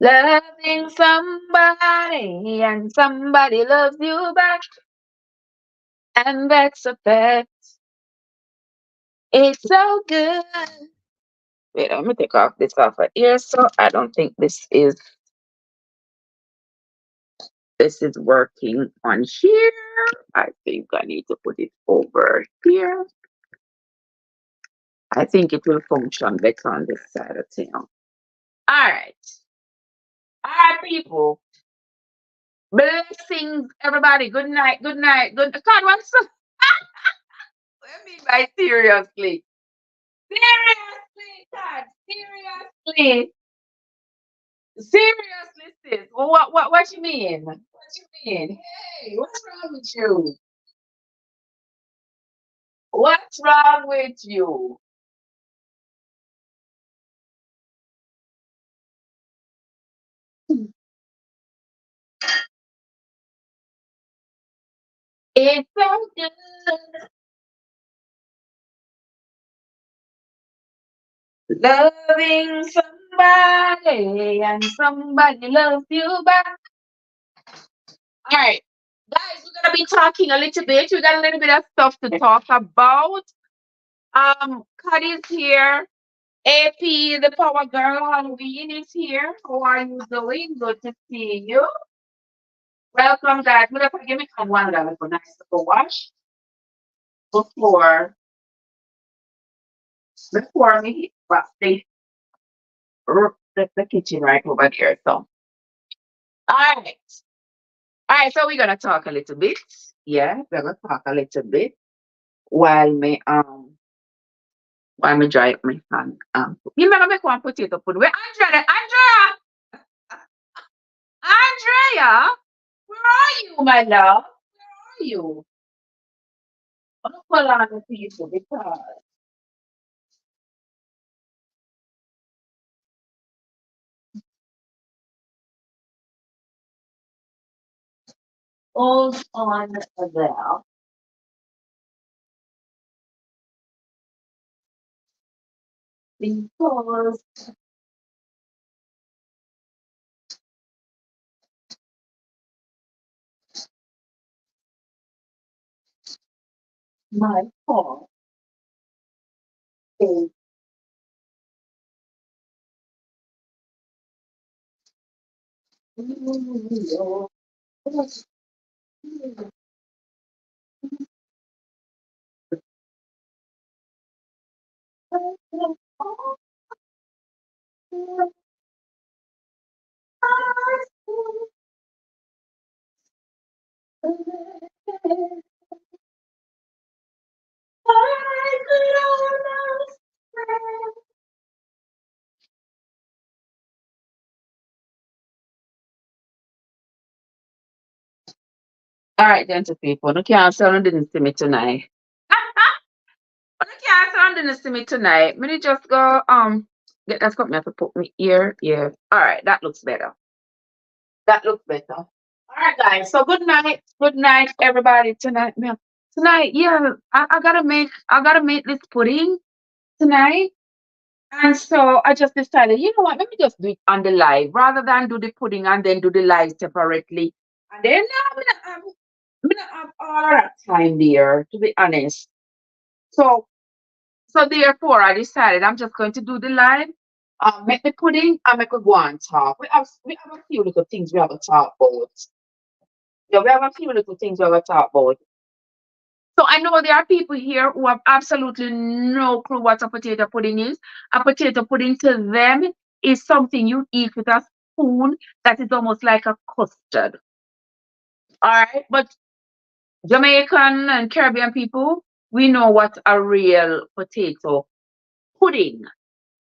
Loving somebody and somebody loves you back, and that's a fact. It's so good. Wait, let me take off this off of here. So I don't think this is working on here. I think I need to put it over here. I think it will function better on this side of town. All right. All right, people. Blessings, everybody. Good night. Good night. Good. God, what's up? Let me by seriously. Seriously, God. Seriously. Seriously, sis. What you mean? What you mean? Hey, what's wrong with you? What's wrong with you? It's so good. Loving somebody and somebody loves you back. All right, guys, we're gonna be talking a little bit. We got a little bit of stuff to talk about. Cuddy's here. AP, the Power Girl Halloween is here. How are you doing? Good to see you. Welcome, guys. We're gonna give me $1 for nice to wash before before me. Well, the kitchen right over there. So, all right. All right, so we're gonna talk a little bit. Yeah, we're gonna talk a little bit while me dry up my hand. You gonna make one potato food. Where Andrea, where are you, my love? Where are you? I'm gonna pull on the people because hold on there because my phone is all right, gentle people. No cancer didn't see me tonight. No cancer didn't see me tonight. Me just go get that cup me have to put me ear. Yeah. All right, that looks better. That looks better. All right, guys. So good night, everybody. Tonight, yeah. I gotta make this pudding tonight. And so I just decided, you know what, let me just do it on the live rather than do the pudding and then do the live separately. And then I'm gonna have all of that time there, to be honest. So so therefore I decided I'm just going to do the live, make the pudding and make a go and talk. We have a few little things we have to talk about. Yeah, we have a few little things we have to talk about. So I know there are people here who have absolutely no clue what a potato pudding is. A potato pudding to them is something you eat with a spoon that is almost like a custard. All right. But Jamaican and Caribbean people, we know what a real potato pudding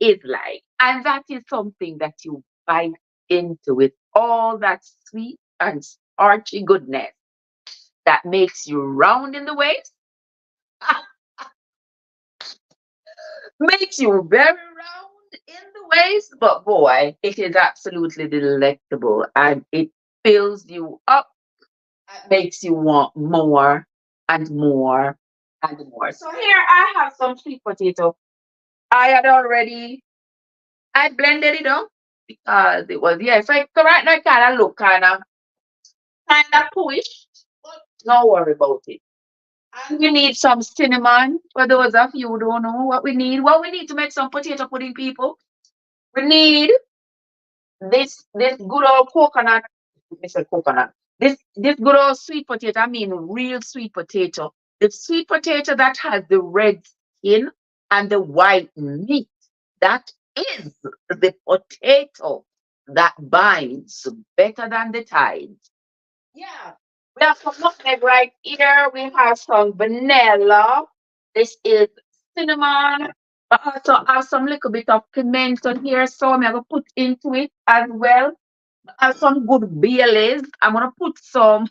is like. And that is something that you bite into with all that sweet and starchy goodness that makes you round in the waist. Makes you very round in the waist, but boy, it is absolutely delectable and it fills you up and makes you want more and more and more. So here I have some sweet potato. I had already I blended it up. because it was, yeah. So right now it kind of look kind of pushed, but don't worry about it. And we need some cinnamon. For those of you who don't know what we need, to make some potato pudding, people. We need this good old coconut. I said coconut. This good old sweet potato. I mean real sweet potato. The sweet potato that has the red skin and the white meat. That is the potato that binds better than the tide. Yeah. We have some nutmeg right here. We have some vanilla. This is cinnamon. I also have some little bit of pimento here, so I'm gonna put into it as well. I have some good Baileys. I'm gonna put some.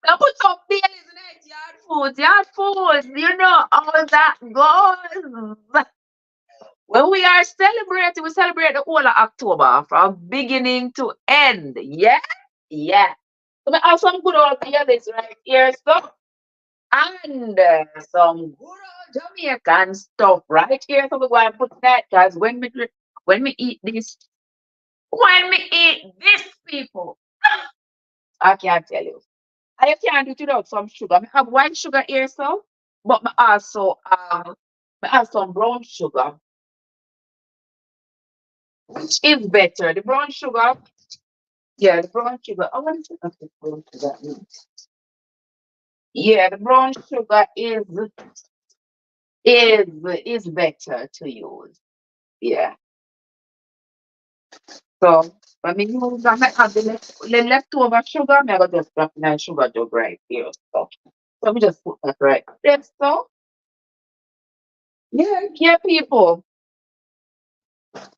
I put some Baileys in it. Yard foods, yard foods. You know how that goes. When we are celebrating, we celebrate the whole of October from beginning to end. Yeah, yeah. So I have some good old Baileys right here, so and some good old Jamaican stuff right here. So we go and put that because when we eat this, people, I can't tell you. I can't do it without some sugar. I have white sugar here, so but I have some brown sugar, which is better. The brown sugar, yeah, the brown sugar. I want to look at brown sugar. Yeah, the brown sugar is better to use. Yeah. So when we use I might have the leftover sugar, I'm gonna just drop in a sugar jug right here. So we just put that right there. So yeah, yeah, people.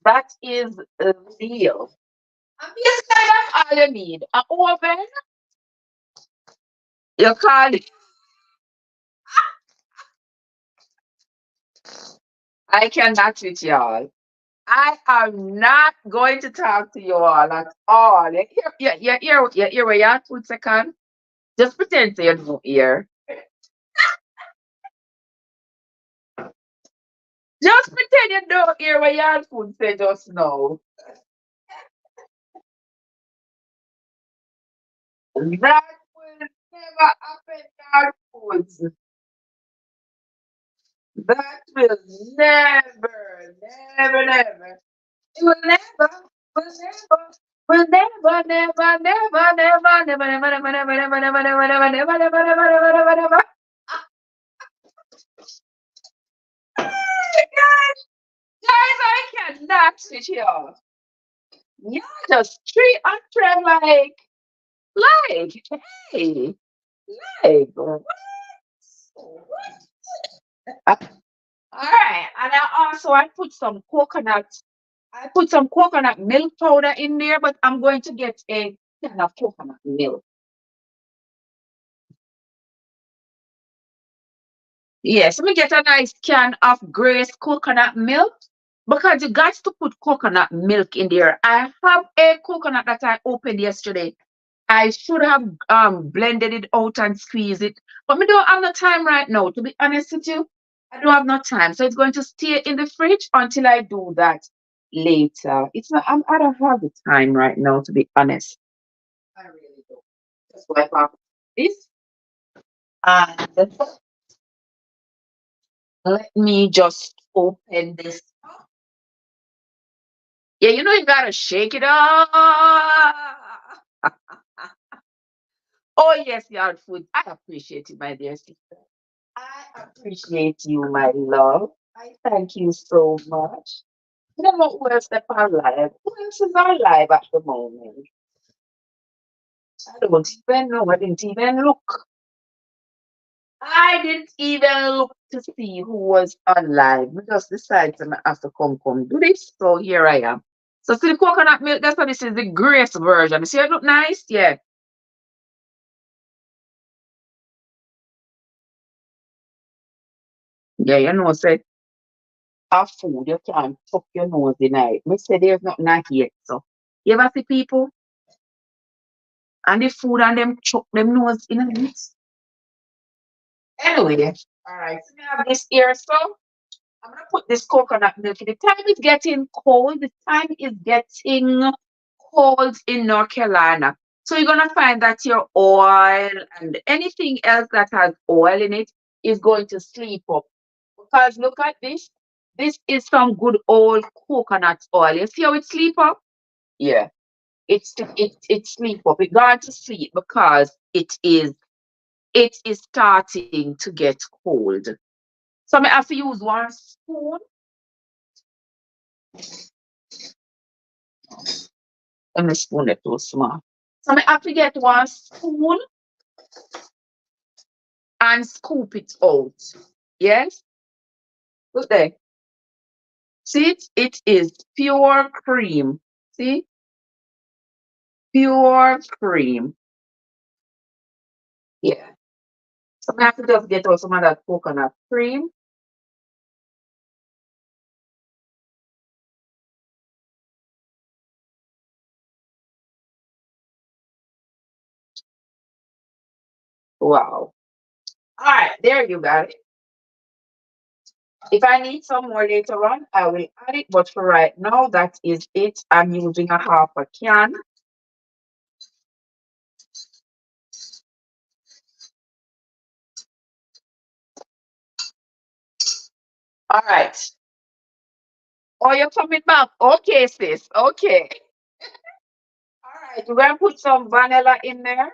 That is the deal. And basically that's all you need. An oven, you call it. I cannot with y'all. I am not going to talk to you all at all. You hear where you 2 seconds? Just pretend to you don't hear. Just pretend you don't hear what your food say just now. That will never happen, your foods. That will never, never, never. It will never, will never, will never, never, never, never, never, never, never, never, never, never, never, never, never, never, never, never, never. Guys, I cannot switch it off. You're just treat and tread like, hey, like, what? All right, and I put some coconut. I put some coconut milk powder in there, but I'm going to get a can of coconut milk. Yes, let me get a nice can of Grace coconut milk because you got to put coconut milk in there. I have a coconut that I opened yesterday. I should have blended it out and squeezed it, but we don't have no time right now. To be honest with you, I don't have no time, so it's going to stay in the fridge until I do that later. It's not. I don't have the time right now, to be honest. I really don't. That's why I have this, and let me just open this. Yeah, you know you gotta shake it up. Oh yes, yard food. I appreciate you, my dear sister. I appreciate you, my love. I thank you so much. You don't know who else that are alive. Who else is alive at the moment? I don't even know. I didn't even look. I didn't even look to see who was alive. We just decided to have to come do this. So here I am. So see the coconut milk, that's what this is the Grace version. You see it look nice? Yeah. Yeah, you know, say a food you can't tuck your nose in it. Me say there's nothing like yet. So you ever see people and the food and them chuck them nose in it? Anyway, all right. So we have this here, so I'm gonna put this coconut milk. The time is getting cold. The time is getting cold in North Carolina. So you're gonna find that your oil and anything else that has oil in it is going to sleep up. Because look at this. This is some good old coconut oil. You see how it sleep up? Yeah. It sleep up. It going to sleep because it is starting to get cold. So I have to use one spoon. And the spoon is too small. So I have to get one spoon and scoop it out. Yes? Look there. See it? It is pure cream. See? Pure cream. Yeah. So I have to just get out some of that coconut cream. Wow. All right, there you got it. If I need some more later on, I will add it. But for right now, that is it. I'm using a half a can. All right. Oh, you're coming back. Okay, sis. Okay. All right. We're gonna put some vanilla in there.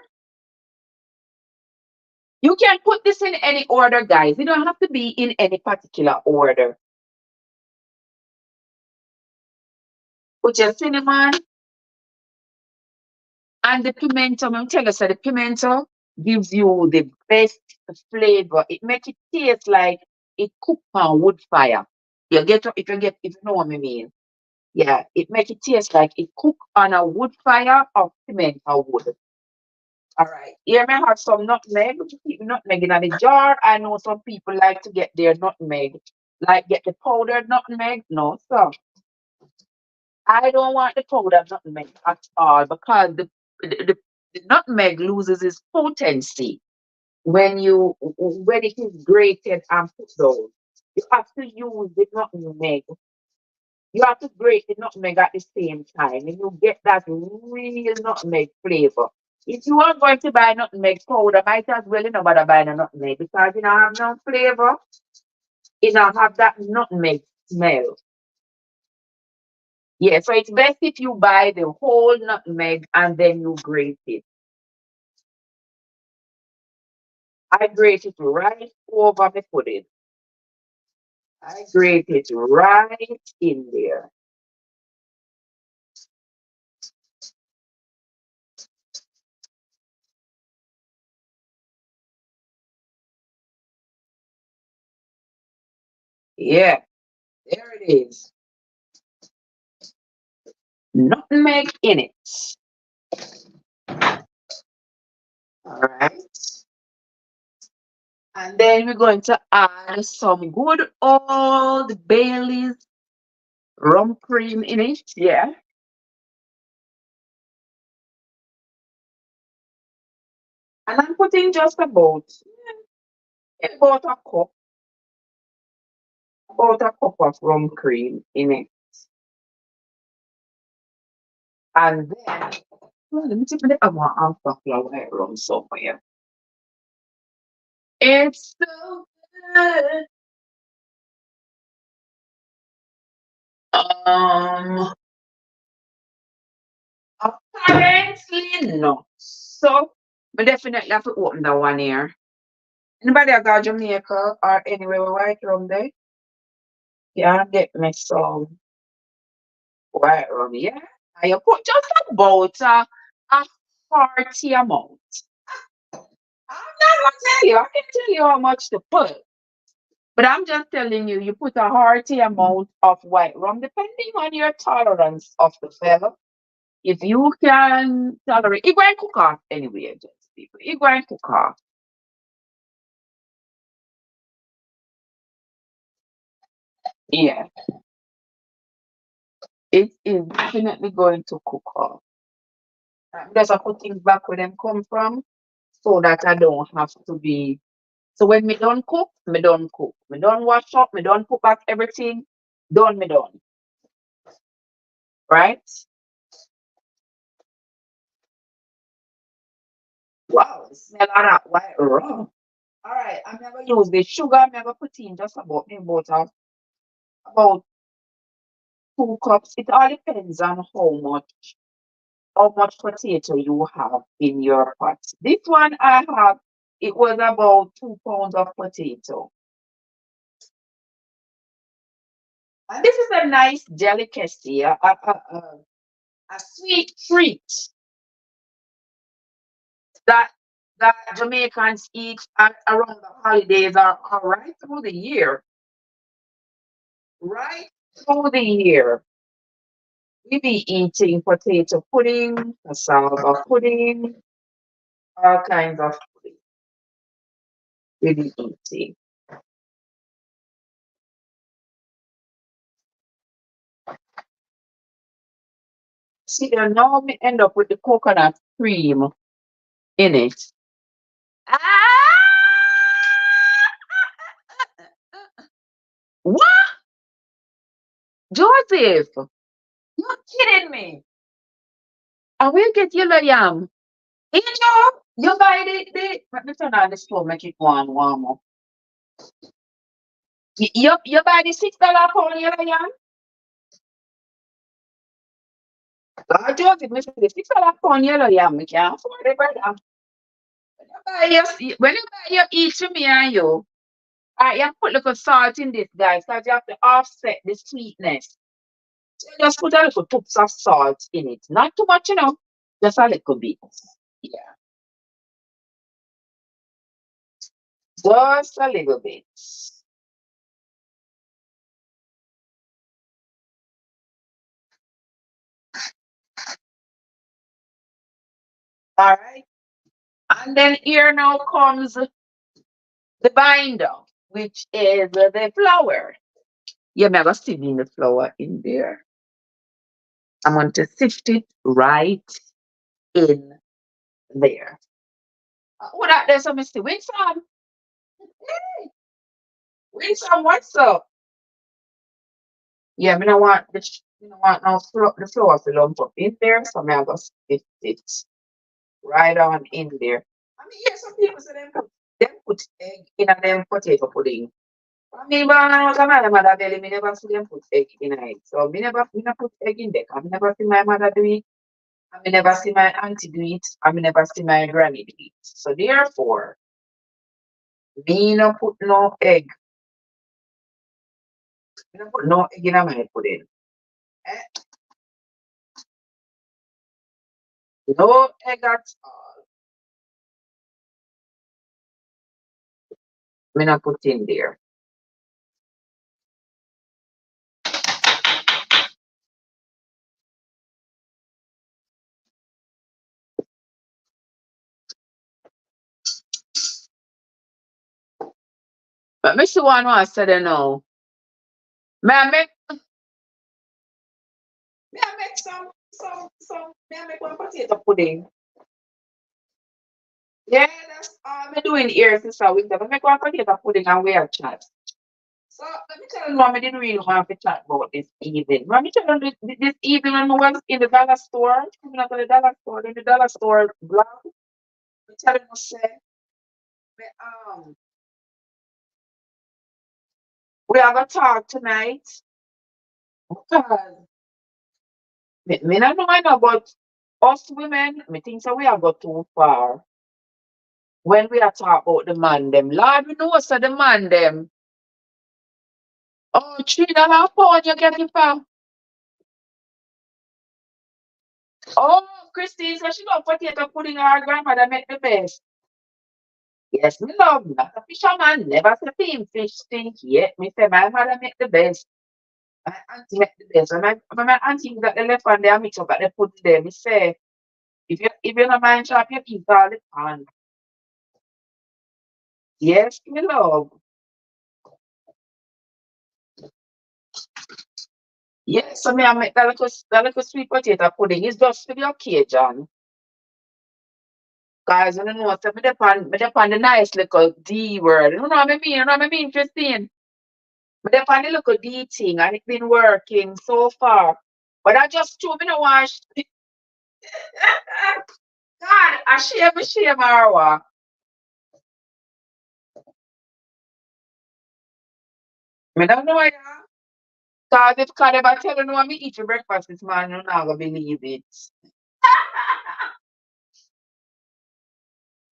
You can put this in any order, guys. You don't have to be in any particular order. Put your cinnamon and the pimento. I'm tell you, so the pimento gives you the best flavor. It makes it taste like it cooked on wood fire. If you know what I mean. Yeah, it makes it taste like it cooked on a wood fire of pimento wood. All right. Here may have some nutmeg. Keep the nutmeg in the jar. I know some people like to get their nutmeg, like get the powdered nutmeg. No, so I don't want the powdered nutmeg at all because the nutmeg loses its potency when it is grated and put down. You have to use the nutmeg. You have to grate the nutmeg at the same time, and you get that real nutmeg flavor. If you are going to buy nutmeg powder, might as well you know bother buy the nutmeg because you don't have no flavor. You don't have that nutmeg smell. Yeah, so it's best if you buy the whole nutmeg and then you grate it. I grate it right over the pudding. I grate it right in there. Yeah, there it is. Nutmeg in it. All right. And then we're going to add some good old Bailey's rum cream in it. Yeah. And I'm putting just about a cup of rum cream in it. And then, well, let me take the other alpha flower rum somewhere. It's so good. Um, apparently not. So, we definitely have to open that one here. Anybody got Jamaica or anywhere with white rum there? Yeah, get me some white rum, yeah. And you put just about a hearty amount. I'm not gonna tell you, I can tell you how much to put. But I'm just telling you, you put a hearty amount of white rum, depending on your tolerance of the flavor. If you can tolerate, it going cook off anyway, just people. It going cook off. Yeah, it is definitely going to cook off. Just I put things back where them come from, so that I don't have to be. So when me done cook, me done cook. Me done wash up, me done put back everything. Done, me done. Right? Wow, the smell of that white rum. All right, I'm gonna use the sugar. I'm gonna put in just about 2 cups. It all depends on how much potato you have in your pot. This one I have, it was about 2 pounds of potato. And this is a nice delicacy, a sweet treat that that Jamaicans eat around the holidays or right through the year. Right through the year. We be eating potato pudding, cassava pudding, all kinds of pudding. We be eating. See, and now we end up with the coconut cream in it. Ah! What? Joseph, you're kidding me. I will get yellow yam. Angel, you buy let me turn on the stove, make it warm up. You buy the $6 pound yellow yam? God, Joseph, me say the $6 pound yellow yam, me can't afford it, brother. When you buy your eat to me and you, you have to put little salt in this, guys, because you have to offset the sweetness. So you just put a little toops of salt in it. Not too much, just a little bit. Yeah, just a little bit. All right. And then here now comes the binder, which is the flour. You never see me in the flour in there. I'm going to sift it right in there. What that there's some Mr. Winston? Hey, Winston, what's up? Yeah, me don't want no the flour to lump up in there, so I'm gonna sift it right on in there. I mean, yeah, some people say them put egg in a them potato pudding. I mean, when I was a mother belly, me never see them put egg in it. So me never put egg in there. I never see my mother do it. I me never see my auntie do it. I me never see my granny do it. So therefore, me no put no egg. Me no put no egg in my pudding. Eh? No egg at all. Me not put in there. But me see one I said no. May I make may I make some may I make one potato pudding? Yeah, that's all me doing here sister winter. Me make one potato pudding and we are chat. So let me tell you what I didn't really want to chat about this evening. Let me tell you this evening when I was in the dollar store, coming out of the dollar store, in the dollar store blog, me tell you say me, we have a talk tonight because me not know I know about us women, me think so we have got too far when we are talk about the man them. Lord, we know so the man them. Oh, $3 pound you get it from. Oh, Christine said she got potato pudding her grandmother make the best. Yes, me love that. A fisherman never say film fish stink yet. Me say my mother make the best. My auntie make the best. When my auntie got the left one there mix up at the put there, me say, if you don't mind chop, you eat all the pan. Yes, me love. Yes, so me I make that little sweet potato pudding. It's just for the occasion. Cause you know, so me dey on the nice little D word. You know what I mean? You know what I mean, Christine? Me dey on the little D thing and it's been working so far. But I just told me no want God, I shame Arwa. Me don't know ya. Cause if God ever tell you no me eat your breakfast this morning, you're not gonna believe it.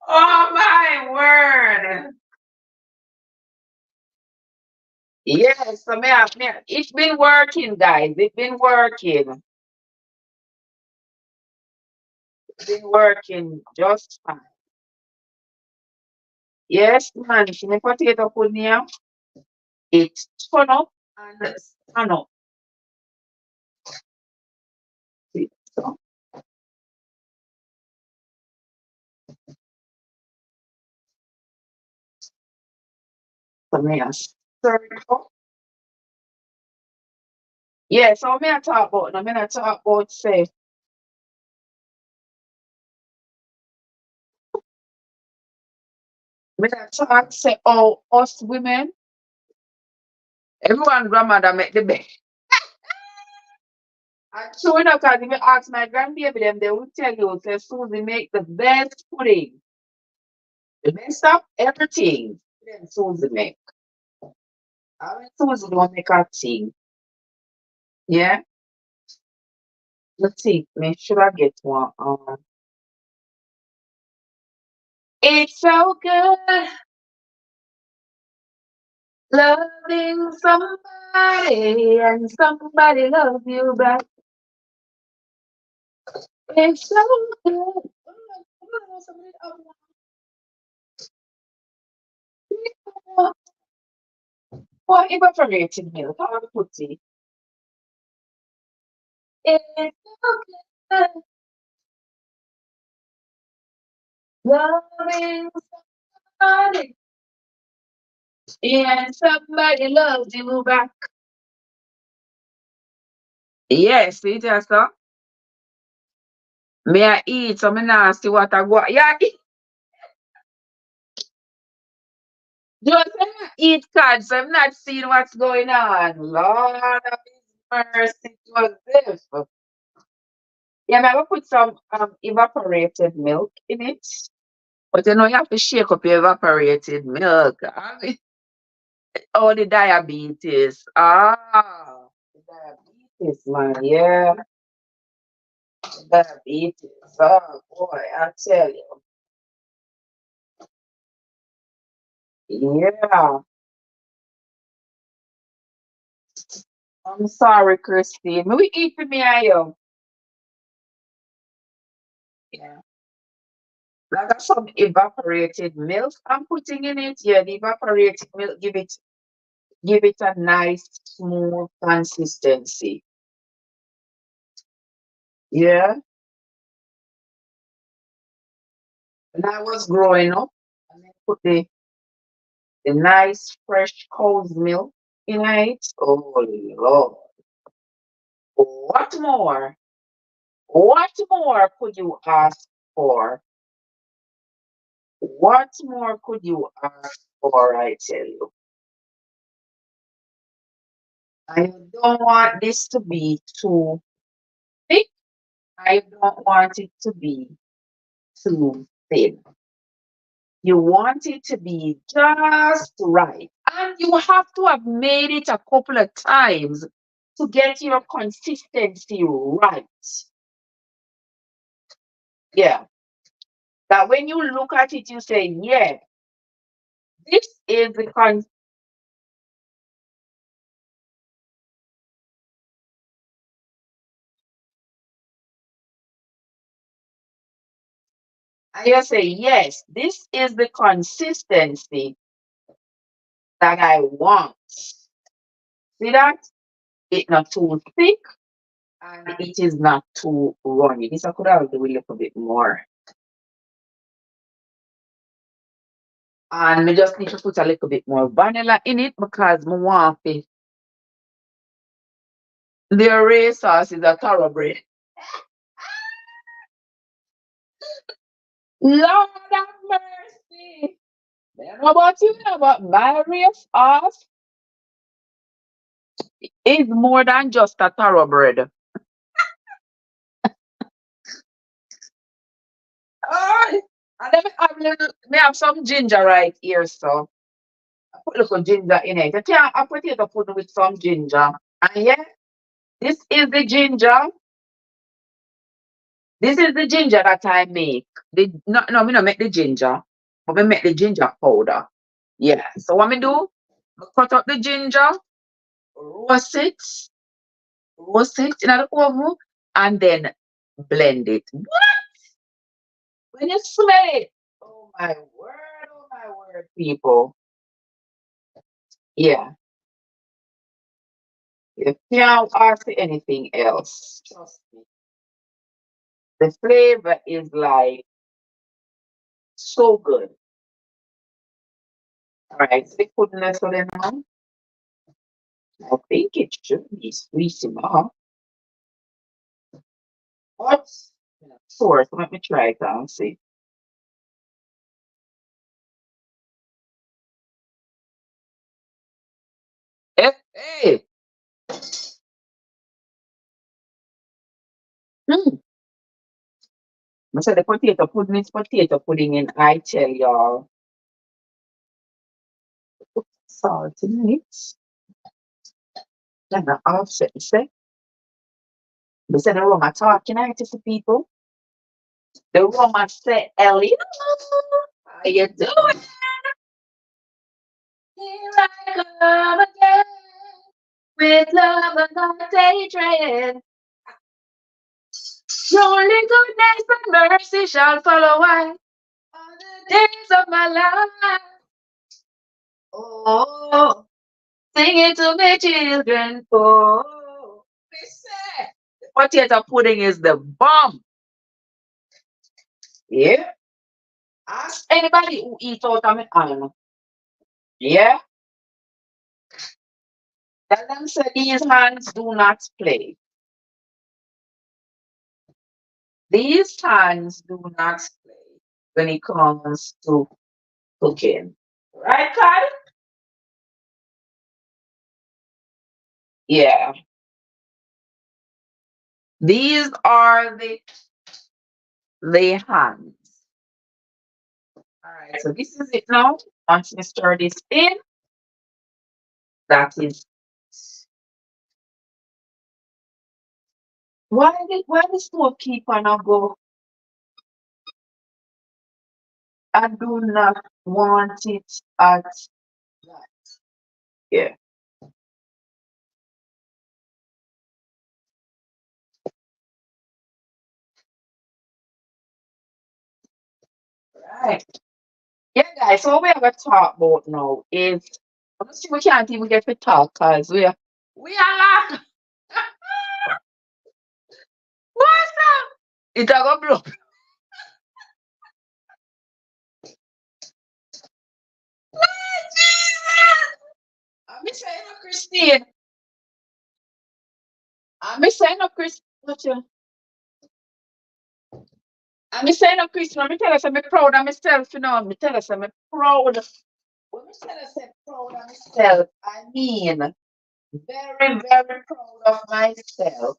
Oh my word. Yes, so it's been working, guys. It's been working. It's been working just fine. Yes, man. See me potato pudding. It's turn up and stand up. See, so me a stir it up. Yeah, so me I talk about now. Me I talk about say me I talk say oh us women, everyone grandmother make the best. And sure enough, cause if you ask my grandbaby them, they will tell you say Susie make the best pudding. The best of everything. Then Susie make. I mean Susie don't make a thing. Yeah. Let's see. Make sure I get one. It's so good loving somebody and somebody love you back. It's so good. What evaporated milk? How do I put it? It's so good loving somebody and somebody loves you back. Yes, it just me I eat, so me now see what I go. Yeah, just eat cards. So I'm not seeing what's going on. Lord of His mercy, it was this. Yeah, I'm gonna put some evaporated milk in it. But you know, you have to shake up your evaporated milk. I mean, oh, the diabetes. Ah, the diabetes, man. Yeah, diabetes. Oh, boy, I tell you. Yeah, I'm sorry, Christine. Me we eat for me, and you. Yeah. I got some evaporated milk I'm putting in it. Yeah, the evaporated milk give it a nice smooth consistency. Yeah. When I was growing up, and then put the nice fresh cow's milk in it. Oh Lord. What more? What more could you ask for? What more could you ask for, I tell you? I don't want this to be too thick. I don't want it to be too thin. You want it to be just right. And you have to have made it a couple of times to get your consistency right. Yeah. That when you look at it, you say, yeah, this is the and you say, yes, this is the consistency that I want. See that? It's not too thick and it is not too runny. This I could have do a little bit more. And me just need to put a little bit more vanilla in it because me want it. The array sauce is a thoroughbred. Lord have mercy. I don't know about you, but my race horse is more than just a thoroughbred. Oh, and then me have some ginger right here, so I put a little ginger in it. You can't a potato pudding with some ginger. And yeah, this is the ginger. This is the ginger that I make. No, me not make the ginger, but me make the ginger powder. Yeah. So what me do? I cut up the ginger, roast it, roast it in the oven, and then blend it. When you smell it, oh my word, people. Yeah. You can't ask for anything else. Trust me. The flavor is like so good. All right, so the pudding is so now. I think it should be sweet enough. What? Sure, so let me try it and see. Hey. Hmm. I said the potato pudding is potato pudding, and I tell y'all, salt in it. Then the offset, you say. They said the Roma talking to people. The Roma said, Ellie, how you doing? Here I come again with love and not hatred. Surely goodness and mercy shall follow I all the days of my life. Oh, sing it to me, children. Oh, listen. Potato pudding is the bomb. Yeah. Ask anybody who eat out of McDonald's. Yeah. Tell them say these hands do not play. These hands do not play when it comes to cooking. Right, Carl? Yeah. These are the hands. All right, so this is it now. Once we stir this in, that is why the stove keep on a go. I do not want it at that. Yeah. Right. Yeah, guys. So what we have to talk about now is honestly we can't even get to talk because we are like what's up? It a go blow. Jesus! I'm saying up Christine. I'm saying up Chris. What you? I'm saying up Christine. I'm tell us I'm proud of myself, you know. I'm tell us I'm proud. When I tell us I'm proud of myself, I mean very, very proud of myself.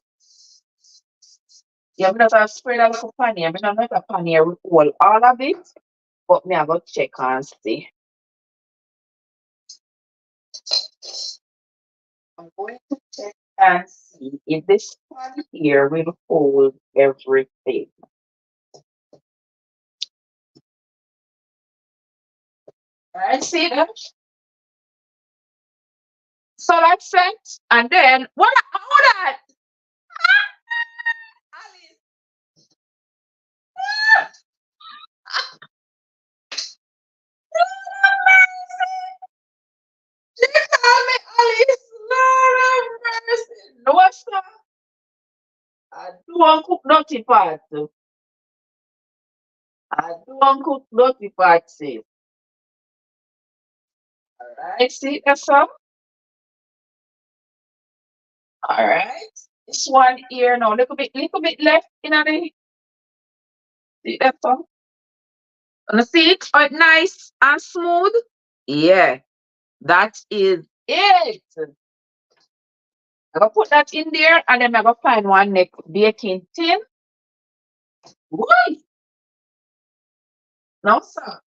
Yeah, because I've spread a little panier. I mean, I'm not a panier with all of it, but me I go check and see. I'm going to check and see if this pan here will hold everything. Alright, see that? So that's it. And then what hold that? Alice, Lord have mercy. She called me Alice. Lord have mercy. No, sir. I don't cook dirty part. I don't cook dirty part, sis. Alright, see that's all? Alright. This one here now, little bit left in the see that's all? Wanna see it? Oh, it nice and smooth? Yeah, that is it. I'm gonna put that in there and then I'm gonna find one next baking tin. Woo! No, sir.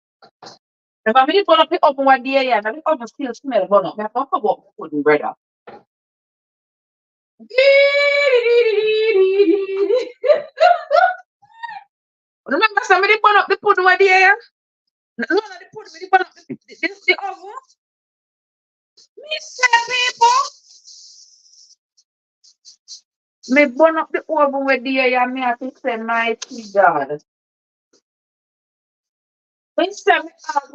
If I'm really gonna pick up one day, yeah, and the oven still smell burn up. I'm gonna come up with pudding bread up. Remember somebody burn up the pudding one day, yeah? No, no, the pudding, they burn up the oven. Me say people. Me burn up the oven with the yeah, me have to say mighty God. Me say me have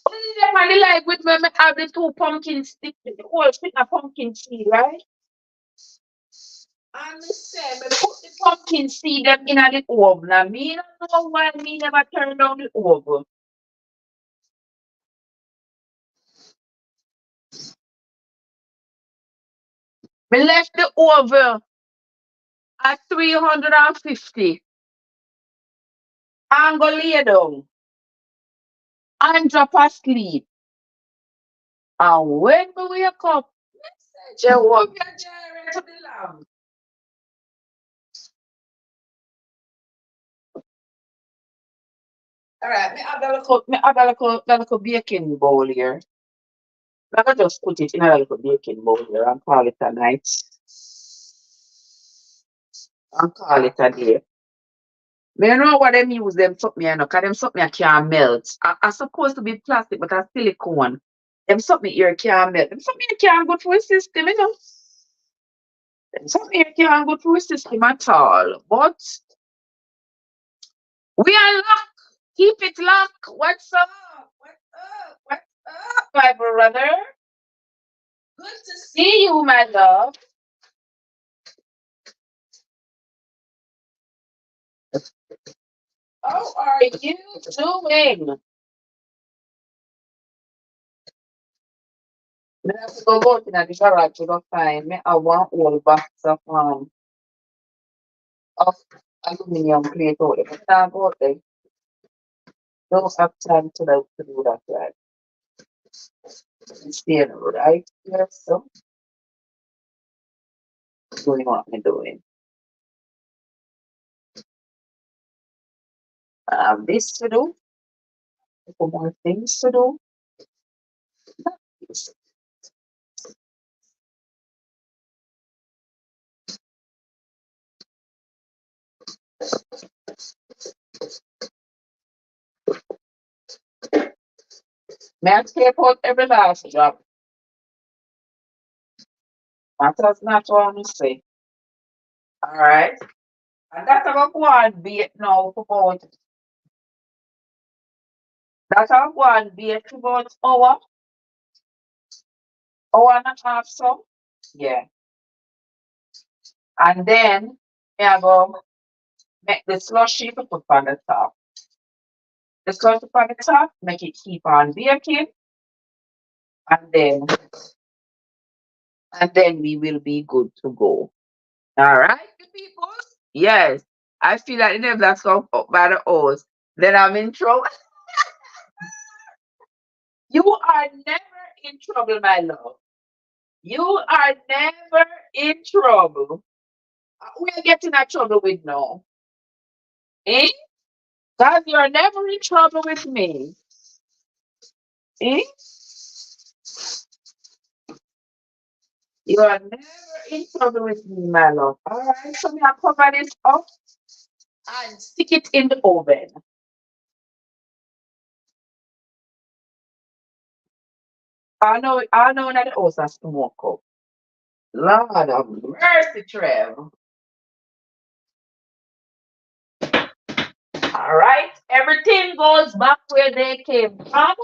only them and the like with me have the two pumpkin stick, the whole stick of pumpkin seed, right? And me say me put the pumpkin seed them in the oven. Now me don't know why me never turn down the oven. Me left the oven at 350 and go lay down and drop asleep. And when we wake up, me say Jehovah Jireh to the lamb. All right, me have a little baking bowl here. I can just put it in a little baking bowl here and call it a night and call it a day. Me you know what them use them something, you know, because them something I can't melt. I supposed to be plastic, but a silicone. Them something here can't melt. Them something here can't go through the system, you know. Them something here can't go through the system at all. But we are locked. Keep it locked. What's up? What's up? What's up, my brother? Good to see you, my love. How are you doing? Me have to go out in the garage to go find me a one whole box of aluminum plate out there. But I go out there. Don't have time to do that right. Stay right here, so doing what I'm doing. I have this to do, a couple more things to do. Yes. May I take out every last drop? That's not what I'm saying. All right. And that's about one bait now for about that's about one bait for about hour and a half so. Yeah. And then I go make the slushy to put on the top. The slushy on the top, make it keep on baking, and then we will be good to go. All right, you people? Yes. I feel like if that's come up by the hose, then I'm in trouble. You are never in trouble, my love. You are never in trouble. We are getting in trouble with no. Eh? Because you're never in trouble with me. Eh? You are never in trouble with me, my love. All right, so me I cover this up and stick it in the oven. I know that the house has smoke up. Lord of mercy, Trev. All right, everything goes back where they came from,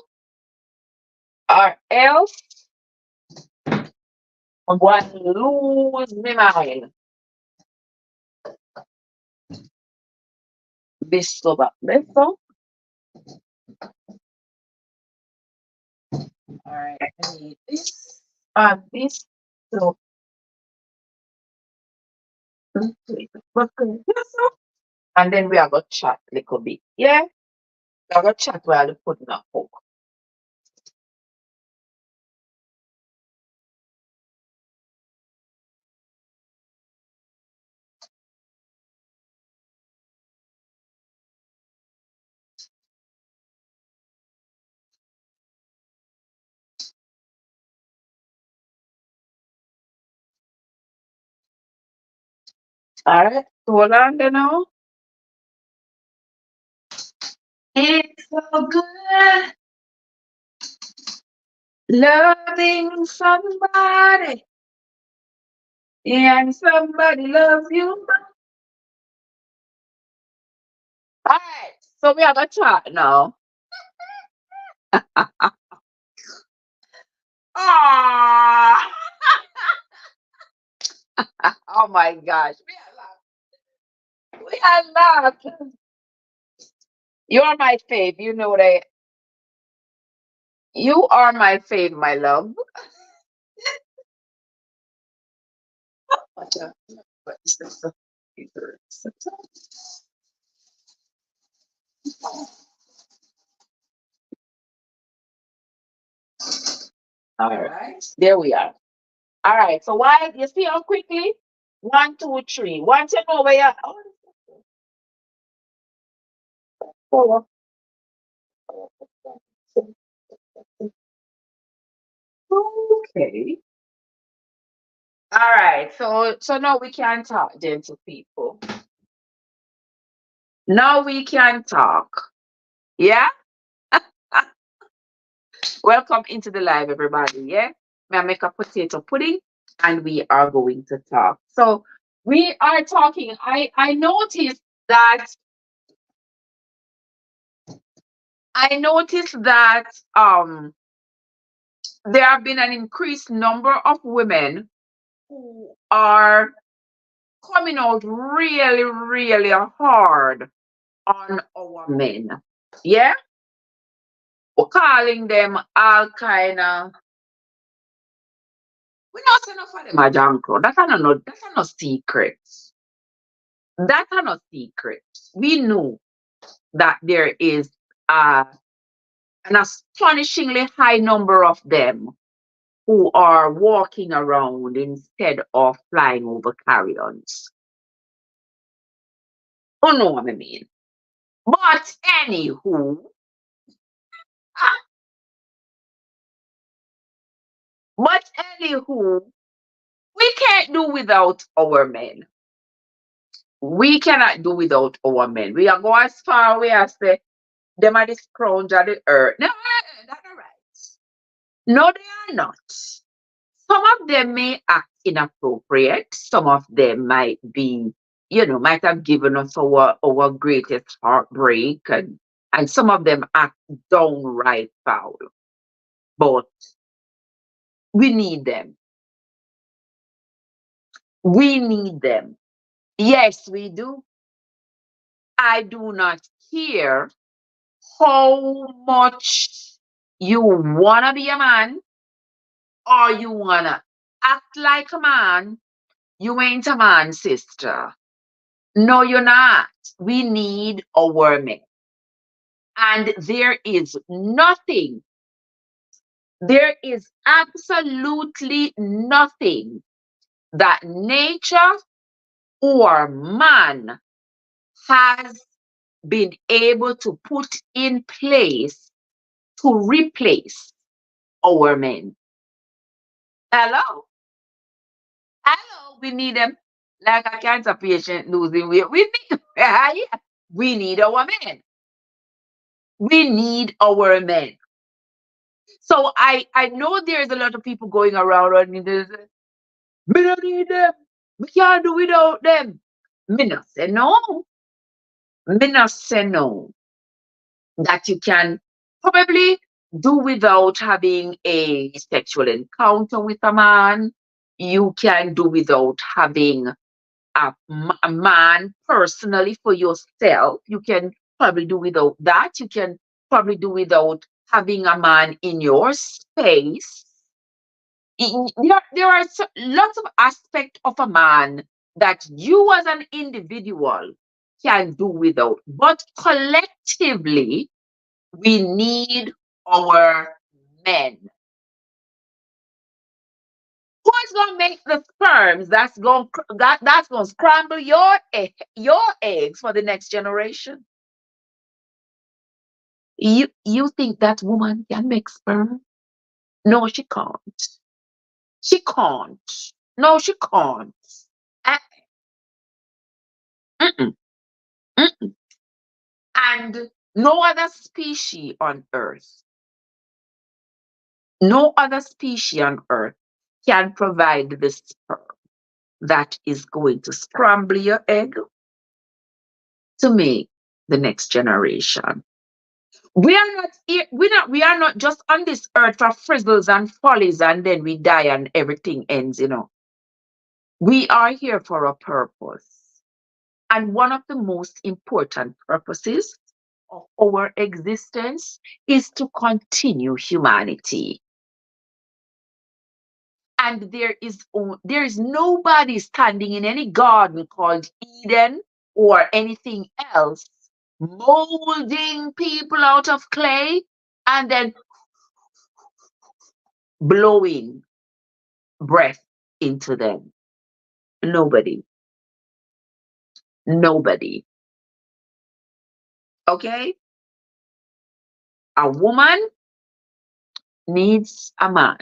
or else I'm going to lose my mind. Bisto back, bisto. All right, I need this and this. So, what's going on? And then we are going to chat a little bit. Yeah. I got chat while the pudding up cook. All right, hold on there now. It's so good loving somebody, and somebody loves you. All right, so we have a chat now. Ah, oh my gosh, we are laughing. You are my fave. You know that. You are my fave, my love. What the- what is this? All right, there we are. All right, so why you see how quickly? One, two, three. Once you know where you are. Oh, okay. All right, so now we can talk then to people. Now we can talk. Yeah? Welcome into the live, everybody. Yeah? May I make a potato pudding and we are going to talk. So we are talking. I noticed that I noticed that there have been an increased number of women who are coming out really, really hard on our men. Yeah? We're calling them all kind of. We not say enough of them a jankro. That's not secret. That are not secret. We know that there is an astonishingly high number of them who are walking around instead of flying over carrions. You know what I mean? But anywho, ah, but anywho, we can't do without our men. We cannot do without our men. We are go as far away as the them are the scrounge of the earth. No, that's not right. No, they are not. Some of them may act inappropriate. Some of them might be, might have given us our greatest heartbreak, and some of them act downright foul. But we need them. We need them. Yes, we do. I do not care how much you wanna be a man or you wanna act like a man. You ain't a man, sister. No, you're not. We need our men. And there is absolutely nothing that nature or man has been able to put in place to replace our men. Hello? Hello, we need them. Like a cancer patient losing weight. We need, yeah, we need our men. We need our men. So I know there's a lot of people going around and there's, we don't need them. We can't do without them. Me not say no. Me not say no. That you can probably do without having a sexual encounter with a man. You can do without having a man personally for yourself. You can probably do without that. You can probably do without having a man in your space. There are lots of aspects of a man that you as an individual can do without, but collectively We need our men. Who's gonna make the sperms that's gonna scramble your eggs for the next generation? You think that woman can make sperm? No, she can't. She can't. No, she can't. Uh, mm-mm, mm-mm. And no other species on earth, no other species on earth can provide the sperm that is going to scramble your egg to make the next generation. We are not here, we are not just on this earth for frizzles and follies and then we die and everything ends. We are here for a purpose. And one of the most important purposes of our existence is to continue humanity. And there is nobody standing in any garden called Eden or anything else molding people out of clay and then blowing breath into them. Nobody. Nobody. Okay? A woman needs a man,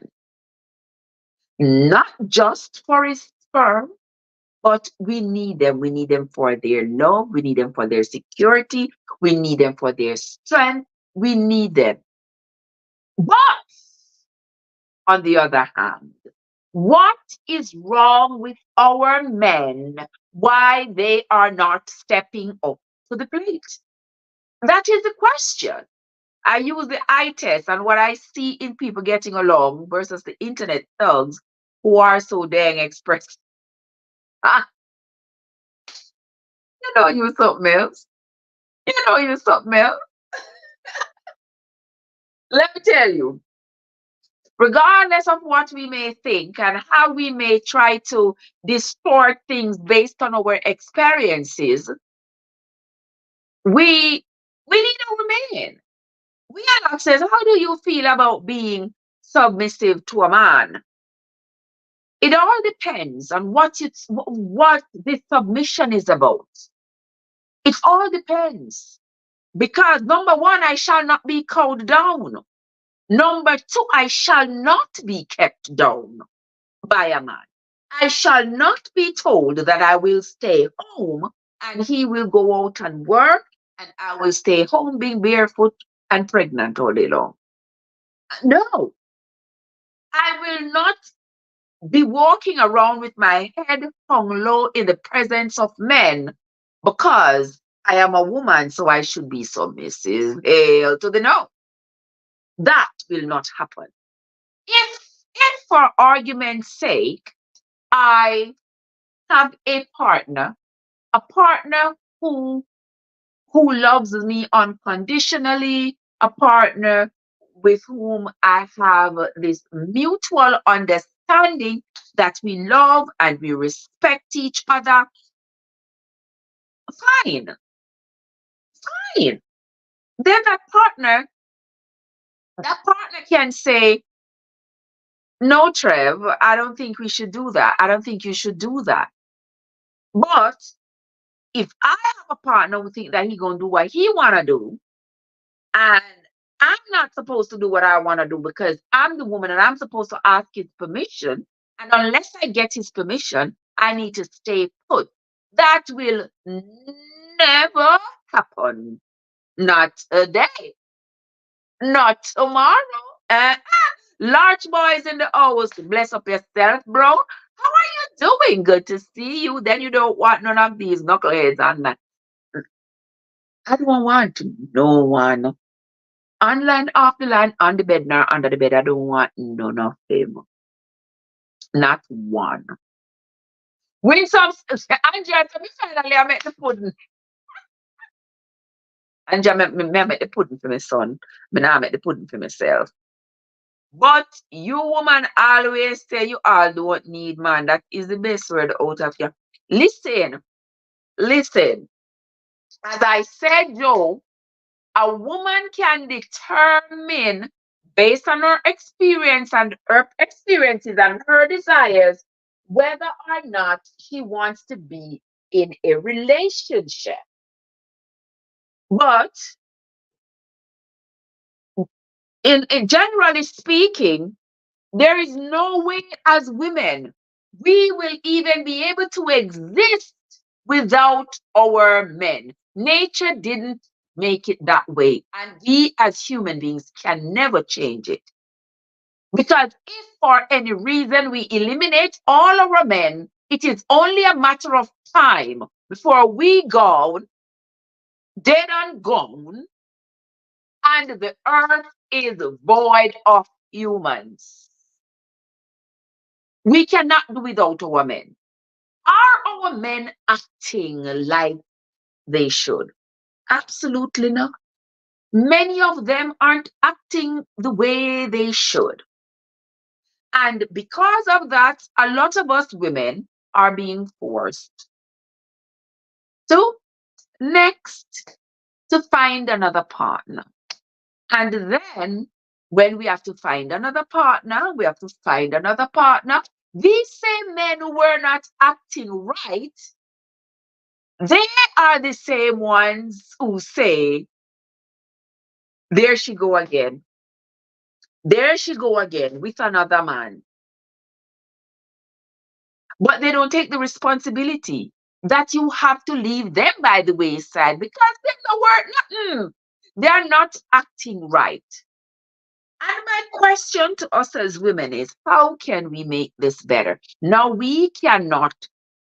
not just for his sperm, but we need them. We need them for their love. We need them for their security. We need them for their strength. We need them. But on the other hand, what is wrong with our men? Why they are not stepping up to the plate? That is the question. I use the eye test and what I see in people getting along versus the internet thugs who are so dang expressive. Ah, you something else. You something else. Let me tell you, regardless of what we may think and how we may try to distort things based on our experiences, we need our men. We are not says, how do you feel about being submissive to a man? It all depends on what this submission is about. It all depends. Because number one, I shall not be cowed down. Number two, I shall not be kept down by a man. I shall not be told that I will stay home and he will go out and work and I will stay home being barefoot and pregnant all day long. No, I will not be walking around with my head hung low in the presence of men because I am a woman, so I should be submissive. Hail to the no. That will not happen. If for argument's sake, I have a partner who loves me unconditionally, a partner with whom I have this mutual understanding that we love and we respect each other, fine, fine. Then that partner can say, no, Trev, I don't think we should do that. I don't think you should do that. But if I have a partner who think that he gonna do what he wanna do, and I'm not supposed to do what I wanna do because I'm the woman and I'm supposed to ask his permission, and unless I get his permission, I need to stay put. That will never happen. Not today. Not tomorrow. Large boys in the house, bless up yourself, bro. How are you doing? Good to see you. Then you don't want none of these knuckleheads on that. I don't want no one. On land, off the land, on the bed, nor under the bed. I don't want none of them. Not one. Win some, Andrea, tell me finally I make the pudding. Andrea, I make the pudding for my son. But now I make the pudding for myself. But you woman always say you all don't need man. That is the best word out of you. Listen, listen. As I said, Joe, A woman can determine based on her experience and her experiences and her desires whether or not she wants to be in a relationship. But in generally speaking, there is no way as women we will even be able to exist without our men. Nature didn't make it that way, and we as human beings can never change it. Because if for any reason we eliminate all our men, it is only a matter of time before we go dead and gone, and the earth is void of humans. We cannot do without our men. Are our men acting like they should? Absolutely not. Many of them aren't acting the way they should. And because of that, a lot of us women are being forced to next to find another partner. And then when we have to find another partner, we have to find another partner. These same men who were not acting right, they are the same ones who say, there she go again. There she go again with another man. But they don't take the responsibility that you have to leave them by the wayside because they're not worth nothing. They're not acting right. And my question to us as women is how can we make this better? Now, we cannot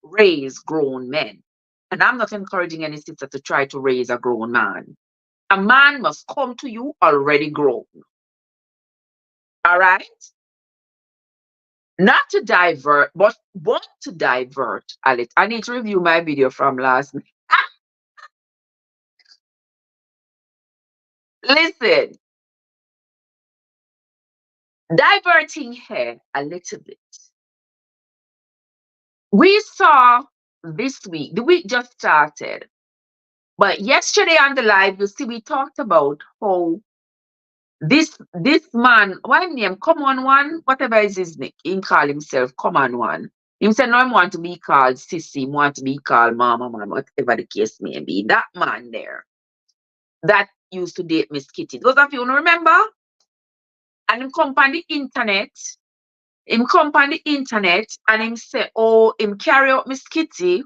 raise grown men. And I'm not encouraging any sister to try to raise a grown man. A man must come to you already grown. All right? Not to divert, but what to divert, Alex. I need to review my video from last night. Listen, diverting here a little bit. We saw this week, the week just started, but yesterday on the live, you see, we talked about how this man, what name, come on one, whatever is his name, he call himself, come on one. He said, no, I want to be called sissy, want to be called mama, mama, whatever the case may be. That man there that used to date Miss Kitty. Those of you who remember? And him come on the internet. Him come on the internet and him say, oh, him carry out Miss Kitty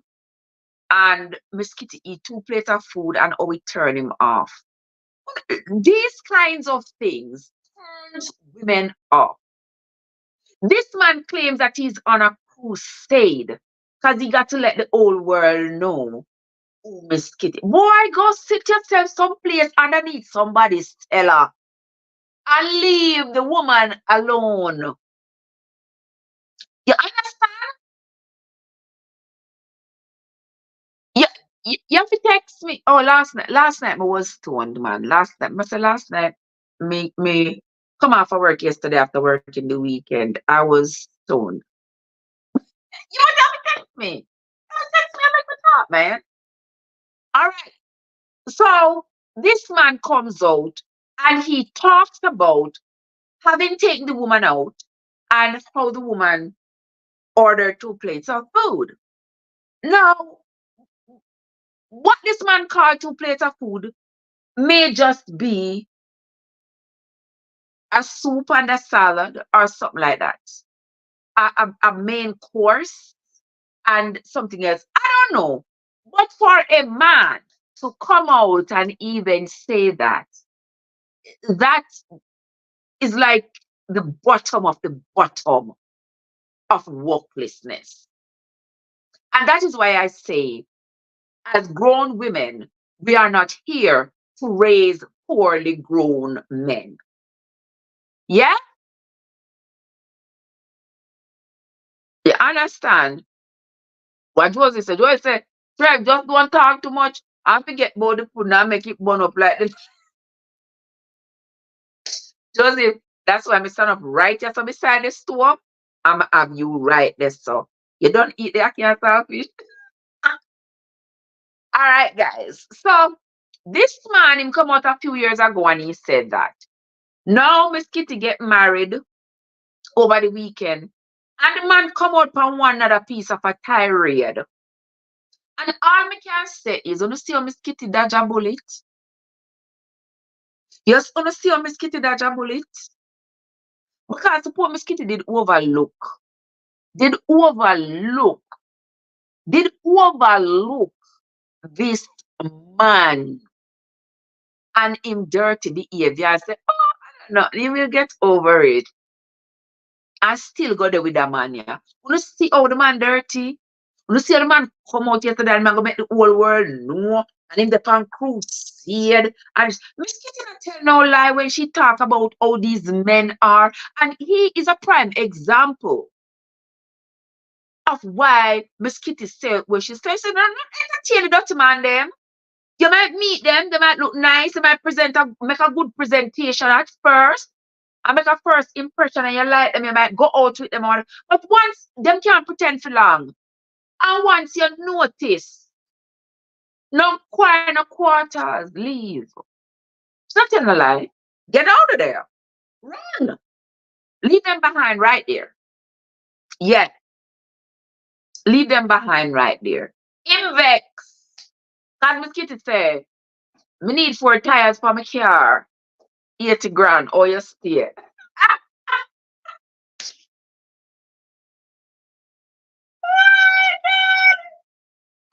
and Miss Kitty eat 2 plates of food and oh, we turn him off. These kinds of things turns women off. This man claims that he's on a crusade because he got to let the whole world know who Miss Kitty. Boy, go sit yourself someplace underneath somebody's cellar and leave the woman alone. You understand? You have to text me. Oh, last night I was stoned, man. Last night, me come off of work yesterday after working the weekend. I was stoned. You want to text me? Text me and make me talk, man. All right. So this man comes out and he talks about having taken the woman out and how the woman ordered 2 plates of food. Now, what this man called 2 plates of food may just be a soup and a salad or something like that. A main course and something else. I don't know. But for a man to come out and even say that, that is like the bottom of the bottom of worklessness. And that is why I say, as grown women, we are not here to raise poorly grown men. Yeah? You understand? What Josie said? Josie said, Trek, just don't talk too much and forget about the food and make it burn up like this. Josie, that's why I stand up right here so beside the stove. I'm have you right there, so you don't eat the ackee and saltfish. All right, guys. So This man him come out a few years ago and he said that. Now Miss Kitty get married over the weekend. And the man come out from one another piece of a tirade. And all me can say is, you see how Miss Kitty dodge a bullet? Yes, you see how Miss Kitty dodge a bullet? Because the poor Miss Kitty did overlook, did overlook this man and him dirty behavior. I say, oh, I don't know, you will get over it. I still go there with that man, yeah. You see how the man dirty? You see how the man come out yesterday and man go make the whole world know and him the pan crusade. And Miss Kitty not tell no lie when she talk about how these men are. And he is a prime example of why Miss Kitty said where she said, no, not entertain the dirty man them. You might meet them, they might look nice, they might make a good presentation at first. And make a first impression and you like them, you might go out with them. But once them can't pretend for long. And once you notice, no quarter, no quarters, leave. It's not telling a lie. Get out of there. Run. Leave them behind right there. Yeah. Leave them behind right there. Invex. God, Miss Kitty say, me need 4 tires for my car. 80 grand or you stay.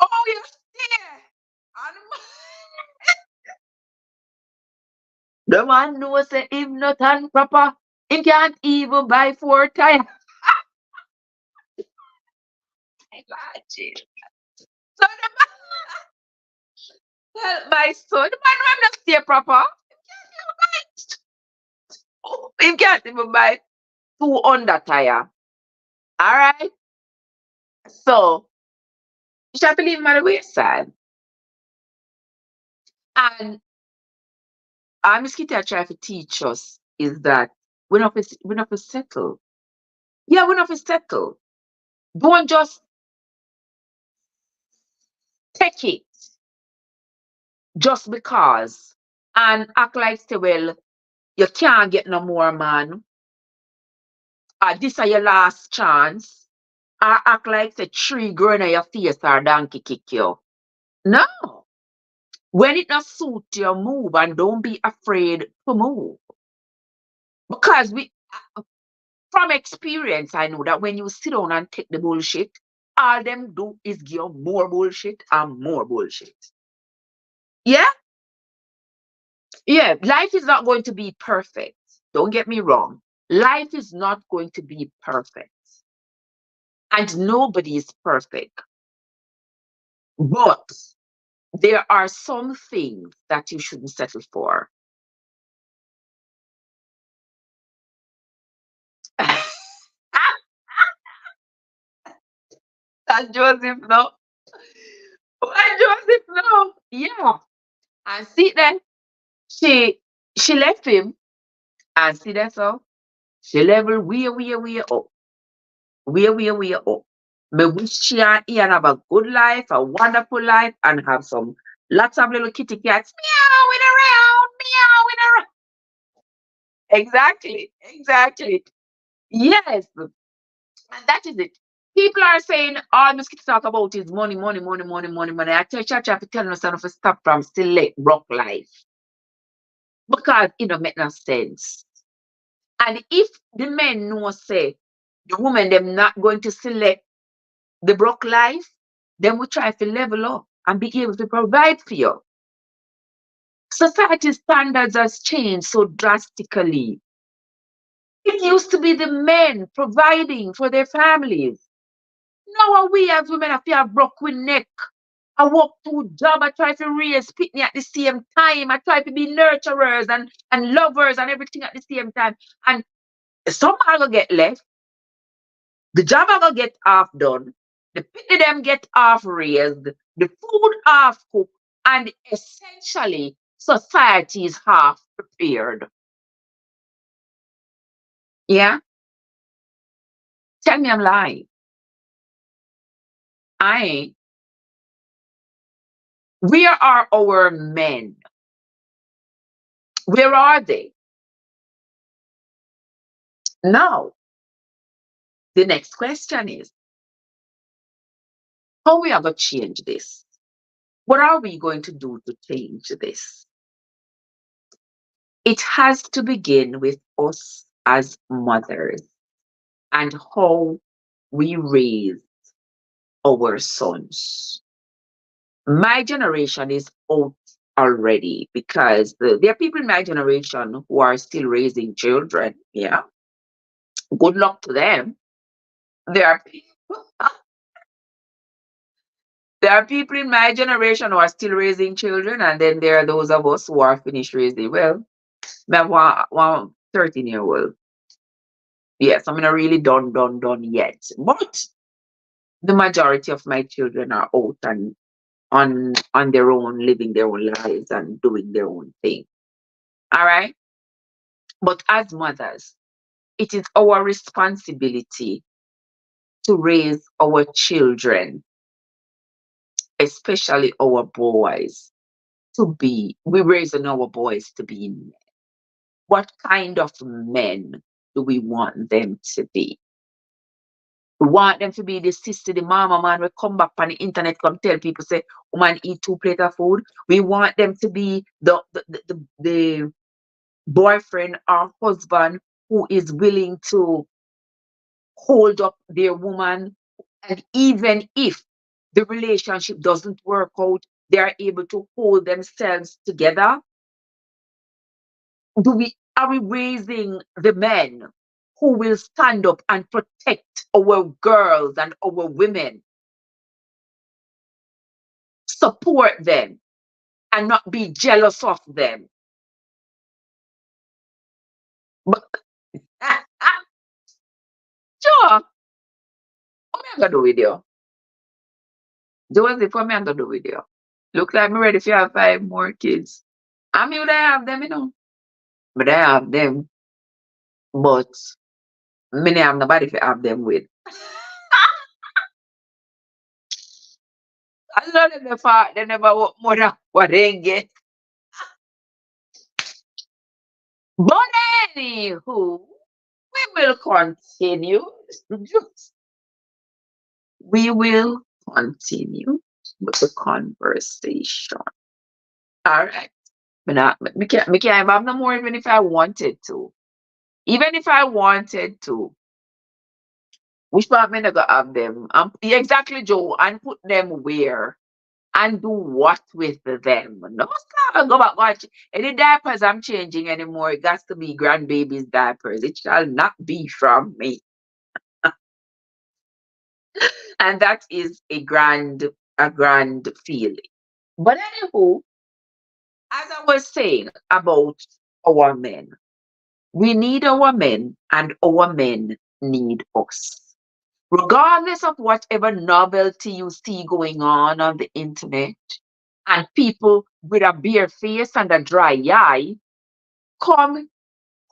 Oh, you stay. And the man knows say him not and proper. He can't even buy 4 tires. Imagine. So the man help my son. The man will not stay proper. He can't even buy 200 tire. Alright. So you have to leave him at the wayside. And Miss Kitty I try to teach us is that we not to settle. Yeah, we not to settle. Don't just take it just because and act like say, well, you can't get no more man. This is your last chance. Or act like the tree growing on your face or donkey kick you. No. When it not suit you, move and don't be afraid to move. Because from experience, I know that when you sit down and take the bullshit, all them do is give you more bullshit and more bullshit. Yeah? Yeah. Life is not going to be perfect. Don't get me wrong. Life is not going to be perfect. And nobody is perfect. But there are some things that you shouldn't settle for. And Joseph, no. And Joseph, no. Yeah. And see then, she she left him. And see that so? She level way up. Way up. Me wish she and Ian have a good life, a wonderful life, and have some lots of little kitty cats meowing around, meowing around. Exactly, exactly. Yes, and that is it. People are saying all Miss talk about is money, money, money, money, money, money. I tell Chacha to tell us to stop from select broke life because it don't make no sense. And if the men know say the woman them not going to select the broke life, then we try to level up and be able to provide for you. Society standards has changed so drastically. It used to be the men providing for their families. Now we as women have to have broke with neck. I work 2 jobs. I try to raise pitney at the same time. I try to be nurturers and lovers and everything at the same time. And some are gonna get left. The job are gonna get half done. The pitney them get half raised. The food half cooked. And essentially, society is half prepared. Yeah? Tell me I'm lying. I ain't. Where are our men? Where are they? Now, the next question is, how we are going to change this? What are we going to do to change this? It has to begin with us as mothers and how we raise our sons. My generation is out already because there are people in my generation who are still raising children. Yeah, good luck to them. There are people, there are people in my generation who are still raising children, and then there are those of us who are finished raising. Well, I have one 13-year-old. Yes, I'm not really done yet. But the majority of my children are out and on their own, living their own lives and doing their own thing. All right. But as mothers, it is our responsibility to raise our children, especially our boys, to be, we're raising our boys to be men. What kind of men do we want them to be? We want them to be the sister, the mama man. We come back on the internet, come tell people, say, woman eat 2 plates of food. We want them to be the boyfriend or husband who is willing to hold up their woman. And even if the relationship doesn't work out, they are able to hold themselves together. Are we raising the men who will stand up and protect our girls and our women, support them, and not be jealous of them? But sure, what am I gonna do with you? Joseph, what am I gonna do with you? Look like me ready to have 5 more kids. I mean, I have them, but I have them, but many have nobody to have them with. I love them the fact they never want more than what they get. But anywho, we will continue. We will continue with the conversation. All right. But not, me can't have no more even if I wanted to. Even if I wanted to. Which part me not gonna have them? Yeah, exactly, Joe. And put them where? And do what with them? No, stop and go back watch. Any diapers I'm changing anymore, it got to be grandbaby's diapers. It shall not be from me. And that is a grand feeling. But anywho, as I was saying about our men, we need our men and our men need us. Regardless of whatever novelty you see going on the internet, and people with a bare face and a dry eye come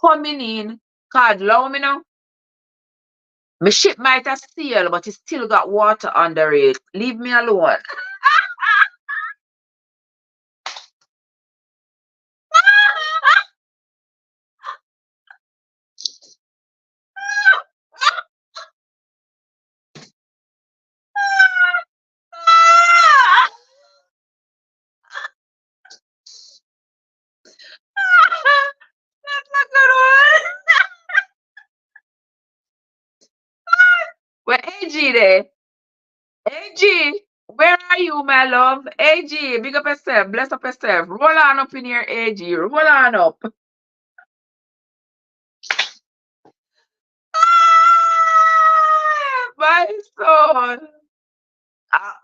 coming in, cause allow me now. My ship might have sailed, but it still got water under it. Leave me alone. That's a good one. Where AG there? AG, where are you, my love? AG, big up yourself, bless up yourself. Roll on up in here, AG. Roll on up. Ah, my son. Ah,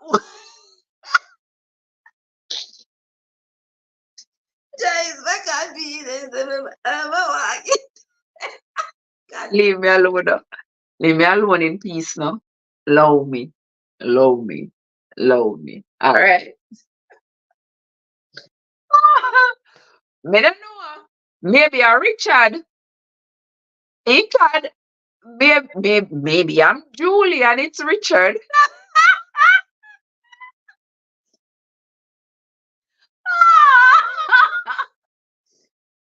James, I can't be this. God, leave me alone. Now. Leave me alone in peace now. Love me. Love me. Love me. All right. Me don't know. Maybe a Richard. He can. Maybe I'm Julie and it's Richard.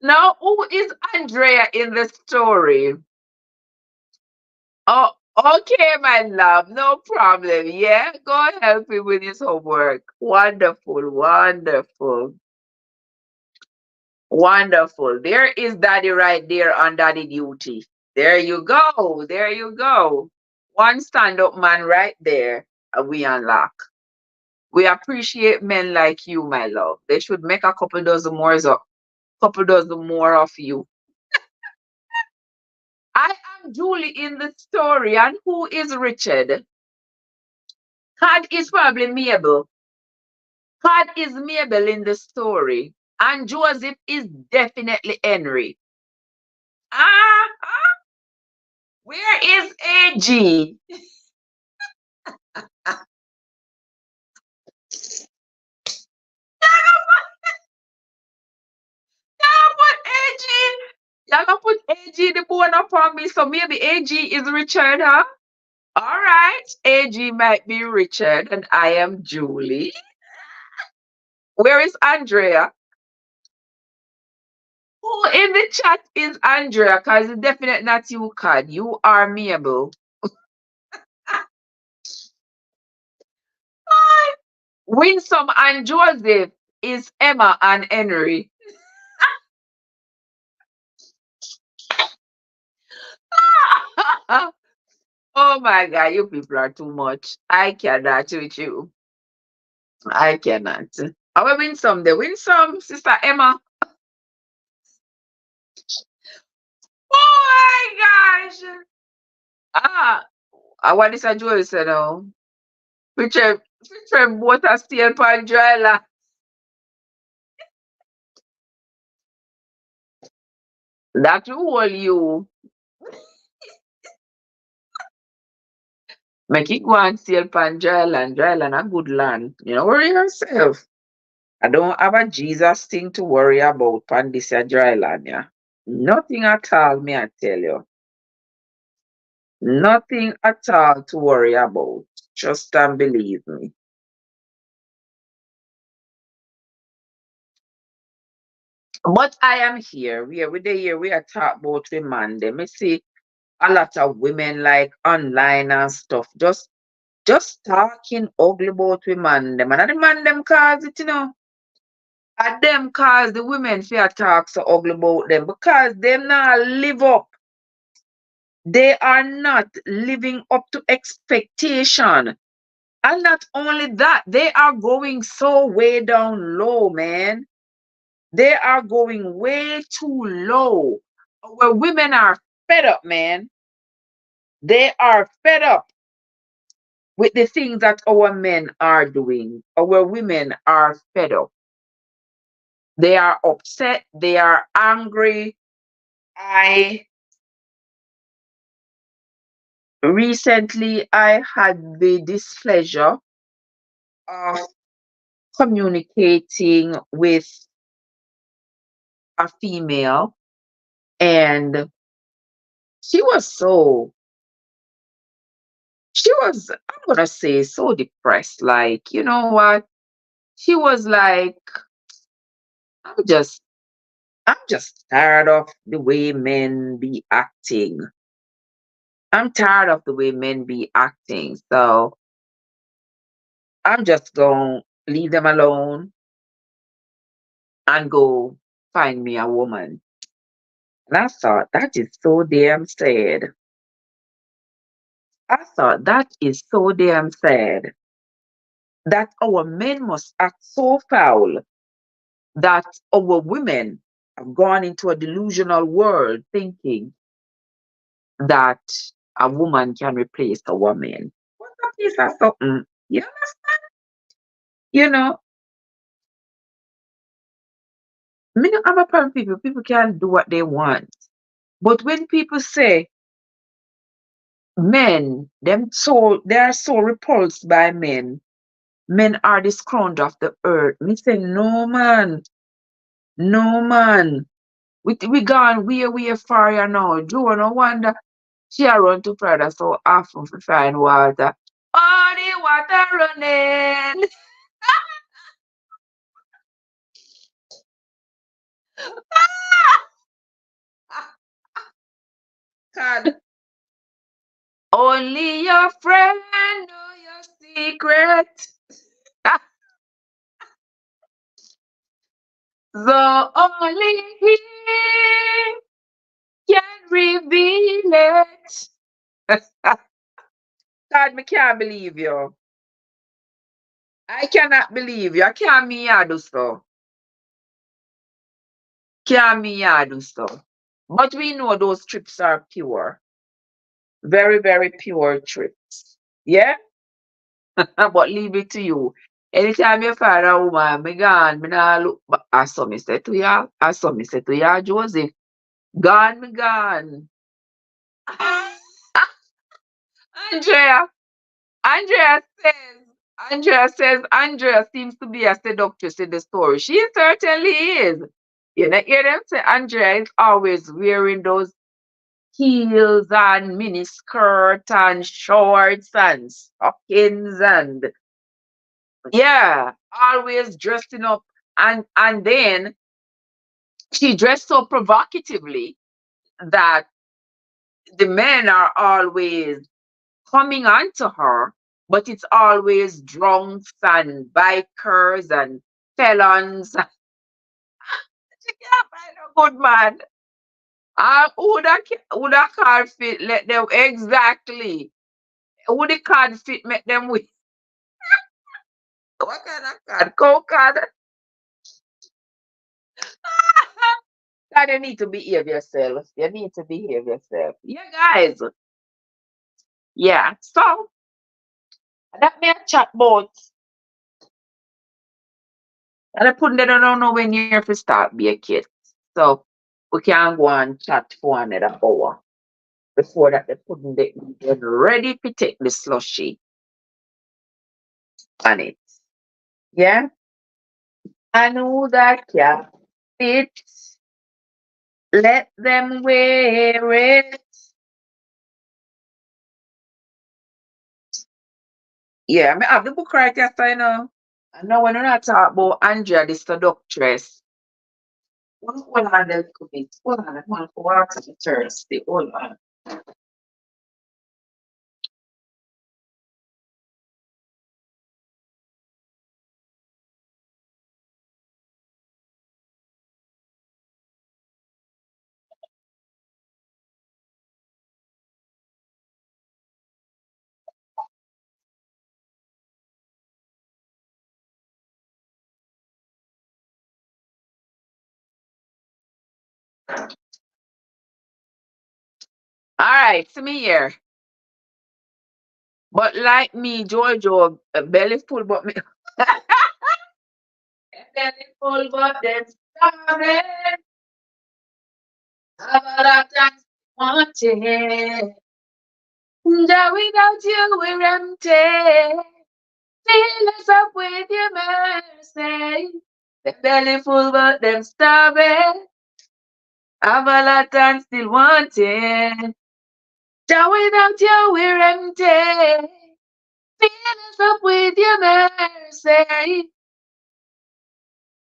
Now, who is Andrea in the story? Oh, okay, my love. No problem. Yeah, go help him with his homework. Wonderful, wonderful, wonderful. There is daddy right there on daddy duty. There you go. There you go. One stand up man right there. We unlock. We appreciate men like you, my love. They should make a couple dozen more of you. I am Julie in the story, and who is Richard? Cad is probably Mabel. Cad is Mabel in the story, and Joseph is definitely Henry. Ah, where is AG? Y'all put AG. Y'all gonna put AG the bone up on me, so maybe AG is Richard, huh? All right, AG might be Richard, and I am Julie. Where is Andrea? Who in the chat is Andrea? Because it's definitely not you, Cad. You are Mabel. Winsome and Joseph is Emma and Henry. Oh my God, you people are too much. I cannot with you. I cannot. Our Winsome, the Winsome, Sister Emma. Oh my gosh. Ah, what is a Joel said now? Which both are still pan dry land. That will you. Make it go and sail pan dry land. Dry land a good land. You know, worry yourself. I don't have a Jesus thing to worry about pan this a dry land, yeah. Nothing at all, me I tell you. Nothing at all to worry about. Trust and believe me. But I am here. We the here we are talk about women. They may see a lot of women like online and stuff. Just talking ugly about women them. And the man them cause it, you know. And them cause the women fear talk so ugly about them because they not live up. They are not living up to expectation. And not only that, they are going so way down low, man. They are going way too low. Our women are fed up, man. They are fed up with the things that our men are doing. Our women are fed up. They are upset. They are angry. I I had the displeasure of communicating with a female, and she was so I'm gonna say so depressed. Like, you know what? She was like, I'm just I'm just tired of the way men be acting. I'm tired of the way men be acting. So I'm just gonna leave them alone and go find me a woman. And I thought that is so damn sad. I thought that is so damn sad that our men must act so foul that our women have gone into a delusional world thinking that a woman can replace a woman. What a piece of something. Yeah, you know, me not have a problem with people. People can do what they want. But when people say men, they are so repulsed by men. Men are the scrounge of the earth. Me say no man, no man. We gone way far you now. Joe, no wonder she a run to Prada so often to find water. Oh, the water running. Only your friend know your secret. So only he can reveal it. God, me can't believe you. I cannot believe you. I can't me ya do so. Can't me ya do so. But we know those trips are pure. Very, very pure trips. Yeah? But leave it to you. Anytime you find a woman, me gone, me nah look back. I saw me say to ya, I saw me say to ya, Joseph, gone, me gone. Andrea, Andrea says, Andrea seems to be a seductress in the story. She certainly is. You know, hear them say Andrea is always wearing those heels and mini skirt and shorts and stockings and yeah, always dressing up and then she dressed so provocatively that the men are always coming onto her, but it's always drunks and bikers and felons. She can't find a good man. Who that card fit let them exactly. Who the card fit make them with? What kind of card? Cold card? God, you need to behave yourself. You need to behave yourself. Yeah, guys. Yeah. So that may chat about and I put that I don't know when you're to start be a kid. So we can go and chat for another hour before that they putting the get ready to take the slushy on it. Yeah? I know that yeah. It let them wear it. Yeah, I have the book right here, so I know. I know when I talk about Andrea, the seductress. Hold on a little bit. Hold on, I want to water the thirsty. Hold on. All right, see me here. But like me, Jojo, belly full, but me belly full, but then starving. Have a lot of wanting. That without you, we're empty. Fill us up with your mercy. The belly full, but them starving. Have a lot and still wanting. That without you, we're empty. Fill us up with your mercy.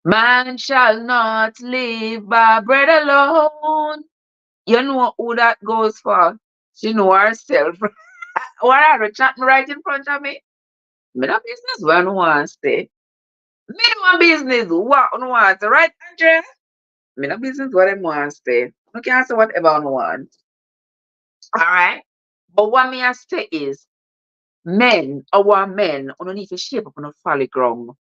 Man shall not live by bread alone. You know who that goes for? She know herself. What are you chatting right in front of me? Me no business what I want to say. Me no business what I want to right, Andrea? Me no business what I want to say. I can say whatever I want. Alright? But what me I say is our men, you need to shape up on a folly ground.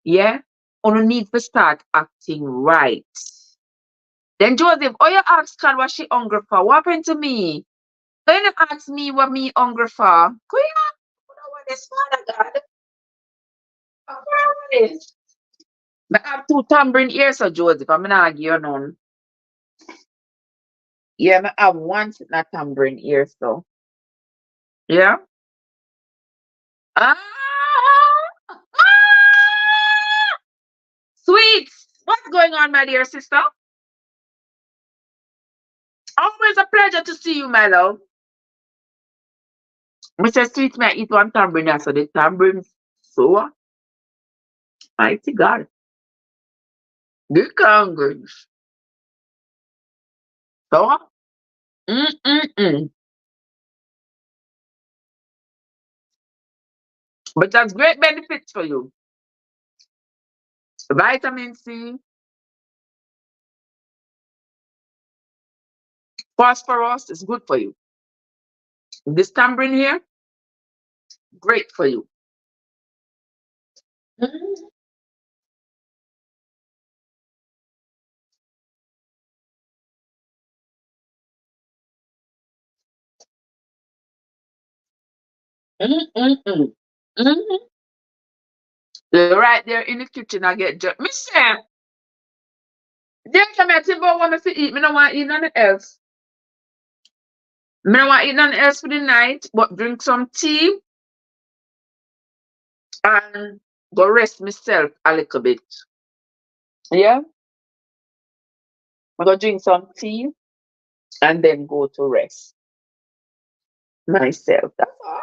Yeah? You need to start acting right. Then Joseph, oh you ask God what she hungry for. What happened to me? When you ask me what me hungry for, could you know what this father God? What is? I have two tambourine ears, so Joseph. I'm not argue you none. Yeah, I have one sitting at tambourine ear, so yeah. Ah, ah, sweet. What's going on, my dear sister? Always a pleasure to see you, my love. Mr. Sweet, may I eat one tambourine, so the tambourine so mighty God. Good congress. So, mm-mm-mm. But that's great benefits for you. Vitamin C, phosphorus is good for you. This tamarind here, great for you. Mm, mm. Mhm. You're right there in the kitchen, I get just. Me say, there come here, Timbo want me to eat. Me don't want to eat nothing else. Me don't want to eat nothing else for the night, but drink some tea and go rest myself a little bit. Yeah, I go drink some tea and then go to rest myself. That's all.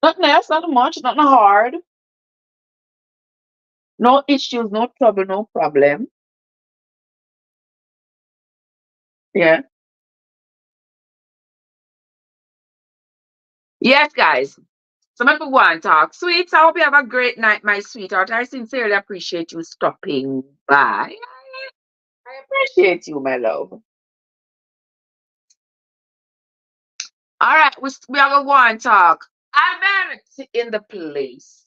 Nothing else, nothing much, nothing hard. No issues, no trouble, no problem. Yeah. Yes, guys. So make we go and talk. Sweets, I hope you have a great night, my sweetheart. I sincerely appreciate you stopping by. I appreciate you, my love. All right, we are gonna go and talk. Albert in the place.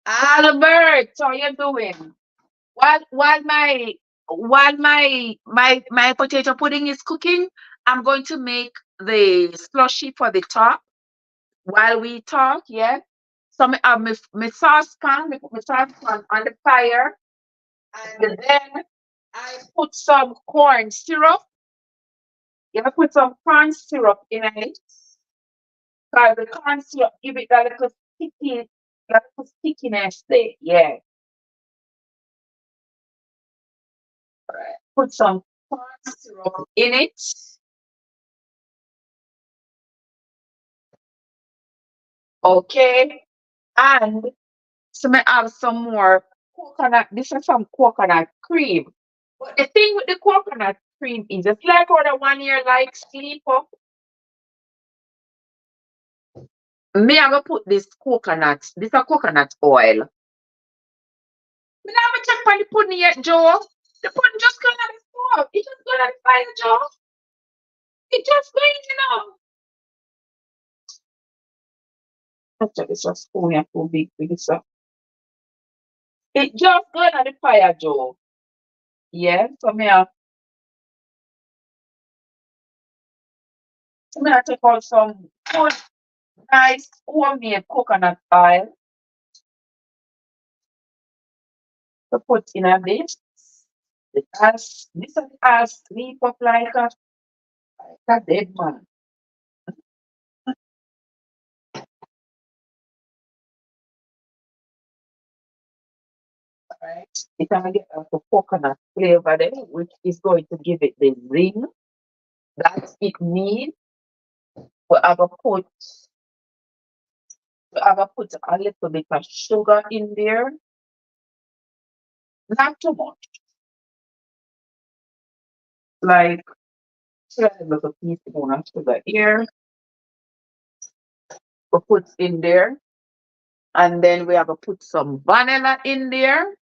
Albert, how you doing? While my potato pudding is cooking, I'm going to make the slushy for the top while we talk. Yeah. So me have my saucepan, me put my saucepan on the fire, and then I put some corn syrup. You put some corn syrup in it. Because the corn syrup give it that little stickiness there. Yeah. Right. Put some corn syrup in it. Okay. And so may have some more coconut. This is some coconut cream. But the thing with the coconut cream is it's like how the one year like sleep up. Me I'm gonna put this coconut. This is coconut oil. Me not even check on the pudding yet, Joe. The pudding just gone on the stove. It just gone on the fire, Joe. It just going. Actually, this was spoon here too big for this. It just going on the fire, Joe. Yeah. So me I take out some good, nice homemade coconut oil to put in a this. This has sleep up like a dead man. Right? It's gonna get the coconut flavor there, which is going to give it the ring that it needs. We have to put we have to put a little bit of sugar in there, not too much, like a little teaspoon of sugar here. We put in there, and then we have to put some vanilla in there,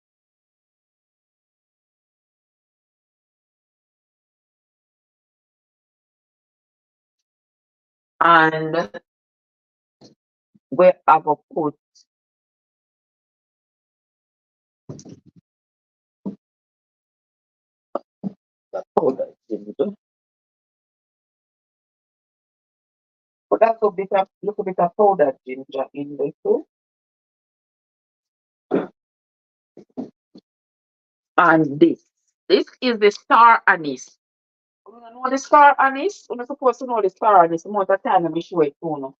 and we have to put the powdered ginger. Put a little bit of powdered ginger in there too, and this is the star anise. You know the star anise? You're supposed to know the star anise. The amount of time I show it to you.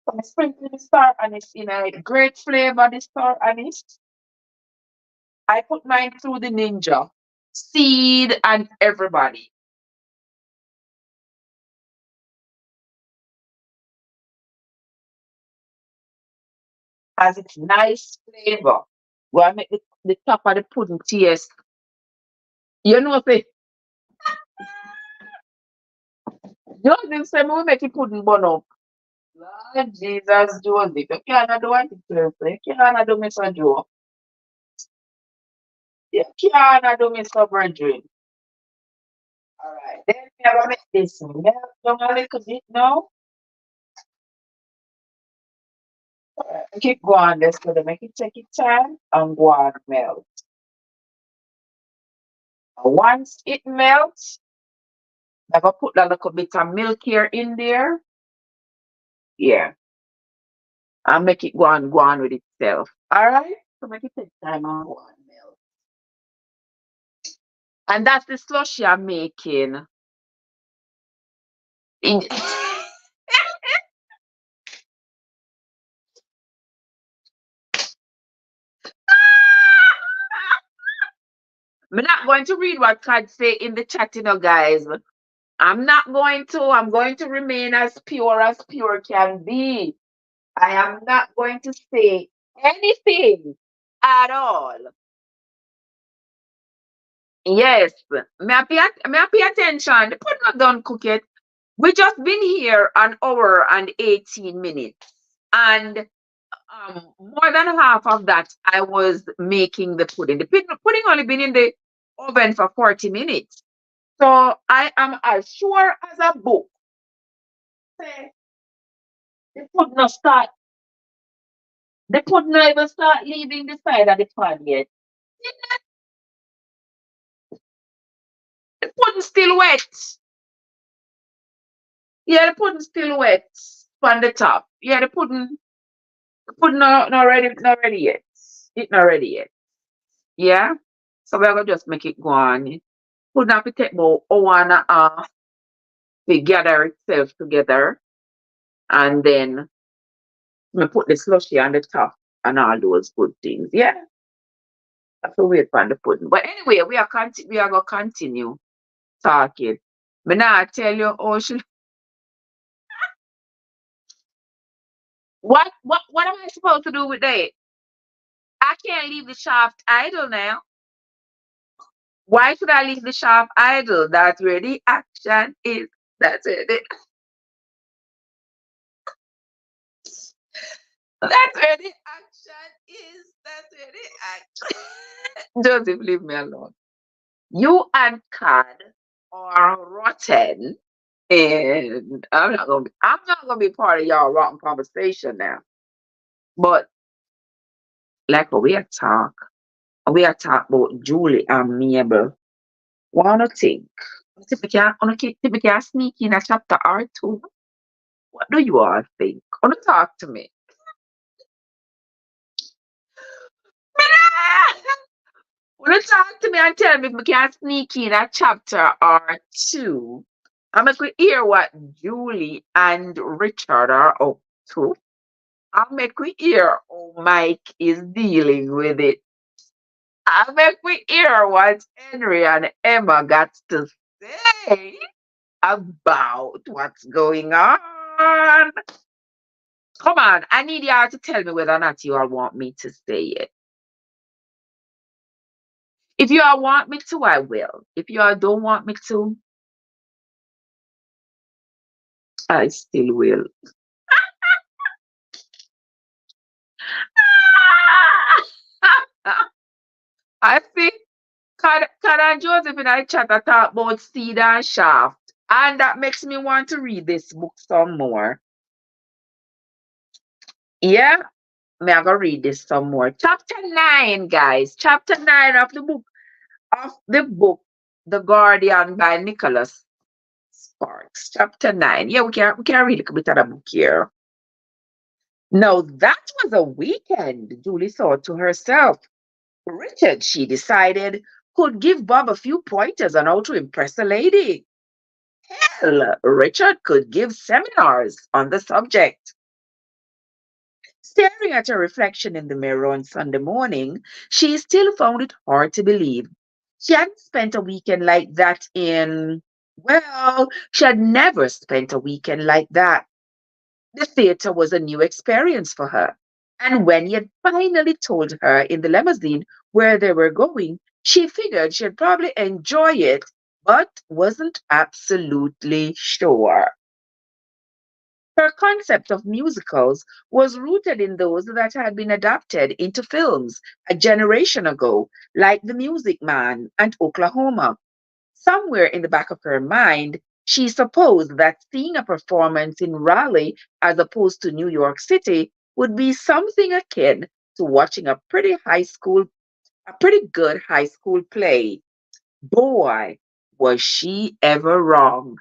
So I sprinkle the star anise in a great flavor, the star anise. I put mine through the ninja. Seed and everybody. Has its nice flavor. Well, I make the top of the pudding taste. You know say you know say we make the pudding burn up. Lord Jesus, Joseph, you cannot do what it says. You cannot do Mr. Joe. You cannot do Mr. Brethren. Alright, then we are gonna make this melt down a little bit now. Alright, keep going, let's go to make it take its time and go and melt. And once it melts, I'm gonna put a little bit of milk here in there. Yeah. And make it go on with itself. Alright? So make it take time and go and melt. And that's the slushy I'm making. In I'm not going to read what Todd say in the chat, guys. I'm not going to. I'm going to remain as pure can be. I am not going to say anything at all. Yes, may I pay attention. The pudding not done cook it. We just been here an hour and 18 minutes. And more than half of that, I was making the pudding. The pudding only been in the oven for 40 minutes. So I am as sure as a book. Say, the pudding not start, the pudding not even start leaving the side of the pan yet. The pudding still wet. Yeah, the pudding still wet on the top. Yeah, the pudding not ready yet. It not ready yet. Yeah. So we're gonna just make it go on. Pudding have to take about hour and a half to gather itself together. And then we put the slushy on the top and all those good things. Yeah. Have to wait for the pudding. But anyway, we are gonna continue talking. But now I tell you, oh, what am I supposed to do with that? I can't leave the shaft idle now. Why should I leave the shaft idle? That's where the action is. That's where the that's where the action is. That's where the action. Joseph, leave me alone. You and Cad are rotten, and I'm not gonna be part of y'all rotten conversation now. But like we are talk about Julie and Mabel. Wanna think? Typically, sneak in a chapter or two. What do you all think? Wanna talk to me? Wanna talk to me and tell me if we can sneak in a chapter or two? I'm going to hear what Julie and Richard are up to. I'll make we hear how Mike is dealing with it. I'll make we hear what Henry and Emma got to say about what's going on. Come on, I need y'all to tell me whether or not you all want me to say it. If you all want me to, I will. If you all don't want me to, I still will. I see Kat and Joseph in our chat talk about seed and shaft. And that makes me want to read this book some more. Yeah, me I go read this some more. Chapter 9, guys. Chapter 9 of the book The Guardian by Nicholas Sparks. Chapter 9. Yeah, we can read a little bit of the book here. Now that was a weekend, Julie thought to herself. Richard, she decided, could give Bob a few pointers on how to impress a lady. Hell, Richard could give seminars on the subject. Staring at her reflection in the mirror on Sunday morning, she still found it hard to believe. She hadn't spent a weekend like that she had never spent a weekend like that. The theater was a new experience for her. And when he had finally told her in the limousine where they were going, she figured she'd probably enjoy it, but wasn't absolutely sure. Her concept of musicals was rooted in those that had been adapted into films a generation ago, like The Music Man and Oklahoma. Somewhere in the back of her mind, she supposed that seeing a performance in Raleigh as opposed to New York City would be something akin to watching a pretty good high school play. Boy, was she ever wrong.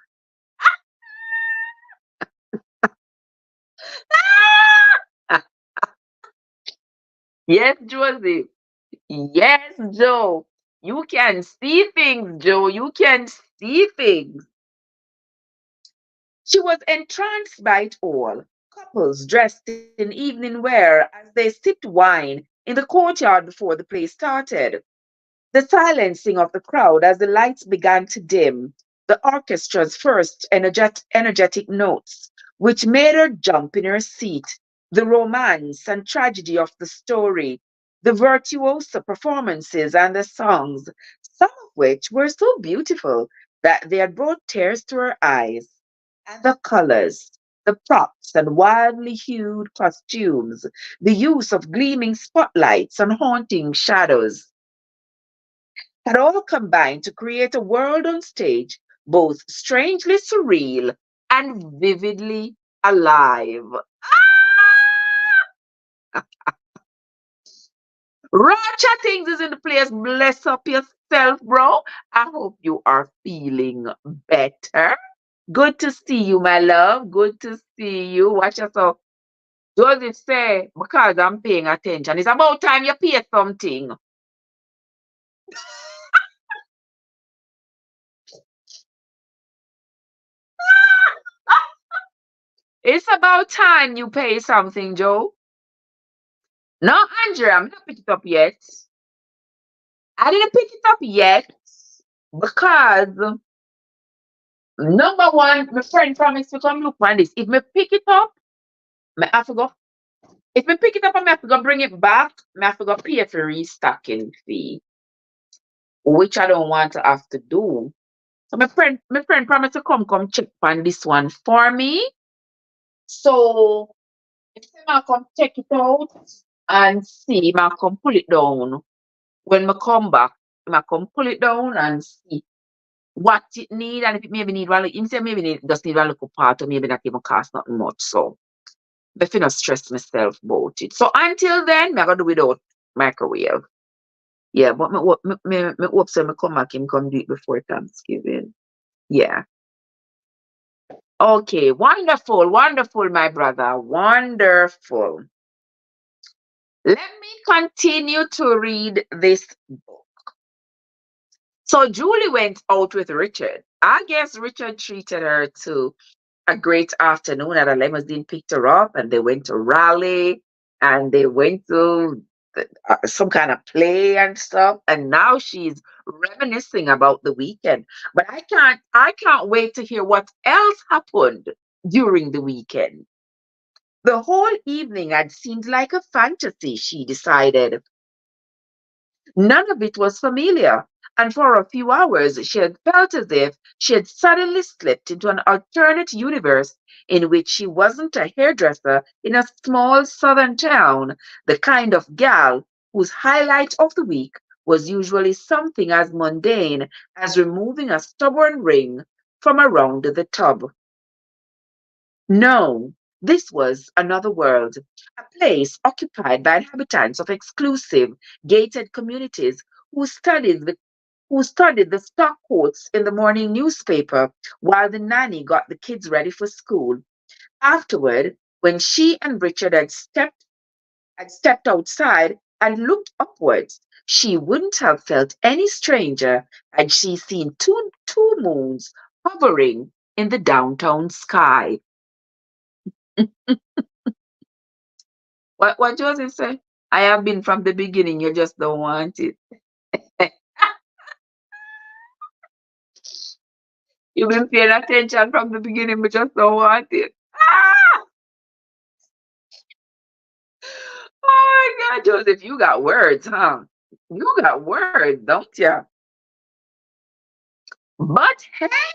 Yes, Josie. Yes, Joe. You can see things, Joe. You can see things. She was entranced by it all. Couples dressed in evening wear as they sipped wine in the courtyard before the play started. The silencing of the crowd as the lights began to dim, the orchestra's first energetic notes, which made her jump in her seat, the romance and tragedy of the story, the virtuoso performances and the songs, some of which were so beautiful that they had brought tears to her eyes, and the colors, the props and wildly hued costumes, the use of gleaming spotlights and haunting shadows had all combined to create a world on stage both strangely surreal and vividly alive. Rocha Things is in the place. Bless up yourself, bro. I hope you are feeling better. Good to see you, my love. Good to see you. Watch yourself. Joseph say, because I'm paying attention. It's about time you pay something. It's about time you pay something, Joe. No, Andrea, I'm not picked it up yet. I didn't pick it up yet because number one, my friend promised to come look on this. If me pick it up, me have to go. If me pick it up and me have to go bring it back, me have to go pay for restocking fee, which I don't want to have to do. So my friend promised to come check on this one for me. So if I come check it out and see, I come pull it down. When I come back, I come pull it down and see what it need and if it maybe need one him say maybe need just need one little part or maybe not even cost nothing much. So I finna stress myself about it. So until then, me I gotta do without microwave. Yeah, but me hope so me come back and come do it before Thanksgiving. Yeah. Okay, wonderful, wonderful, my brother. Wonderful. Let me continue to read this book. So Julie went out with Richard. I guess Richard treated her to a great afternoon at a limousine, picked her up, and they went to Raleigh and they went to some kind of play and stuff. And now she's reminiscing about the weekend. But I can't wait to hear what else happened during the weekend. The whole evening had seemed like a fantasy, she decided. None of it was familiar, and for a few hours she had felt as if she had suddenly slipped into an alternate universe in which she wasn't a hairdresser in a small southern town, the kind of gal whose highlight of the week was usually something as mundane as removing a stubborn ring from around the tub. No, this was another world, a place occupied by inhabitants of exclusive, gated communities who studied the stock quotes in the morning newspaper while the nanny got the kids ready for school. Afterward, when she and Richard had stepped outside and looked upwards, she wouldn't have felt any stranger had she seen two moons hovering in the downtown sky. What Joseph say? I have been from the beginning, you just don't want it. You've been paying attention from the beginning, but just don't want it. Ah! Oh my God, Joseph, you got words, huh? You got words, don't you? But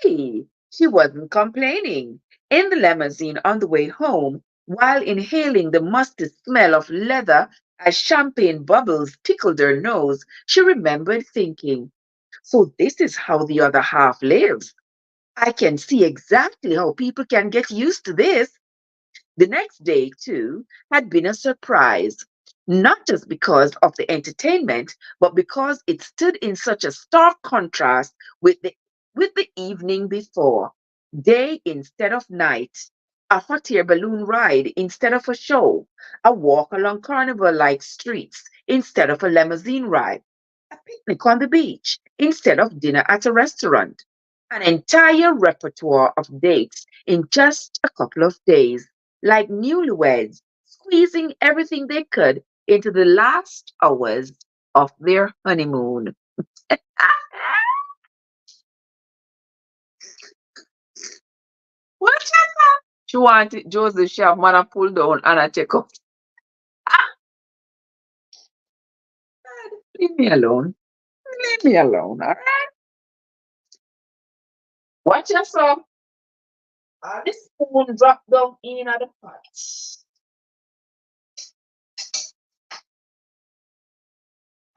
hey, She wasn't complaining. In the limousine on the way home, while inhaling the musty smell of leather as champagne bubbles tickled her nose, she remembered thinking, so this is how the other half lives. I can see exactly how people can get used to this. The next day, too, had been a surprise, not just because of the entertainment, but because it stood in such a stark contrast with the evening before. Day instead of night, a hot air balloon ride instead of a show, a walk along carnival-like streets instead of a limousine ride, a picnic on the beach instead of dinner at a restaurant, an entire repertoire of dates in just a couple of days, like newlyweds, squeezing everything they could into the last hours of their honeymoon. What? She wanted Joseph Sharp man pull down and I take up. Leave me alone. Leave me alone. All right. Watch yourself. The spoon drop down in at the pot.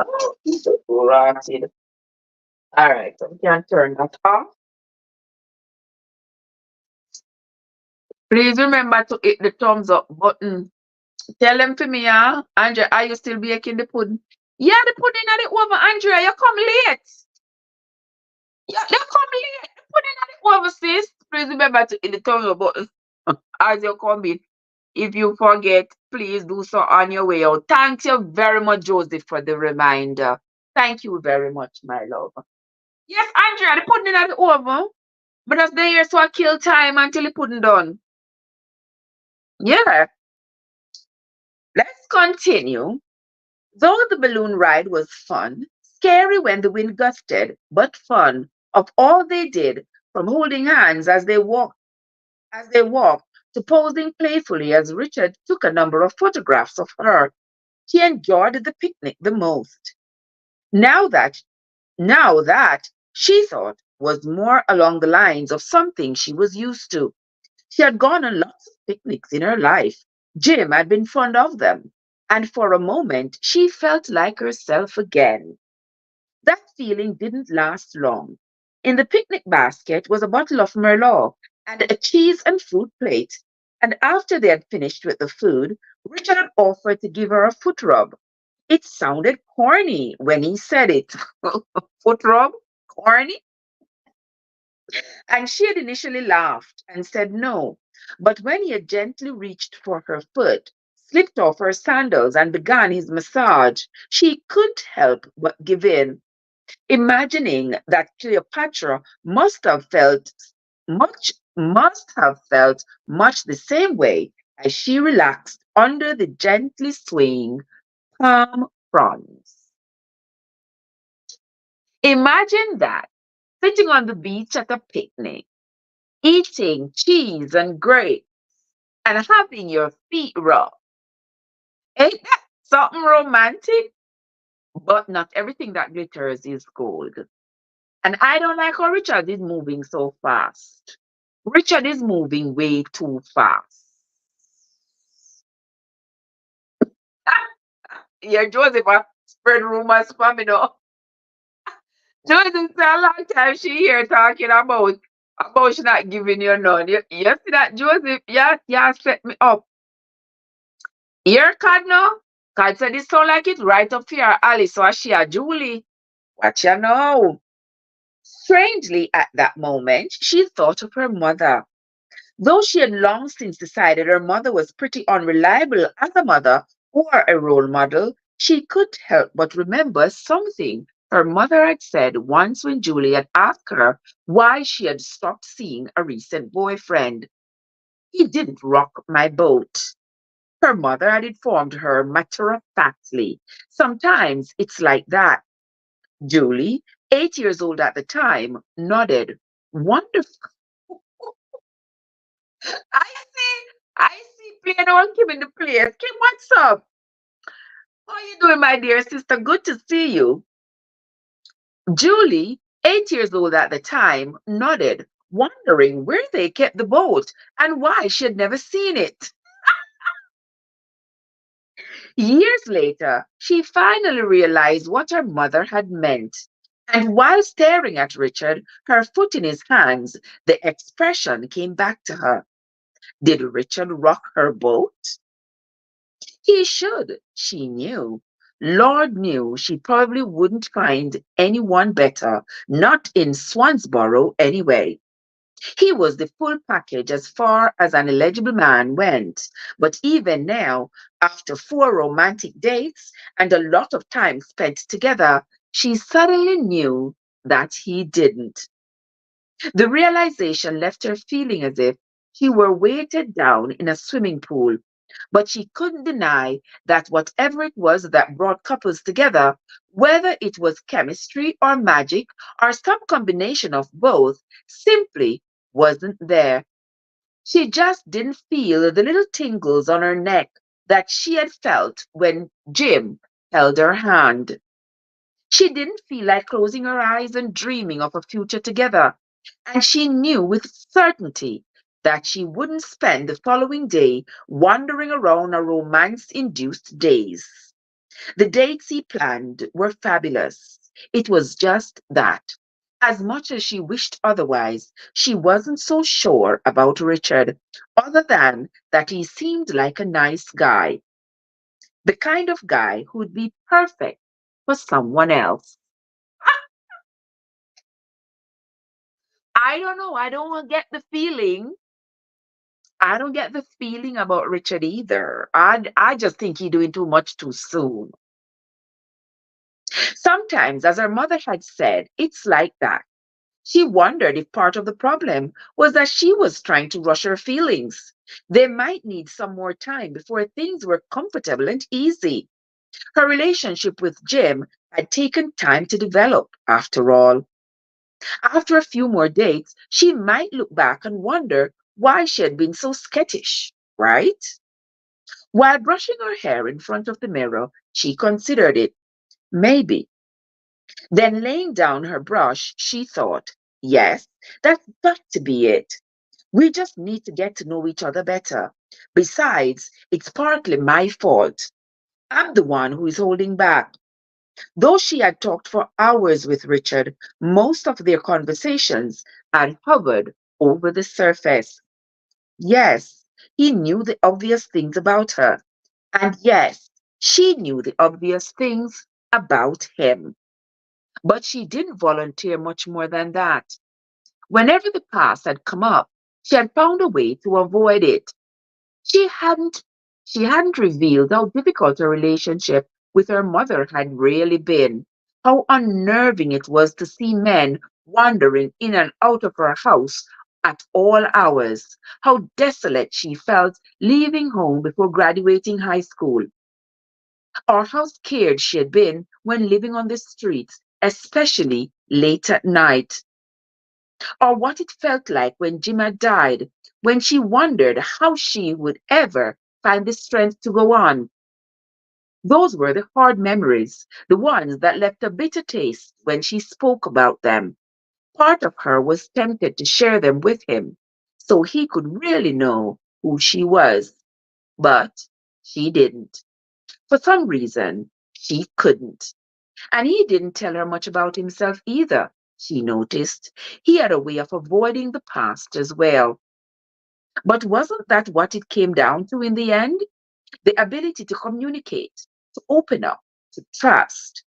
Oh, it's so rotted. All right, so we can turn that off. Please remember to hit the thumbs up button. Tell them for me, Andrea, are you still baking the pudding? Yeah, the pudding at the oven, Andrea. You come late. Yeah, you come late. The pudding at the oven, sis. Please remember to hit the thumbs up button as you come in. If you forget, please do so on your way out. Thank you very much, Joseph, for the reminder. Thank you very much, my love. Yes, Andrea, the pudding at the oven. But that's the here so I kill time until the pudding done. Yeah, let's continue. Though the balloon ride was fun, scary when the wind gusted, but fun, of all they did, from holding hands as they walked to posing playfully as Richard took a number of photographs of her, she enjoyed the picnic the most. Now that now that she thought was more along the lines of something she was used to. She had gone on lots of picnics in her life. Jim had been fond of them, and for a moment she felt like herself again. That feeling didn't last long. In the picnic basket was a bottle of Merlot and a cheese and fruit plate, and after they had finished with the food, Richard had offered to give her a foot rub. It sounded corny when he said it. Foot rub? Corny? And she had initially laughed and said no. But when he had gently reached for her foot, slipped off her sandals, and began his massage, she couldn't help but give in, imagining that Cleopatra must have felt much the same way as she relaxed under the gently swaying palm fronds. Imagine that, sitting on the beach at a picnic, eating cheese and grapes and having your feet rubbed. Ain't that something romantic? But not everything that glitters is gold. And I don't like how Richard is moving so fast. Richard is moving way too fast. Yeah, Joseph, spread rumors for me now. Joseph, for a long time she here talking about she not giving you none. You see that, Joseph? Yeah, yeah, set me up. Here, Cad now? Cad said it sound like it right up here, Alice, or she a Julie. What you know? Strangely, at that moment, she thought of her mother. Though she had long since decided her mother was pretty unreliable as a mother or a role model, she couldn't help but remember something her mother had said once when Julie had asked her why she had stopped seeing a recent boyfriend. He didn't rock my boat. Her mother had informed her matter of factly. Sometimes it's like that. Julie, 8 years old at the time, nodded. Wonderful. I see plain old Kim in the place. Kim, what's up? How you doing, my dear sister? Good to see you. Julie, 8 years old at the time, nodded. wondering where they kept the boat and why she had never seen it. Years later, she finally realized what her mother had meant. And while staring at Richard, her foot in his hands, the expression came back to her. Did Richard rock her boat? He should, she knew. Lord knew she probably wouldn't find anyone better, not in Swansboro anyway. He was the full package as far as an eligible man went. But even now, after 4 romantic dates and a lot of time spent together, she suddenly knew that he didn't. The realization left her feeling as if she were weighted down in a swimming pool, but she couldn't deny that whatever it was that brought couples together, whether it was chemistry or magic or some combination of both, simply wasn't there. She just didn't feel the little tingles on her neck that she had felt when Jim held her hand. She didn't feel like closing her eyes and dreaming of a future together. And she knew with certainty that she wouldn't spend the following day wandering around a romance induced daze. The dates he planned were fabulous. It was just that. As much as she wished otherwise, she wasn't so sure about Richard, other than that he seemed like a nice guy, the kind of guy who'd be perfect for someone else. I don't know. I don't get the feeling about Richard either. I just think he's doing too much too soon. Sometimes, as her mother had said, it's like that. She wondered if part of the problem was that she was trying to rush her feelings. They might need some more time before things were comfortable and easy. Her relationship with Jim had taken time to develop, after all. After a few more dates, she might look back and wonder why she had been so skittish, right? While brushing her hair in front of the mirror, she considered it. Maybe. Then, laying down her brush, she thought, yes, that's got to be it. We just need to get to know each other better. Besides, it's partly my fault. I'm the one who is holding back. Though she had talked for hours with Richard, most of their conversations had hovered over the surface. Yes, he knew the obvious things about her. And yes, she knew the obvious things about him. But she didn't volunteer much more than that. Whenever the past had come up, she had found a way to avoid it. She hadn't she hadn't revealed how difficult her relationship with her mother had really been, how unnerving it was to see men wandering in and out of her house at all hours, how desolate she felt leaving home before graduating high school, or how scared she had been when living on the streets, especially late at night, or what it felt like when Jim had died, when she wondered how she would ever find the strength to go on. Those were the hard memories, the ones that left a bitter taste when she spoke about them. Part of her was tempted to share them with him so he could really know who she was, but she didn't. For some reason, she couldn't. And he didn't tell her much about himself either, she noticed. He had a way of avoiding the past as well. But wasn't that what it came down to in the end? The ability to communicate, to open up, to trust.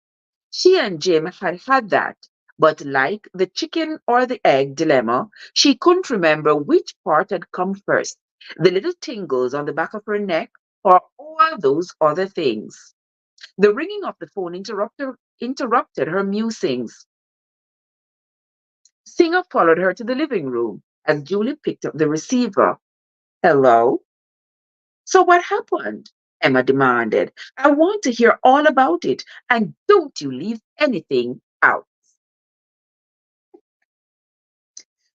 She and Jim had had that, but like the chicken or the egg dilemma, she couldn't remember which part had come first, the little tingles on the back of her neck or all those other things. The ringing of the phone interrupted her musings. Singer followed her to the living room as Julie picked up the receiver. Hello? So what happened? Emma demanded. I want to hear all about it, and don't you leave anything out.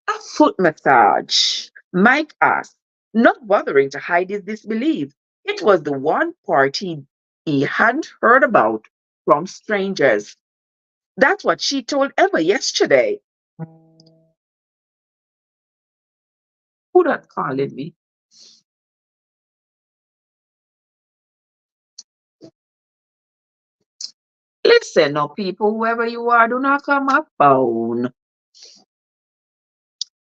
A foot massage, Mike asked, not bothering to hide his disbelief. It was the one part he hadn't heard about from strangers. That's what she told Emma yesterday. Who that calling me? Listen, no people, whoever you are, do not call my phone.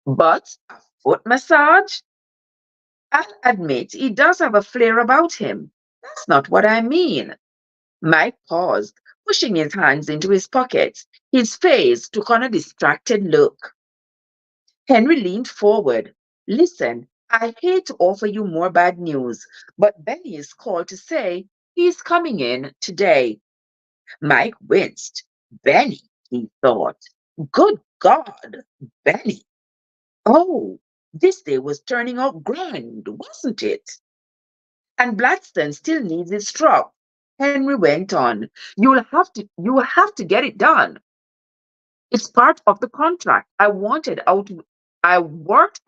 But a foot massage? I'll admit he does have a flair about him. That's not what I mean. Mike paused, pushing his hands into his pockets. His face took on a distracted look. Henry leaned forward. Listen, I hate to offer you more bad news, but Benny is called to say he's coming in today. Mike winced. Benny, he thought. Good God, Benny. Oh, this day was turning out grand, wasn't it? And Blackstone still needs his strop. Henry went on. You will have to get it done. It's part of the contract. I worked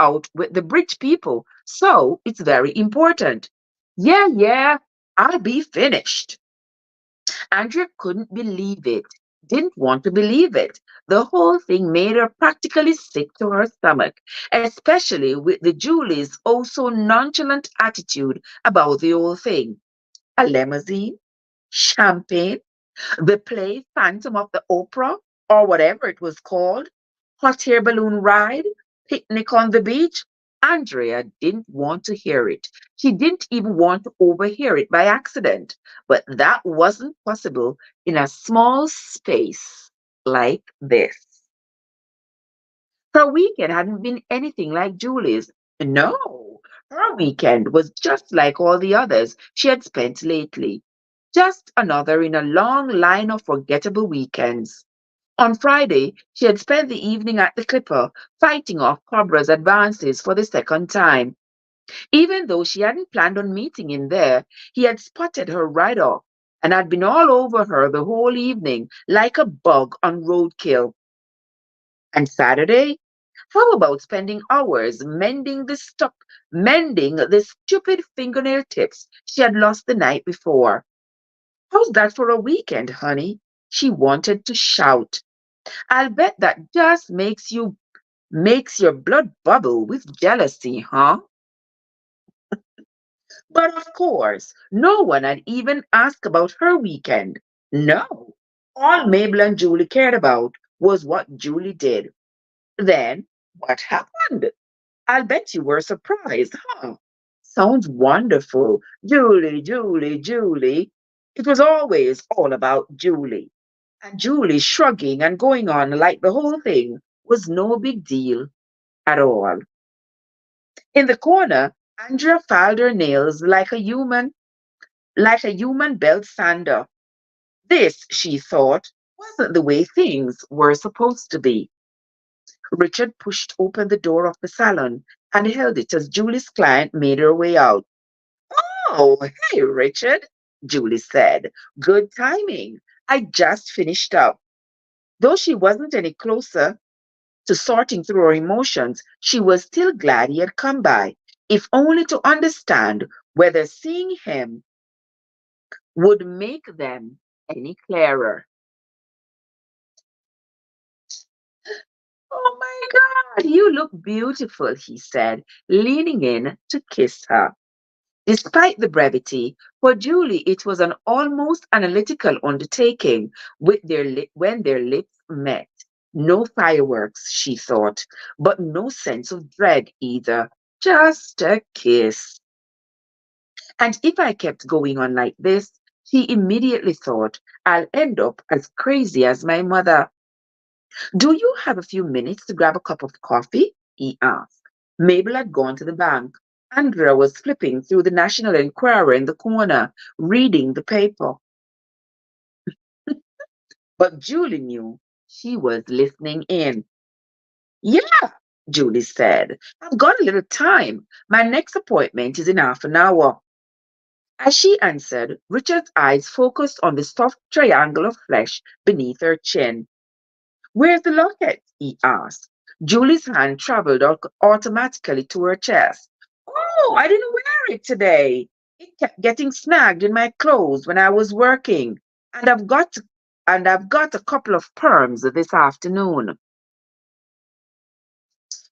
out with the bridge people, so it's very important. Yeah, yeah, I'll be finished. Andrea couldn't believe it, didn't want to believe it. The whole thing made her practically sick to her stomach, especially with the Julie's oh so nonchalant attitude about the whole thing. A limousine, champagne, the play Phantom of the Opera, or whatever it was called, hot air balloon ride, picnic on the beach. Andrea didn't want to hear it. She didn't even want to overhear it by accident. But that wasn't possible in a small space like this. Her weekend hadn't been anything like Julie's. No, her weekend was just like all the others she had spent lately. Just another in a long line of forgettable weekends. On Friday, she had spent the evening at the Clipper, fighting off Cobra's advances for the second time. Even though she hadn't planned on meeting him there, he had spotted her right off and had been all over her the whole evening, like a bug on roadkill. And Saturday? How about spending hours mending the stupid fingernail tips she had lost the night before? How's that for a weekend, honey? She wanted to shout. I'll bet that just makes your blood bubble with jealousy, huh? But of course, no one had even asked about her weekend. No. All Mabel and Julie cared about was what Julie did. Then, what happened? I'll bet you were surprised, huh? Sounds wonderful. Julie, Julie, Julie. It was always all about Julie. And Julie shrugging and going on like the whole thing was no big deal at all. In the corner, Andrea filed her nails like a human belt sander. This, she thought, wasn't the way things were supposed to be. Richard pushed open the door of the salon and held it as Julie's client made her way out. Oh, hey, Richard, Julie said. Good timing. I just finished up. Though she wasn't any closer to sorting through her emotions, she was still glad he had come by, if only to understand whether seeing him would make them any clearer. Oh my God, you look beautiful, he said, leaning in to kiss her. Despite the brevity, for Julie it was an almost analytical undertaking when their lips met. No fireworks, she thought, but no sense of dread either. Just a kiss. And if I kept going on like this, she immediately thought, I'll end up as crazy as my mother. Do you have a few minutes to grab a cup of coffee? He asked. Mabel had gone to the bank. Andrea was flipping through the National Enquirer in the corner, reading the paper. But Julie knew she was listening in. Yeah, Julie said. I've got a little time. My next appointment is in half an hour. As she answered, Richard's eyes focused on the soft triangle of flesh beneath her chin. Where's the locket? He asked. Julie's hand traveled automatically to her chest. Oh, I didn't wear it today. It kept getting snagged in my clothes when I was working. And I've got a couple of perms this afternoon.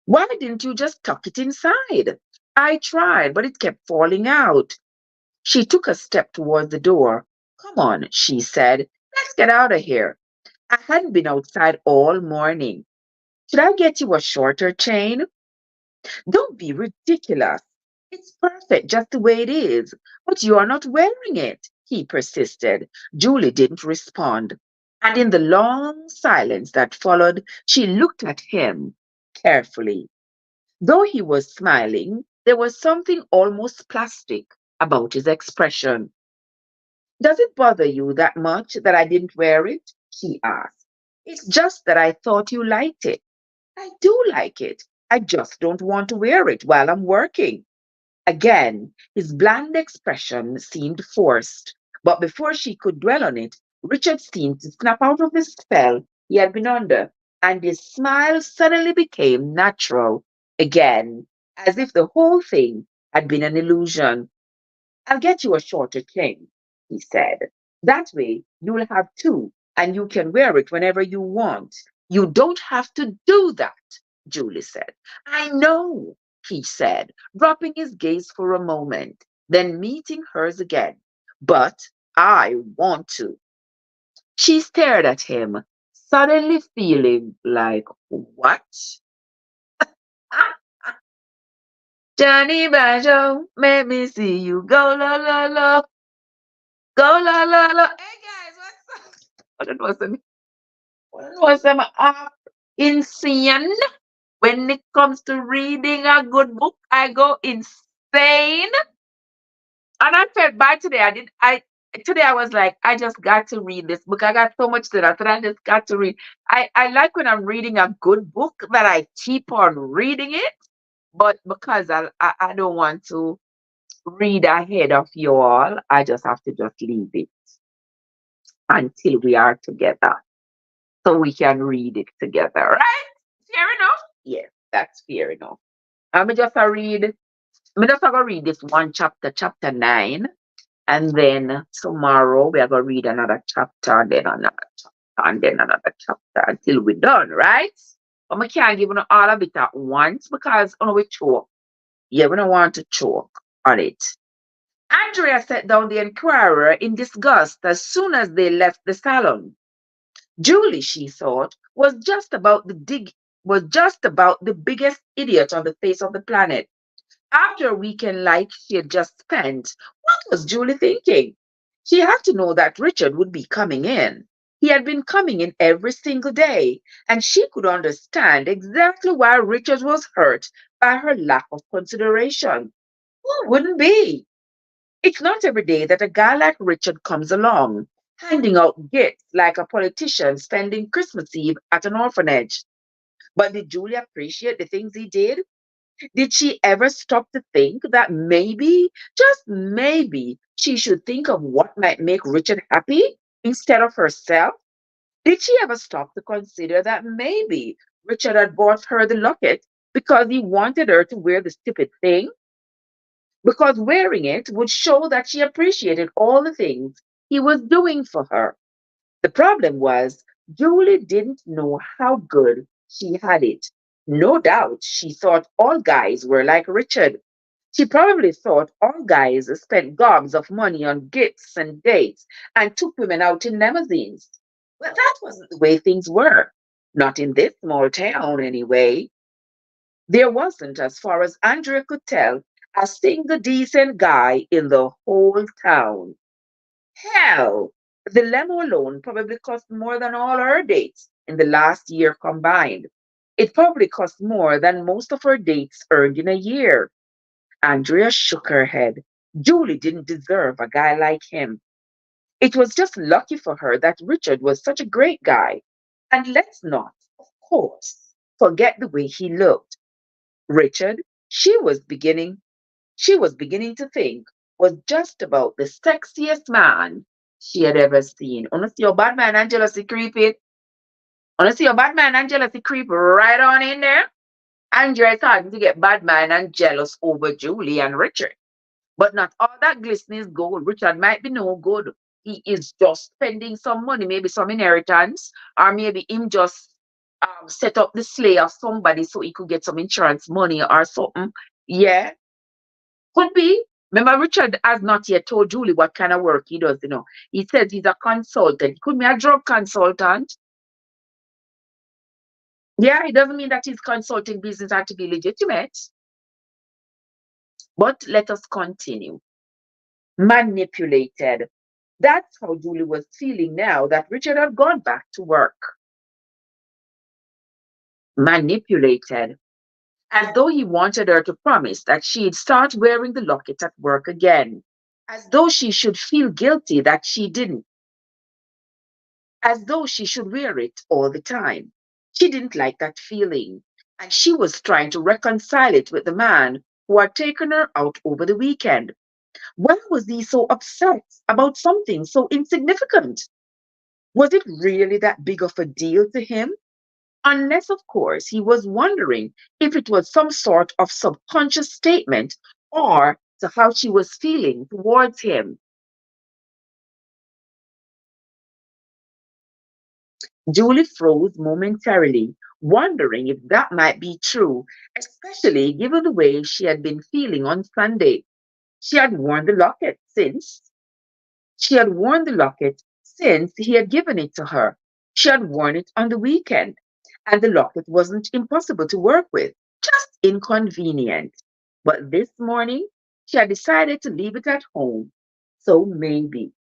Why didn't you just tuck it inside? I tried, but it kept falling out. She took a step toward the door. Come on, she said. Let's get out of here. I hadn't been outside all morning. Should I get you a shorter chain? Don't be ridiculous. It's perfect just the way it is. But you are not wearing it, he persisted. Julie didn't respond. And in the long silence that followed, she looked at him carefully. Though he was smiling, there was something almost plastic about his expression. Does it bother you that much that I didn't wear it? She asked. It's just that I thought you liked it. I do like it. I just don't want to wear it while I'm working. Again, his bland expression seemed forced, but before she could dwell on it, Richard seemed to snap out of the spell he had been under, and his smile suddenly became natural again, as if the whole thing had been an illusion. I'll get you a shorter chain, he said. That way you'll have two, and you can wear it whenever you want. You don't have to do that, Julie said. I know, he said, dropping his gaze for a moment, then meeting hers again. But I want to. She stared at him, suddenly feeling like, what? Johnny Banjo, let me see you go la la la. Go la la la. Hey guys, what's up? What was insane? When it comes to reading a good book, I go insane. And I felt bad today. I was like, I just got to read this book. I got so much that I thought I just got to read. I like when I'm reading a good book that I keep on reading it, but because I don't want to read ahead of you all, I just have to just leave it until we are together so we can read it together, right? Fair enough? Yes, that's fair enough. I'm just a read. I'm just gonna read this one chapter, chapter 9, and then tomorrow we are gonna read another chapter, and then another chapter, and then another chapter until we're done, right? But I can't give you all of it at once because we choke. Yeah, we don't want to choke on it. Andrea set down the Enquirer in disgust as soon as they left the salon. Julie, she thought, was just about the biggest idiot on the face of the planet. After a weekend like she had just spent, what was Julie thinking? She had to know that Richard would be coming in. He had been coming in every single day, and she could understand exactly why Richard was hurt by her lack of consideration. Who wouldn't be? It's not every day that a guy like Richard comes along, handing out gifts like a politician spending Christmas Eve at an orphanage. But did Julie appreciate the things he did? Did she ever stop to think that maybe, just maybe, she should think of what might make Richard happy instead of herself? Did she ever stop to consider that maybe Richard had bought her the locket because he wanted her to wear the stupid thing? Because wearing it would show that she appreciated all the things he was doing for her. The problem was, Julie didn't know how good she had it. No doubt she thought all guys were like Richard. She probably thought all guys spent gobs of money on gifts and dates and took women out in limousines. But that wasn't the way things were. Not in this small town, anyway. There wasn't, as far as Andrea could tell, a single decent guy in the whole town. Hell, the limo alone probably cost more than all her dates in the last year combined. It probably cost more than most of her dates earned in a year. Andrea shook her head. Julie didn't deserve a guy like him. It was just lucky for her that Richard was such a great guy. And let's not, of course, forget the way he looked. Richard, she was beginning to think, was just about the sexiest man she had ever seen. Wanna see your bad man and jealousy creeping? Wanna see your bad man and jealousy creep right on in there? Andrea is starting to get bad man and jealous over Julie and Richard. But not all that glistening is gold. Richard might be no good. He is just spending some money, maybe some inheritance, or maybe him just set up the slay of somebody so he could get some insurance money or something. Yeah, could be. Remember, Richard has not yet told Julie what kind of work he does, you know. He says he's a consultant. He could be a drug consultant. Yeah, it doesn't mean that his consulting business had to be legitimate. But let us continue. Manipulated. That's how Julie was feeling now that Richard had gone back to work. Manipulated. As though he wanted her to promise that she'd start wearing the locket at work again. As though she should feel guilty that she didn't. As though she should wear it all the time. She didn't like that feeling, and she was trying to reconcile it with the man who had taken her out over the weekend. Why was he so upset about something so insignificant? Was it really that big of a deal to him? Unless, of course, he was wondering if it was some sort of subconscious statement or to how she was feeling towards him. Julie froze momentarily, wondering if that might be true, especially given the way she had been feeling on Sunday. She had worn the locket since She had worn the locket since he had given it to her. She had worn it on the weekend, and the locket wasn't impossible to work with, just inconvenient. But this morning, she had decided to leave it at home. So maybe.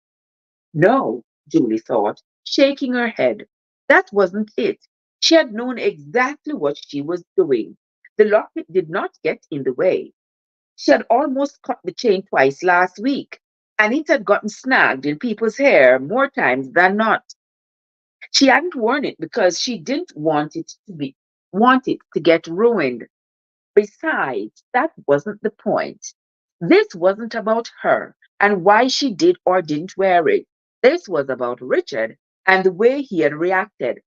No, Julie thought, shaking her head. That wasn't it. She had known exactly what she was doing. The locket did not get in the way. She had almost cut the chain twice last week, and it had gotten snagged in people's hair more times than not. She hadn't worn it because she didn't want it to get ruined. Besides, that wasn't the point. This wasn't about her and why she did or didn't wear it. This was about Richard and the way he had reacted.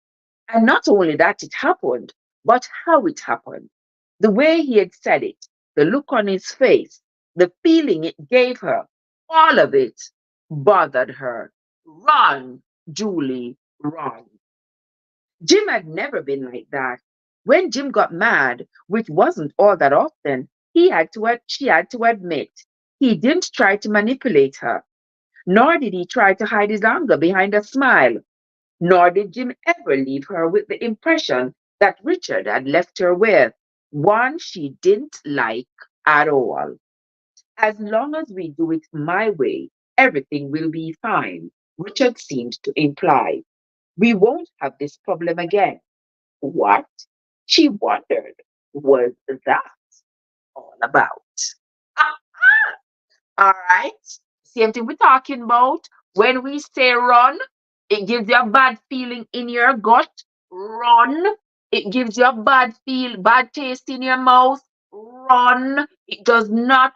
And not only that it happened, but how it happened. The way he had said it, the look on his face, the feeling it gave her, all of it bothered her. Run, Julie, run. Jim had never been like that. When Jim got mad, which wasn't all that often, she had to admit he didn't try to manipulate her, nor did he try to hide his anger behind a smile. Nor did Jim ever leave her with the impression that Richard had left her with, one she didn't like at all. As long as we do it my way, everything will be fine, Richard seemed to imply. We won't have this problem again. What? She wondered, was that all about? All right. Same thing we're talking about. When we say run, it gives you a bad feeling in your gut. Run. It gives you a bad taste in your mouth. Run. It does not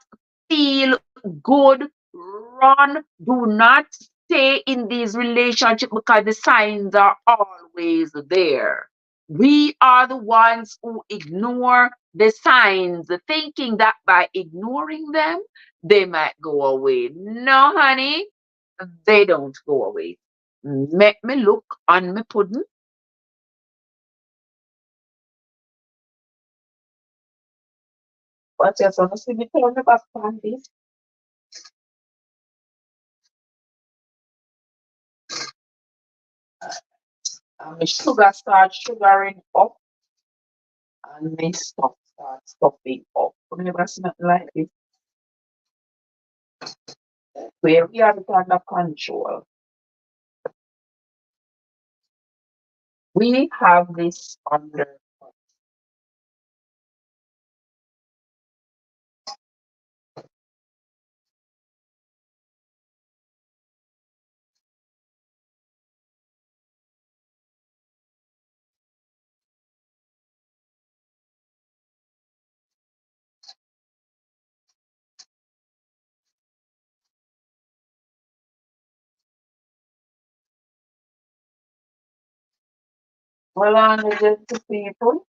feel good. Run. Do not stay in these relationships because the signs are always there. We are the ones who ignore the signs, thinking that by ignoring them, they might go away. No, honey, they don't go away. Make me look on me pudding. What else? Want to see me turn me back on this? And my sugar starts sugaring up and my stuff starts stuffing up. You never see nothing like this. Where we have it under control. We have this under. Well, on with the people.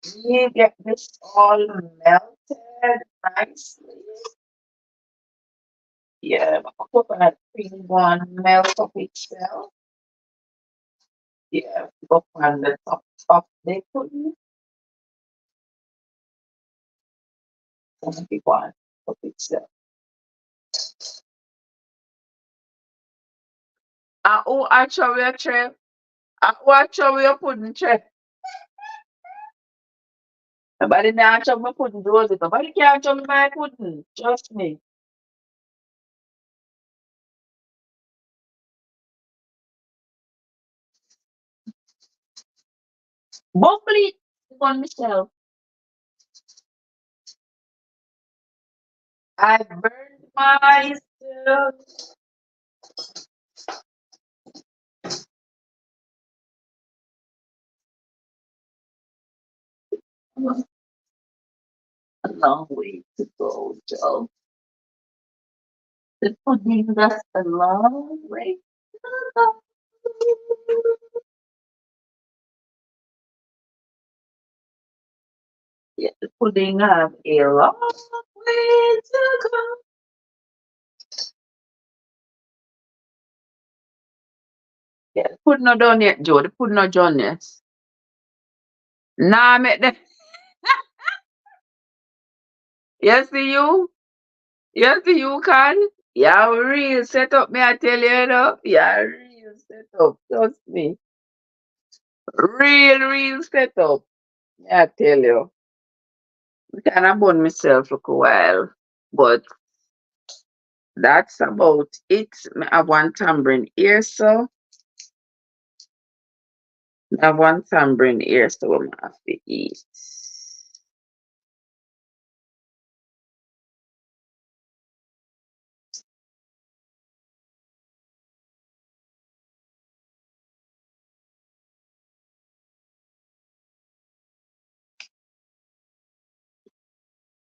You get this all melted nicely. Yeah, my coconut cream one melt up itself. Yeah, go on the top of the pudding. And the one up itself. Oh, actually, a tray. Watch how you pudding tray. Nobody now chop my pudding does it. Nobody can chop my pudding. Trust me. Bubbly on myself. I burned myself. A long way to go, Joe. The pudding that's a long way to go. Yeah, the pudding have a long way to go. Yeah, the pudding not done yet, Joe. The pudding not done yet. Nah, make the yes see you. Yes see you can. Yeah, real set up me I tell you, you know. Yeah, real set up. Trust me. Real set up. Yeah, I tell you. I kind of burn myself look a while. But that's about it. I have one tambourine here, so I have one tambourine here, so I'm gonna have to eat.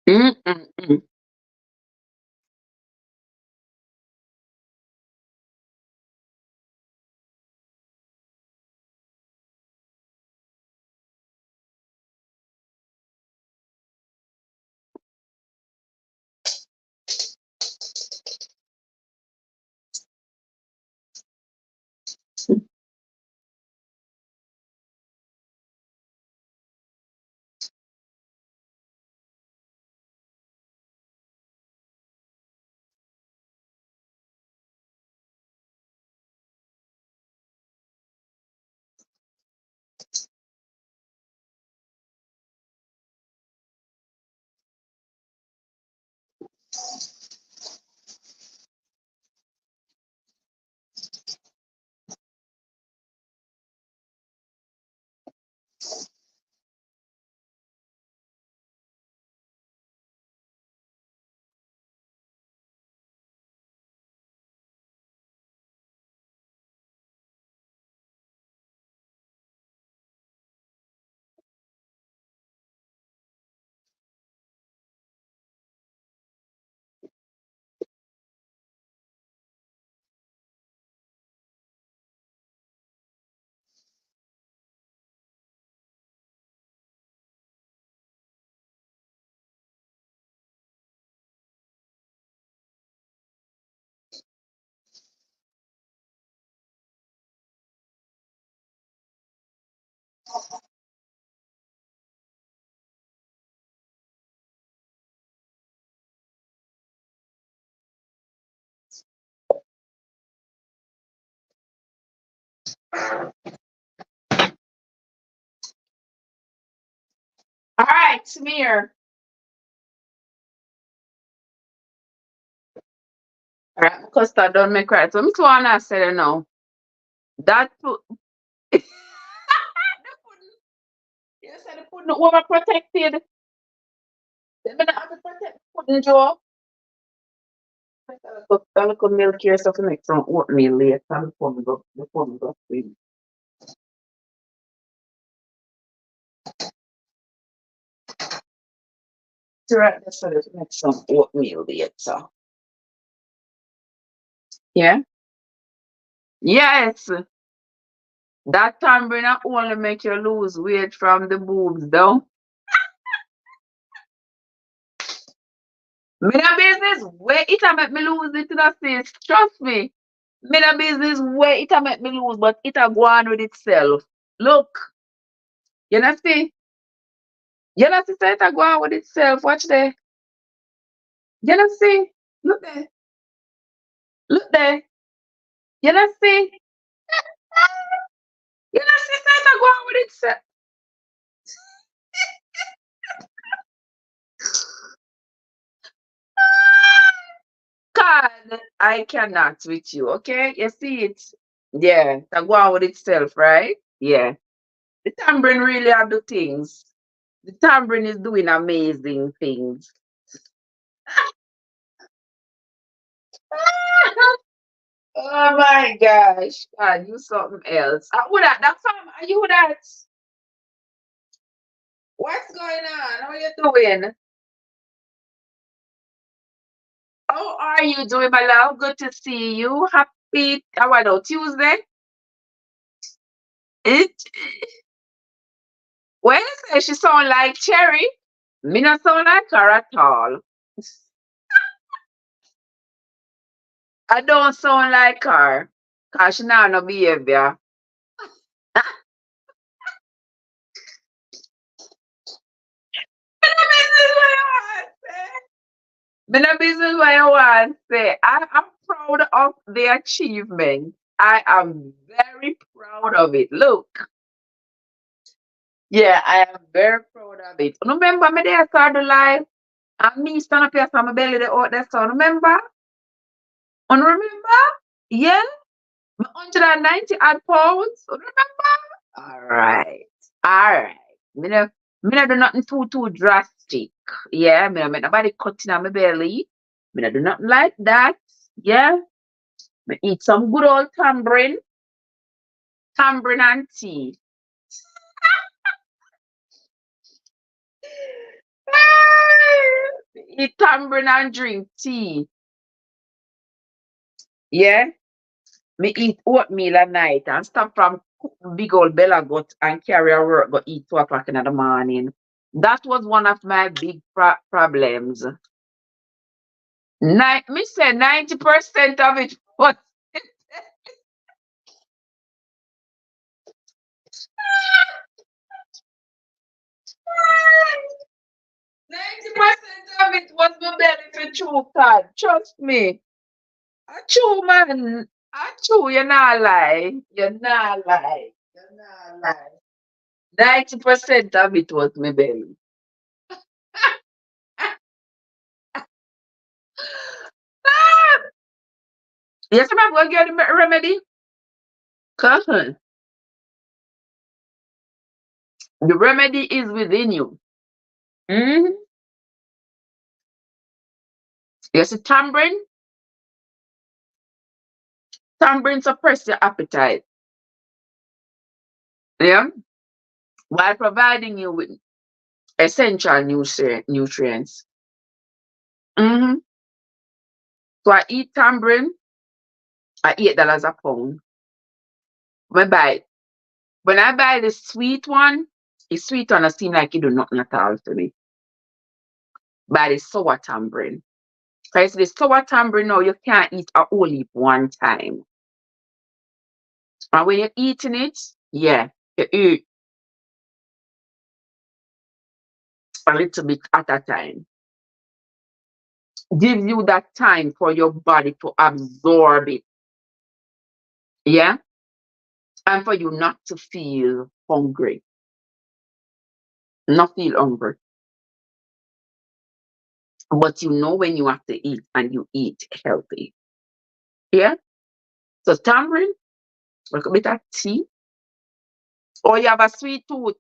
Mm-mm-mm. All right, smear. All right, custard don't make right. So I'm trying to say you now. That the pudding, you said the pudding overprotected. They better have to protect pudding, Joe. A little milk here, so to make some oatmeal later before we go sleep. So right, so let's make some oatmeal later. Yeah. Yes. That tambourine not only make you lose weight from the boobs down. Me na business where it a make me lose it to the sis. Trust me. Me na business where it a make me lose, but it a go on with itself. Look, you know see? You know see say it a go on with itself. Watch there. You know see? Look there. Look there. You know see? You know see say it a go on with itself. God, I cannot with you, okay? You see it? Yeah, it a go on with itself, right? Yeah. The tambourine really are the things. The tambourine is doing amazing things. Oh my gosh. God, you something else. Who that? That fam, are you that? What's going on? How are you doing? How are you doing, my love? Good to see you. Happy, what, no, Tuesday? It, when you say she sound like Cherry, me not sound like her at all. I don't sound like her. Cause she not no behavior. Business what you want say. Me no business what you want say. I am proud of the achievement. I am very proud of it. Look, yeah, I am very proud of it. Remember me there start the live and me stand up here from my belly the out there so remember? Remember? Yeah, me 190 odd pounds. Remember? Alright. Alright. Me no do nothing too drastic. Yeah, me no make nobody cutting on my belly. Me no do nothing like that. Yeah. Me eat some good old tambourine and tea. Eat tambourine and drink tea. Yeah. Me eat oatmeal at night and stop from cook big old bella gut and carry a work go eat 2 o'clock in the morning. That was one of my big problems. Me say 90% of it was 90% of it was my belly for true God. Trust me. I chew man. I chew, you not lie. You not lie. You not lie. 90% of it was my belly. Ah! Yes, I'm going to get the remedy. Cousin, the remedy is within you. Mm-hmm. You see, tambourine suppress your appetite. Yeah, while providing you with essential nutrients. Mm-hmm. So I eat tambourine at $8 a pound. When I buy when I buy the sweet one, the sweet one I seem like it do nothing at all to me. Buy the sour tambourine. Because the sour tambourine now you can't eat a whole heap one time. And when you're eating it, yeah, you eat a little bit at a time. Gives you that time for your body to absorb it. Yeah. And for you not to feel hungry. Not feel hungry. But you know when you have to eat and you eat healthy. Yeah. So tamarind, a little bit of tea. Or you have a sweet tooth.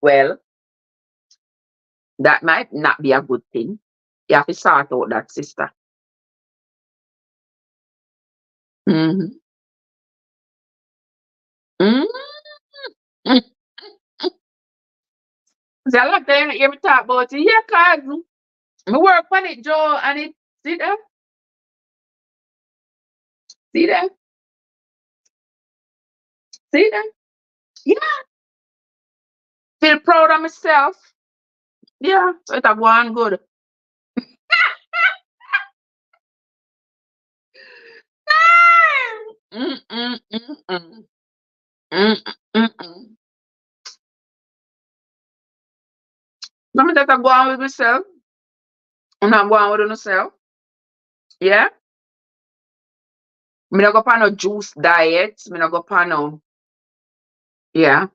Well, that might not be a good thing. You have to sort out that, sister. Mm-hmm. Mm-hmm. See, a lot of time you hear me talk about it. Yeah, cause me work on it, Joe, and it see that? See that? See that? Yeah. Feel proud of myself. Yeah. So it a go on good. Mm, mm, mm, mm. Mm, mm, mm. Let me just go on with myself. I'm not going with myself. Yeah. Me not go on no juice diet. Me not go on no. Yeah.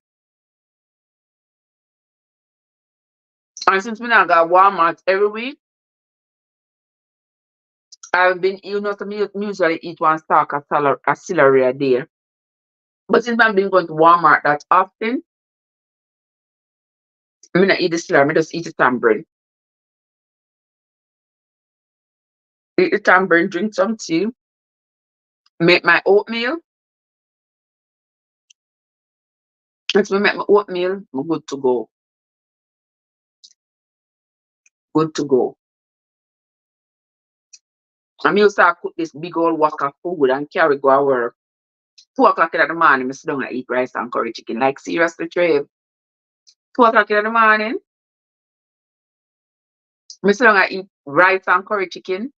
And since me not got Walmart every week, I've been, me usually eat one stalk of celery a day. But since I've been going to Walmart that often, me not eat the celery, me just eat the tamarind. Eat the tamarind, drink some tea, make my oatmeal. Once me make my oatmeal, I'm good to go. Good to go. And me used to cook this big old wok of food and carry go to work. 2 o'clock in the morning, I sit down and eat rice and curry chicken. Like seriously, Trey. 2 o'clock in the morning, I sit down and eat rice and curry chicken.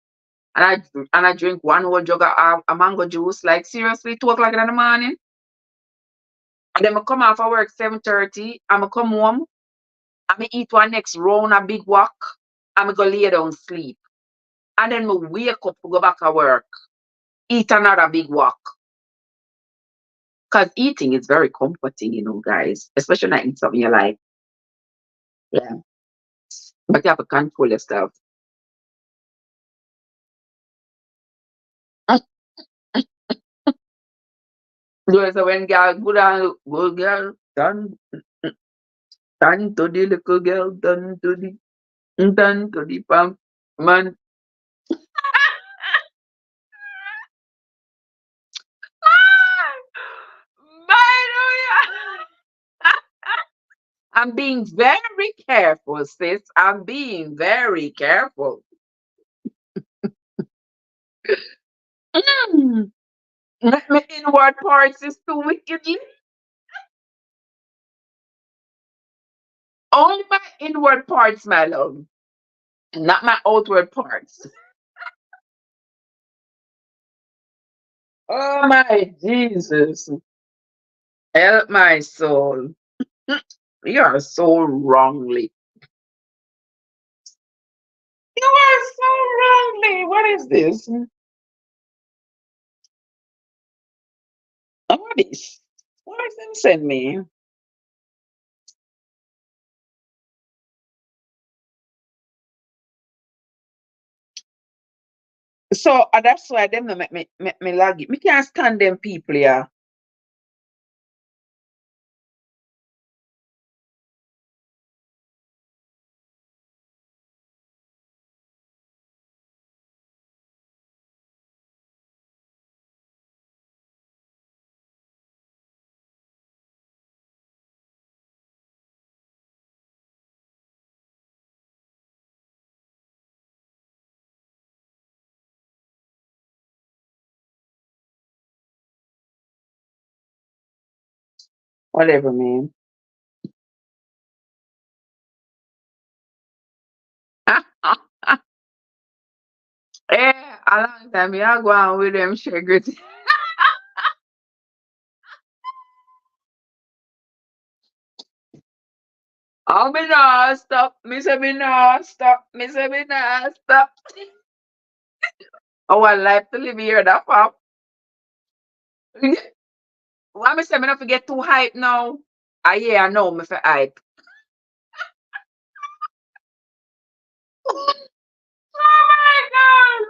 And I drink one whole jug of a mango juice. Like seriously, 2 o'clock in the morning. And then I come off of work 7:30. And I come home and I eat one next round a big wok. And I go lay down sleep. And then I wake up to go back to work. Eat another big wok. Because eating is very comforting, guys. Especially when I eat something you like. Yeah. But you have to control yourself. So when girl good girl, turn to the little girl, turn to the pump man. Hallelujah. I'm being very careful, sis. I'm being very careful. Mm. My inward parts is too wickedly. Only my inward parts, my love, not my outward parts. Oh my Jesus. Help my soul. You are so wrongly. You are so wrongly. What is this? What is? What is them send me? So that's why them no make me lag it. Me can't stand them people, yeah. Whatever, man. A long time me I go on with them sugar. Oh, me nah stop. Me say me nah stop. Me say me nah stop. Oh, I life to live here, that pop. Why me say me not forget too hype now? Ah, yeah, I know me for hype. Oh my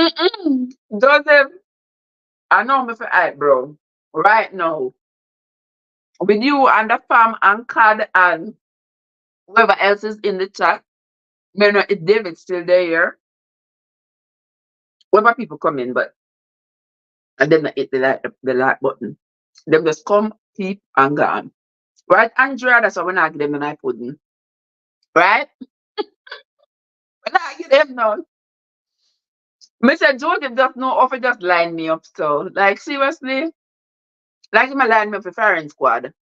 God. Mm-mm. Joseph, I know me for hype, bro. Right now. With you and the farm and Cad and whoever else is in the chat. Me know if David's still there. Whoever people come in, but and them not hit the like button. Them just come, keep and gone. Right, Andrea? That's why we're not give them the night pudding. Right? We're not give them none. Mr. Joseph just know off just line me up so. Like seriously? Like him a line me up for firing squad.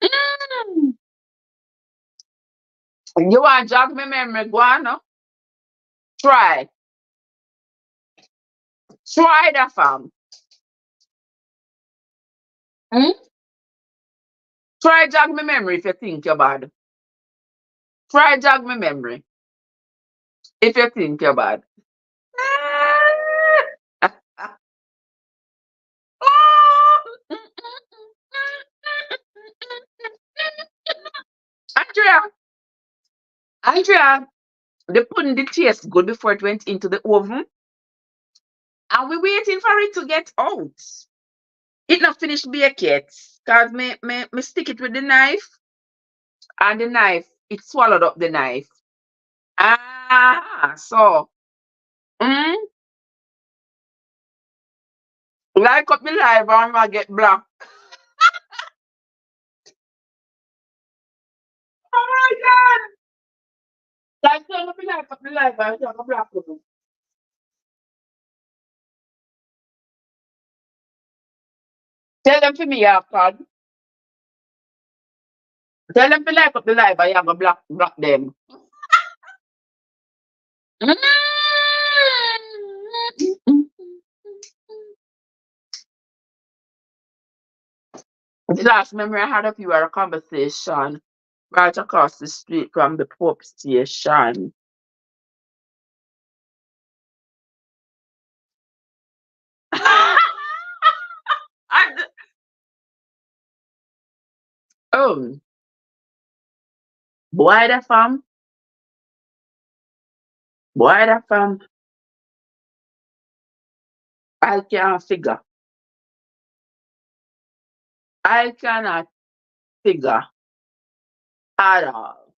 Mm. You want jog me memory, go on no? Try. Try that, fam. Hmm? Try jog my memory if you think you're bad. Try jog my memory if you think you're bad. Andrea, Andrea, they put the taste good before it went into the oven, and we waiting for it to get out. It not finished bake yet, cause me stick it with the knife, and the knife it swallowed up the knife. So mm, like up the live and I get black. Oh my god! Like turn up the live and I get black. Tell them for me, yeah, card. Tell them to like up the live and you have a block them. Mm. The last memory I had of you era conversation right across the street from the Pope station. And, oh, boy, that fam, I can't figure. I cannot figure at all.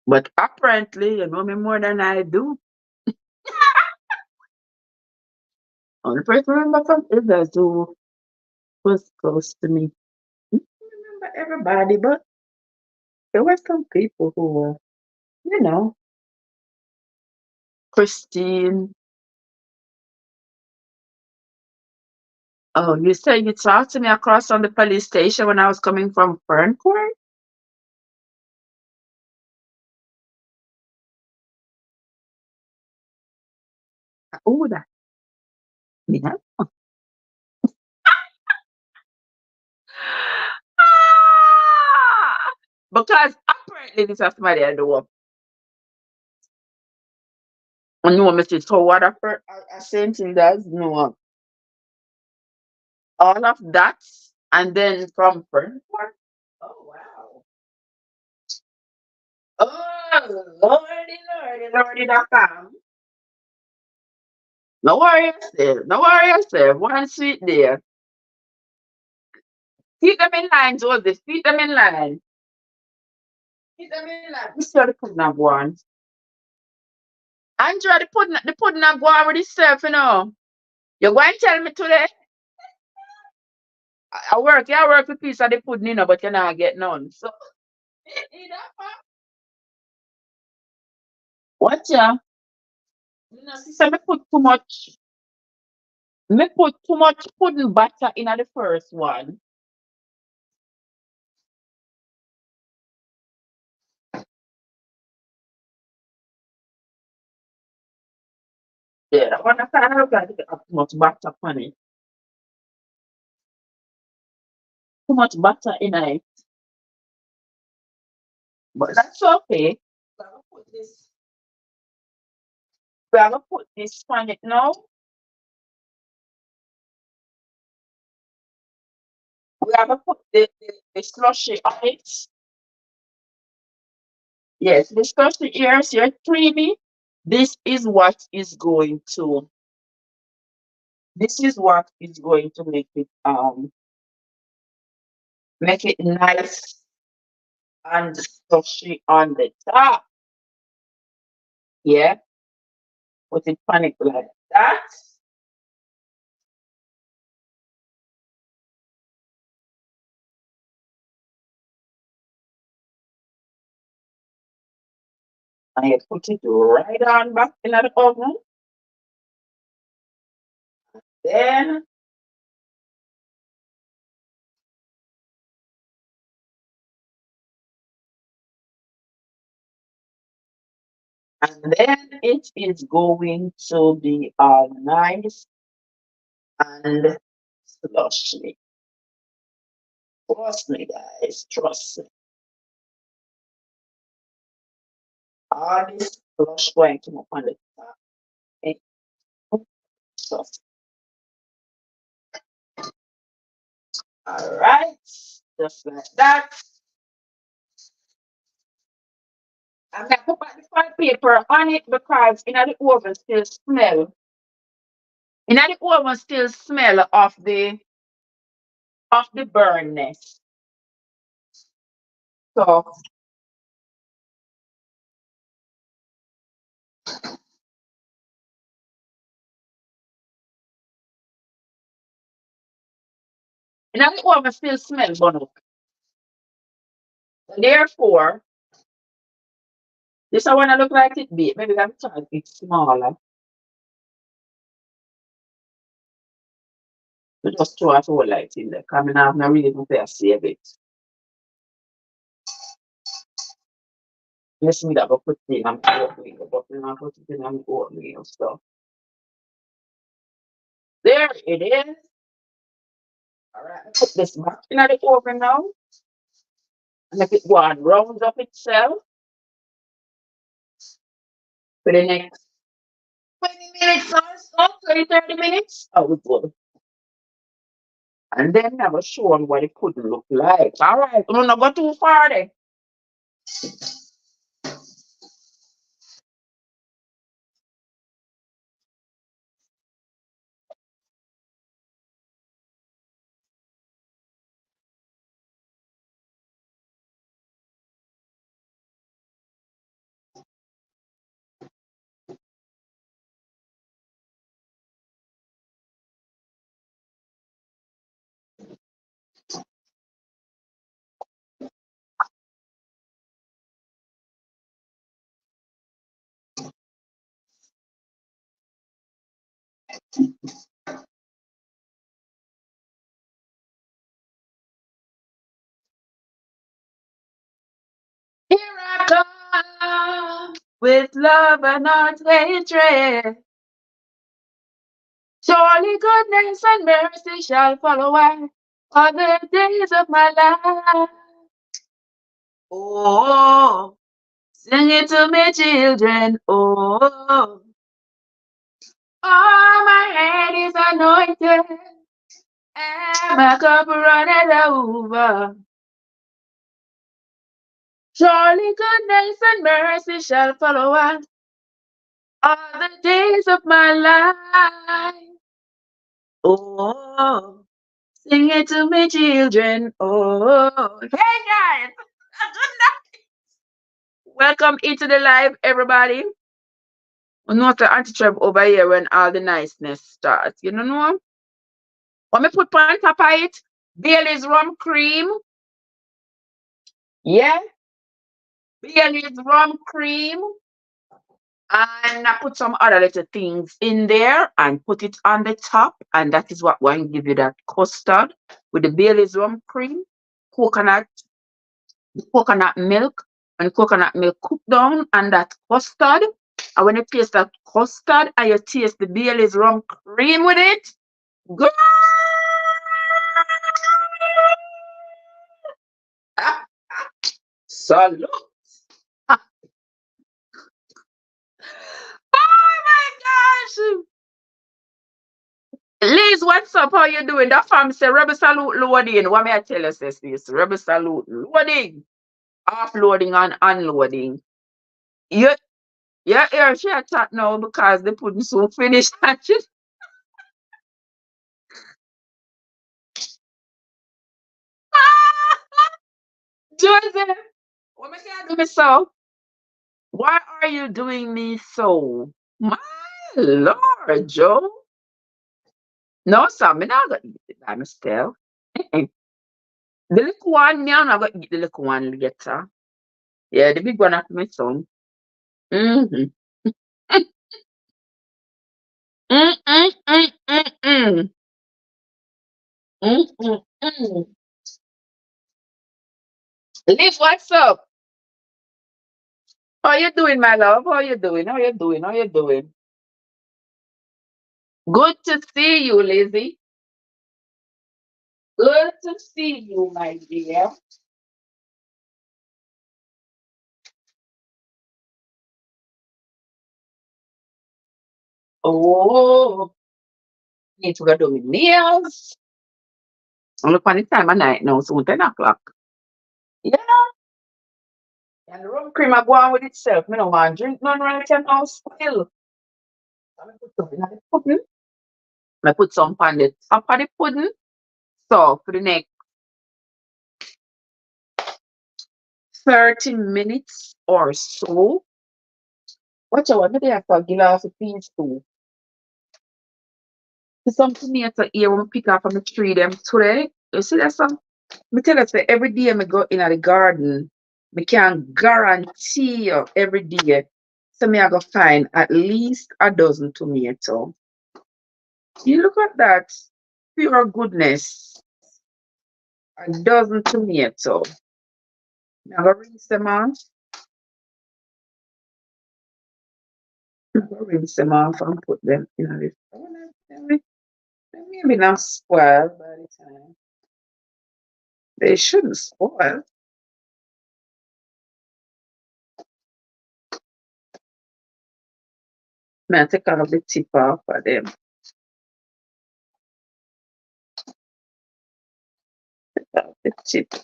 But apparently, you know me more than I do. Only person I remember from Israel who was close to me. I don't remember everybody, but there were some people who were, you know, Christine. Oh, you said you talked to me across from the police station when I was coming from Ferncourt? Oh, that, yeah. Ah! Because apparently this is somebody I know. I know Mr. So what I same thing does, no, all of that, and then from Ferncourt. Oh wow. Oh lordy, no worry yourself. No worry yourself. One sweet there. Keep them in line, Joseph. Keep them in line. Keep them in line. We still the pudding have one. Andrea, the pudding have one with itself, you know. You go and tell me today. I work with piece of the pudding, you know, but you not get none. So what ya? You know, sister, me put too much pudding butter in the first one. Yeah, that one I can't have too much butter on it. Too much butter in it. But that's okay. We're gonna put this we're gonna put this on it now. We're gonna put the slushy on it. Yes, the slushy here is here creamy. This is what is going to this is what is going to make it nice and slushy on the top. Yeah, put it on it like that. And you put it right on back in the oven. Then And then it is going to be all nice and slushy. Trust me, guys, trust me. All this slush going to come on the top. It- Just all right, just like that. I'm gonna put back the file paper on it because in the oven still smell. In the oven still smell of the burnness. So in the oven still smell bun. Therefore, this I wanna look like it big. Maybe I'm trying it smaller. We just throw a whole light in there. Coming out, not really going to save it. Yes, me that go put it in and oatmeal, but we not put it in and oatmeal. So there it is. All right, put this back in the oven now. And if it go and round up itself for the next 20 minutes or so, 20, 30 minutes. Oh, we good. And then I will show them what it could look like. All right, we're not go too far there. Here I come with love and not hatred. Surely goodness and mercy shall follow us all the days of my life. Oh, sing it to me, children. Oh, my head is anointed and my cup runneth over. Surely goodness and mercy shall follow us all the days of my life. Oh, sing it to me, children. Oh, hey guys, welcome into the live, everybody. We know the anti-trap over here when all the niceness starts. You know? What me put on top of it? Bailey's rum cream. Yeah, Bailey's rum cream. And I put some other little things in there and put it on the top. And that is what going to give you that custard with the Bailey's rum cream, coconut, coconut milk, and coconut milk cooked down and that custard. And when you taste that custard and you taste the Bailey's rum cream with it, girl, salute. Oh my gosh. Liz, what's up? How you doing? That fam say Rebel Salute loading. What may I tell you, sis? Rebel Salute loading. Offloading and unloading. You yeah, here she a chat now because the pudding soon finished. Joseph, what me can do me so? Why are you doing me so? My Lord, Joe. No, sir, me not gonna eat it by myself. The little one, me I'm not gonna eat the little one later. Yeah, the big one after my son. Mm-hmm. Mm, mm, mm, mm, mm. Mm, mm, mm. Liz, what's up? How you doing, my love? How you doing? How you doing? How you doing? Good to see you, Lizzie. Good to see you, my dear. Oh, need to go do my nails. Look on the time of night now, soon 10 o'clock. Yeah, and the rum cream I go on with itself. Me no want drink none right now still. I put some in the pudding. I put some on the top of the pudding. So for the next 30 minutes or so, watch out, what I for glass of peas too. There's some tomato here when we pick up from the tree them today. You see that some? Me tell you, say every day me go in the garden, me can guarantee you every day. So me I go find at least a dozen tomato. You look at that, pure goodness. A dozen tomato. Me I go rinse them off. Me I go rinse them off and put them in a the maybe not spoil by the time. They shouldn't spoil. Me I take off the tip off of them. The tip.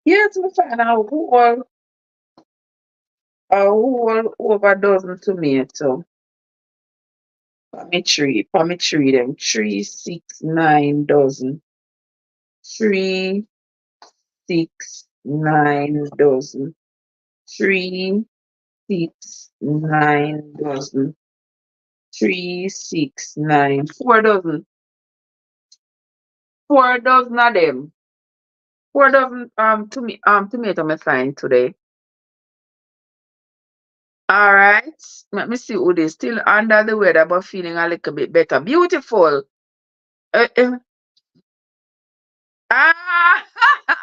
Yes, me find a whole over dozen tomato. For me tree them. 3, 6, 9 dozen. 3, 6, 9 dozen. 3, 6, 9 dozen. 3, 6, 9. 4 dozen. 4 dozen of them. 4 dozen tomato me find today. All right. Let me see who they still under the weather but feeling a little bit better. Beautiful. Uh, uh, ah,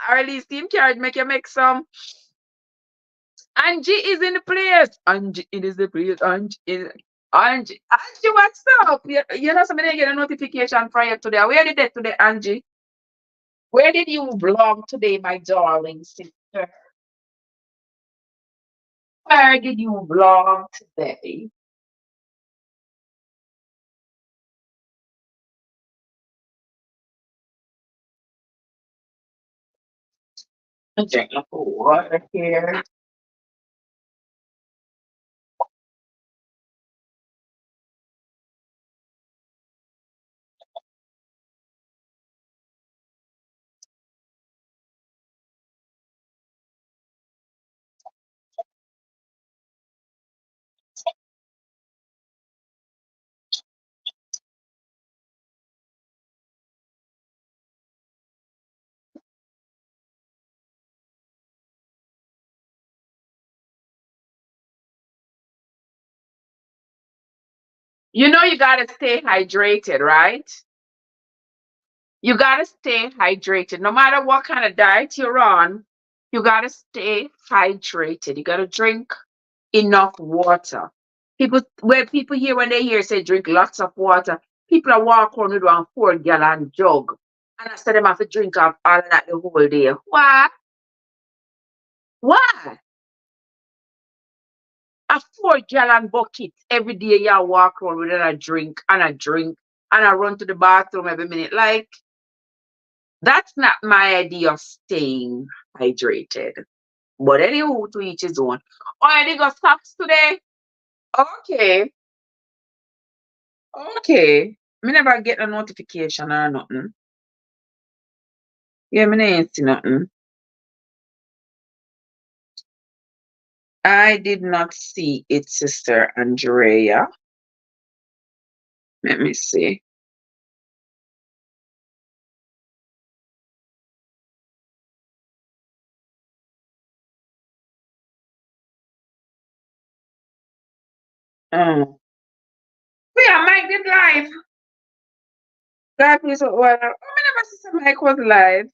or at least team carriage make you make some. Angie is in the place. Angie, it is the place. Angie, what's up? You know, somebody get a notification for you today. Where did that today, Angie? Where did you vlog today, my darling sister? Where did you vlog today? I'm drinking water here. You know you gotta stay hydrated, right? You gotta stay hydrated. No matter what kind of diet you're on, you gotta stay hydrated. You gotta drink enough water. People here when they hear say drink lots of water, people are walk around with 1 4 gallon jug. And I said them have to drink up all of that the whole day. Why? Why? A 4 gallon bucket every day you walk around with a drink and a drink and I run to the bathroom every minute. Like that's not my idea of staying hydrated. But anywho, to each his own. Oh, I did got socks today. Okay, okay. Me never get a notification or nothing. Yeah, me ain't see nothing. I did not see it, Sister Andrea. Let me see. Oh, we are Mike did live. God please, well, I never see some Mike was live.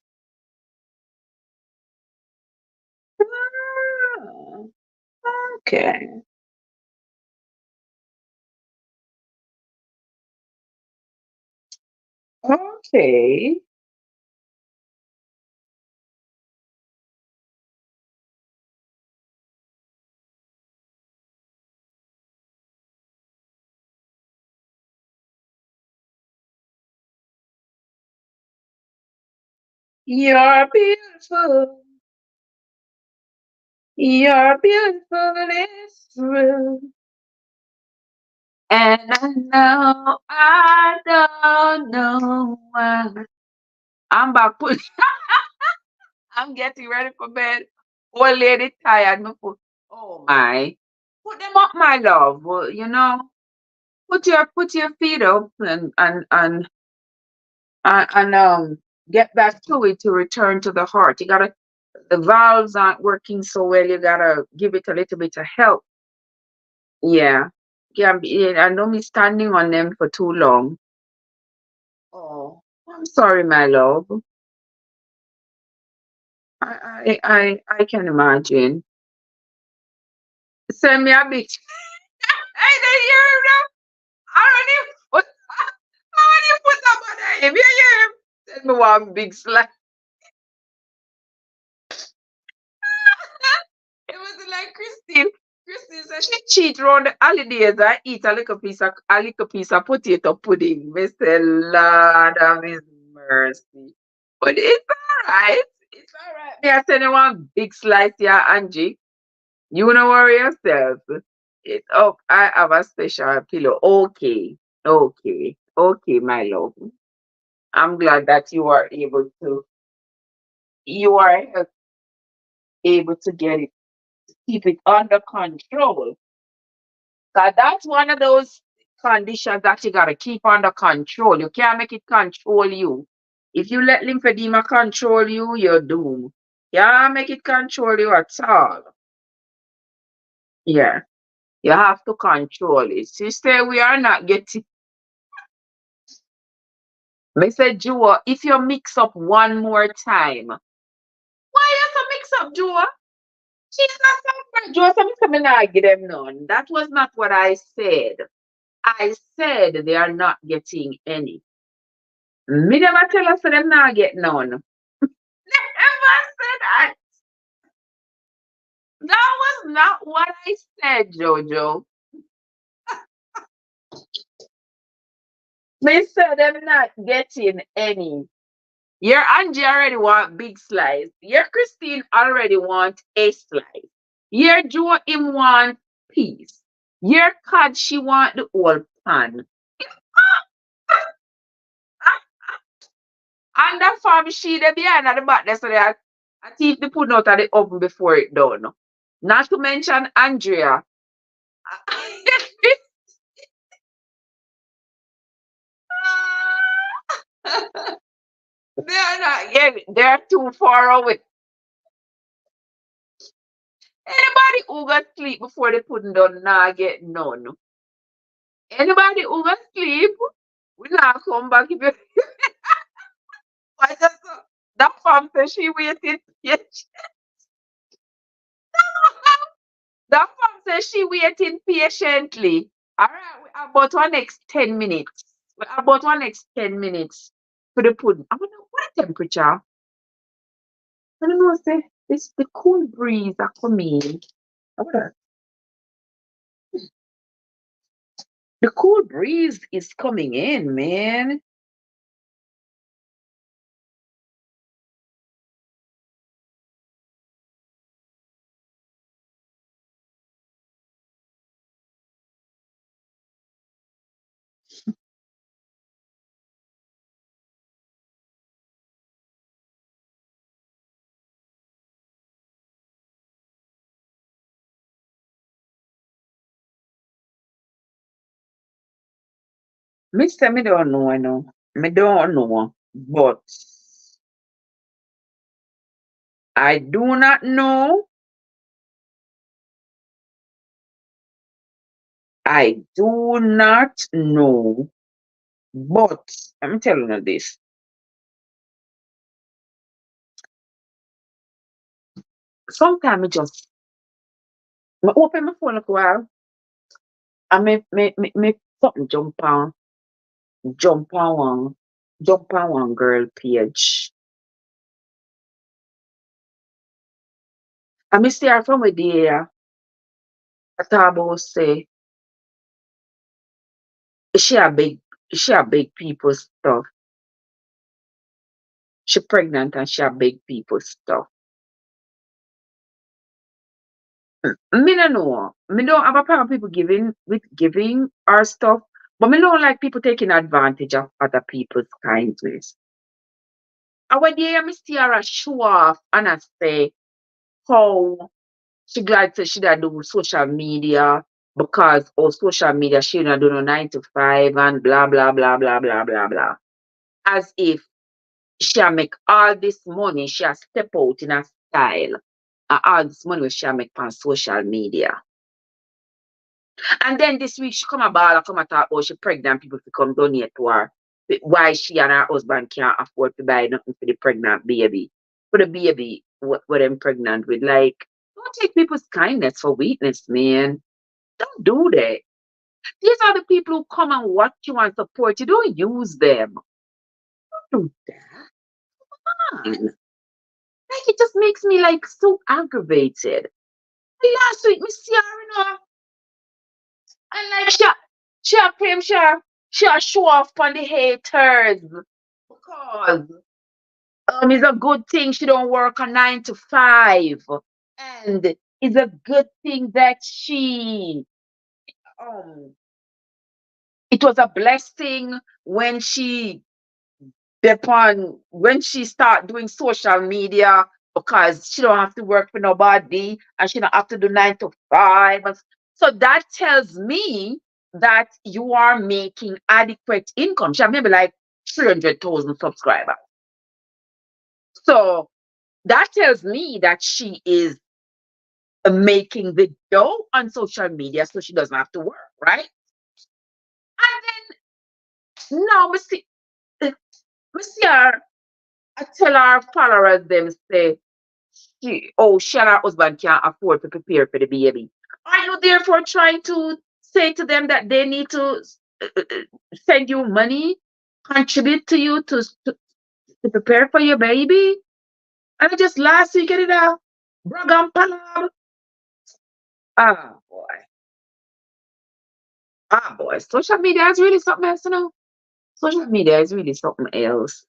Ah. Okay. Okay. You're beautiful. You're beautiful. It's true. And I know I don't know why. I'm back. I'm getting ready for bed. Old lady tired. Me put, oh my. Put them up, my love. Well, put your feet up and get back to it to return to the heart. You gotta the valves aren't working so well. You gotta give it a little bit of help. Yeah. Yeah, I know me standing on them for too long. Oh, I'm sorry, my love. I can imagine. Send me a big. I didn't hear him now. I don't even put. I don't even put that on him. You hear him? Send me one big slap. It was like Christine. Christine said she cheat around the holidays and eat a little piece of potato pudding. Me say, Lord of His mercy. But it's alright. It's alright. Me I send you one big slice here, Angie. You don't worry yourself. It's up. I have a special pillow. Okay. Okay. Okay, my love. I'm glad that you are able to get it, keep it under control. Cause that's one of those conditions that you gotta keep under control. You can't make it control you. If you let lymphedema control you, you're doomed. You can't make it control you at all. Yeah. You have to control it. Sister, we are not getting. I said, Jua, if you mix up one more time, why you have to mix up, Jua? She's not Jua, so I'm not give them none. That was not what I said. I said they are not getting any. Me never tell us them not get none. Never said that. That was not what I said, Jojo. Me said them not getting any. Your Angie already want big slice. Your Christine already want a slice. Your Joe him want piece. Your Cod she want the whole pan. And that farm she the behind at the back there so that I teeth the pudding out of the oven before it done. Not to mention Andrea. They're not getting, they're too far away. Anybody who got sleep before the pudding done not get none. Anybody who got sleep, we not come back if you I just that farm says she waited. Yes, that farm says she waiting patiently. All right, we about one next 10 minutes. We about one next 10 minutes for the pudding. I don't know what temperature. I don't know. Say it's the cool breeze are coming. Okay. The cool breeze is coming in, man. Mister, me don't know, I know. Me don't know, but I do not know. I do not know. But I'm telling you this. Sometimes I open my phone a while and me something jump on one girl page. And me see her from a day I thought about say she a big she a big people stuff. She pregnant and she a big people stuff. Me no know. Me don't have a problem with people giving our stuff, but me don't like people taking advantage of other people's kindness. And when they hear me see her a show off and I say how she glad to she da do social media because on social media she not do no 9 to 5 and blah blah blah blah blah blah blah. As if she a make all this money, she a step out in a style. And all this money she a make on social media. And then this week she come about and come and talk about she pregnant people to come donate to her. Why she and her husband can't afford to buy nothing for the pregnant baby. For the baby what them pregnant with. Like, don't take people's kindness for weakness, man. Don't do that. These are the people who come and watch you and support you. Don't use them. Don't do that. Man. Like it just makes me like so aggravated. Last week, Miss Sierra, and like she claim she show off on the haters because it's a good thing she don't work a 9 to 5, and it's a good thing that she um it was a blessing when she start doing social media because she don't have to work for nobody and she don't have to do 9 to 5. So that tells me that you are making adequate income. She have maybe like 300,000 subscribers. So that tells me that she is making the dough on social media so she doesn't have to work, right? And then now we see her I tell our followers them say she and her husband can't afford to prepare for the baby. Are you therefore trying to say to them that they need to send you money, contribute to you to prepare for your baby? And just last week I did a Bragam Palab. Ah boy. Ah boy. Social media is really something else, you know. Social media is really something else.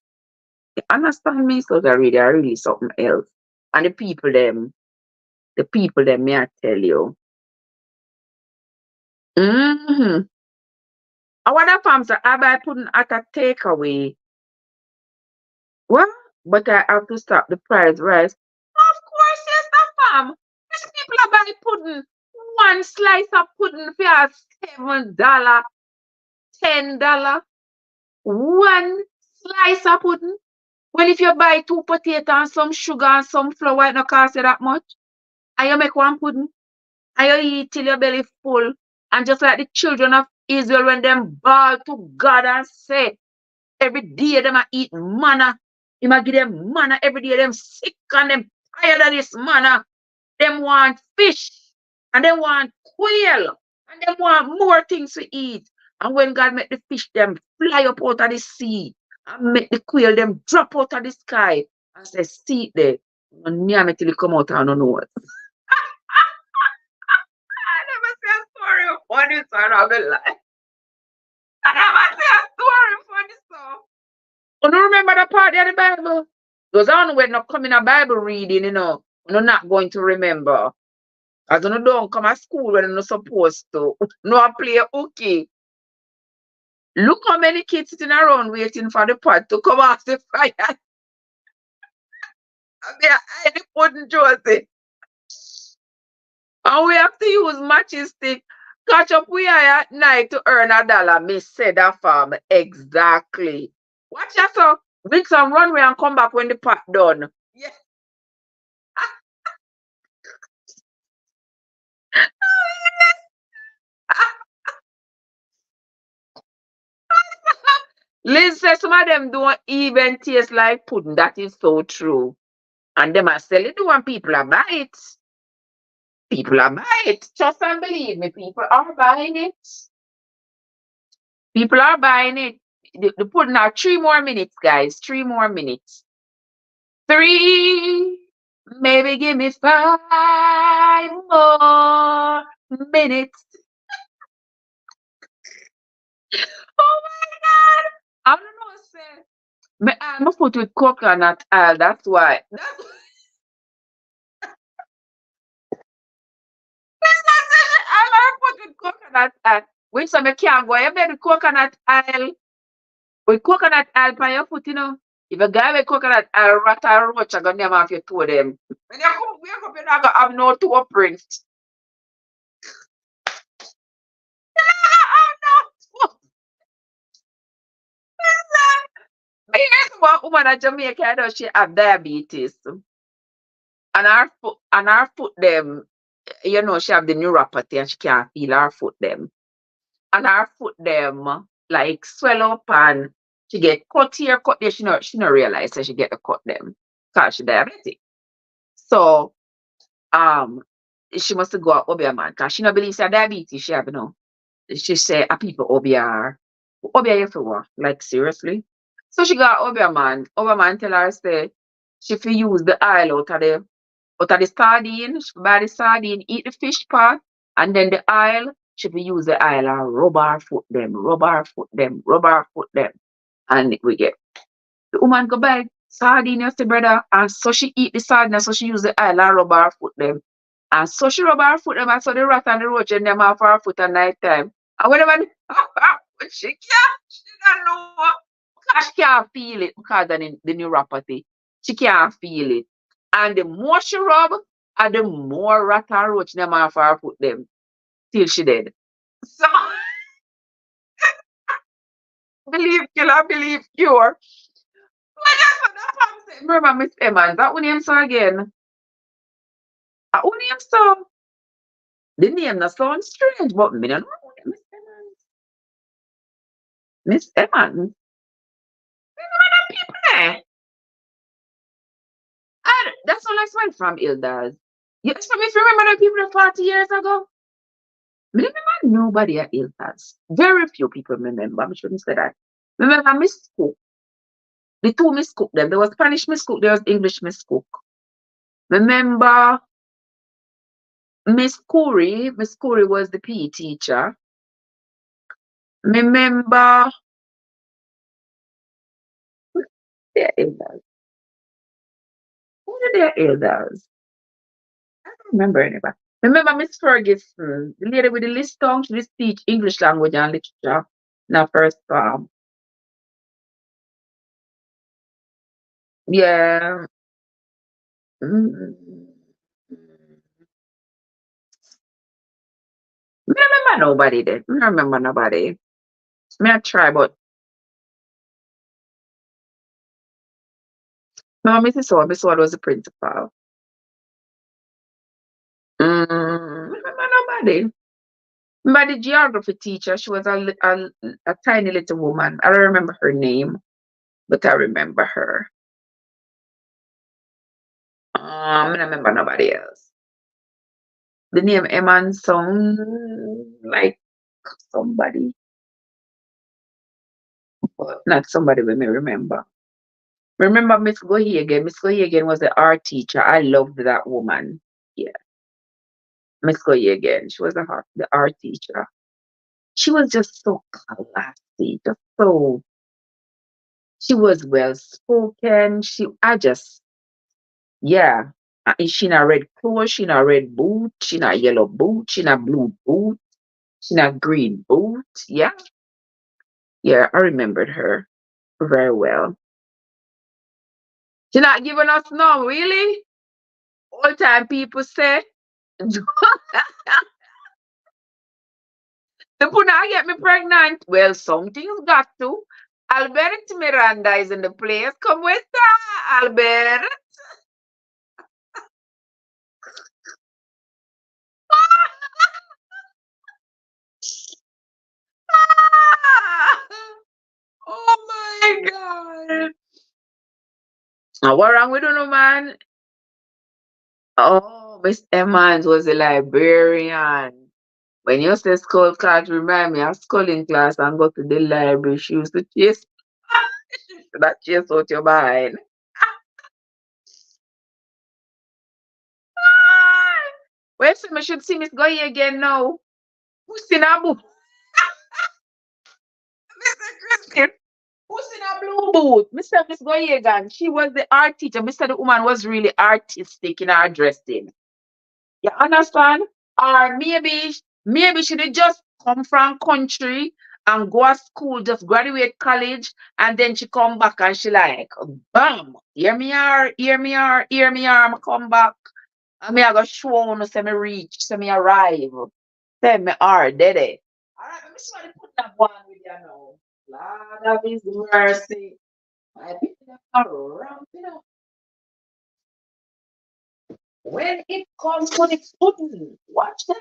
You understand me? Social media are really something else. And the people them may I tell you. Mm-hmm. I wonder farms are I buy pudding at a takeaway. What? But I have to stop the price rise. Of course, yes, the farm. These people are buying pudding. One slice of pudding for $7, $10. One slice of pudding. Well, if you buy 2 potatoes and some sugar and some flour, it not cost you that much. And you make one pudding. And you eat till your belly full. And just like the children of Israel when them bawl to God and say, every day them a eat manna. He might give them manna every day. Them sick and them tired of this manna. Them want fish and they want quail and they want more things to eat. And when God make the fish them fly up out of the sea and make the quail them drop out of the sky and say, see it there. And near me till it come out and I don't know it. I never say a story for this one of my life. I never say a story for this one. You don't remember the part of the Bible? Those on when not coming a Bible reading, you're not going to remember. As you don't come to school when you're not supposed to. No play hooky. Look how many kids sitting around waiting for the pot to come off the fire. And they are hiding pudding Josie. And we have to use matching stick. Catch up we are at night to earn $1. Miss said that farm. Exactly. Watch yourself. Bring some runway and come back when the pot done. Yeah. Liz says some of them don't even taste like pudding. That is so true. And them are selling it when people are buy it. People are buying it. Trust and believe me, people are buying it. People are buying it. They put now 3 more minutes, guys. 3 more minutes. Three. Maybe give me 5 more minutes. Oh my God. I don't know, sir. I'm put with coconut oil. That's why. That's I put with coconut oil. When some can't go, you bed with coconut oil. With coconut oil on your foot, you know. If a guy with coconut oil rat or roach, I'm gonna name off your two of them. When you come wake up, you're not gonna have no toe prints. You're not gonna have no toe. But here's one woman at Jamaica, though, she have diabetes. And her foot them, you know, she have the neuropathy and she can't feel her foot them. And her foot them like swell up and she get cut here, cut there. She not realize that she get the cut them because she diabetic. So um she must go at Obia man because she not believe she have diabetes, she have no. She say a people Obia her. Obia you for what? Like seriously? So she got Obia man. Obia man tell her say she fi use the oil out of the sardine, she buy the sardine, eat the fish pot, and then the oil, she will use the oil and rub her foot them, rub her foot them, rub her foot them. And we get the woman go buy sardine, you see, brother, and so she eat the sardine, and so she use the oil and rub her foot them. And so she rub her foot them, and so the rat and the roach and them off her foot at night time. And whenever she don't know because she can't feel it because of the neuropathy. She can't feel it. And the more she rub, and the more rat and roach them off her foot them till she dead. So believe killer, believe cure. But that's what that pam say. Remember Miss Evans, that one name so again. That one name so. The name that sounds strange, but me don't know who name Miss Evans. Miss Evans. Other people there. And that's all I smell from Ildas. Yes, if you remember the people 40 years ago. Me remember nobody at Ildas. Very few people remember. I shouldn't say that. Remember Miss Cook. The two Miss Cook them. There was Spanish Miss Cook, there was English Miss Cook. Remember Miss Curry. Miss Curry was the PE teacher. Remember their elders. Who are their elders? I don't remember anybody. Remember Miss Ferguson, the lady with the list tongue, she used to teach English language and literature in her first farm. Yeah. Mm. Me remember nobody there. Me remember nobody. Me I try, but no, Mrs. Sword. Miss Sword was the principal. Remember nobody. Remember the geography teacher? She was a tiny little woman. I don't remember her name, but I remember her. I don't remember nobody else. The name Eman sound like somebody, but not somebody we may remember. Remember Miss Gohagan? Miss Gohagan was the art teacher. I loved that woman. Yeah, Miss Gohagan. She was the art teacher. She was just so classy, just so. She was well spoken. Yeah. She in a red clothes, she in a red boot, she in a yellow boot, she in a blue boot, she in a green boot. Yeah. Yeah, I remembered her very well. She not giving us no, really? All time people say, the put not get me pregnant. Well, something's got to. Albert Miranda is in the place. Come with her, Albert. Oh my God. What wrong with you, no man? Oh Miss Emmons was a librarian. When you say skull class, remind me of schooling class and go to the library. She used to chase that chase out your behind. Wait, so me should see Miss Goye again now. Who's in a boot? Mr. Christian. Who's in a blue boot? Mr. Miss Goye again. She was the art teacher. Mr. The woman was really artistic in her dressing. You understand? Or maybe she did just come from country and go to school, just graduate college, and then she come back and she like, bam, hear me are, hear me are, hear me are, I come back. And me I go show no say me reach, say me arrive. Say me are, did it. Alright, let me see what you put that one with you now. Lord of his mercy. I pick it up around, when it comes to the pudding, watch them.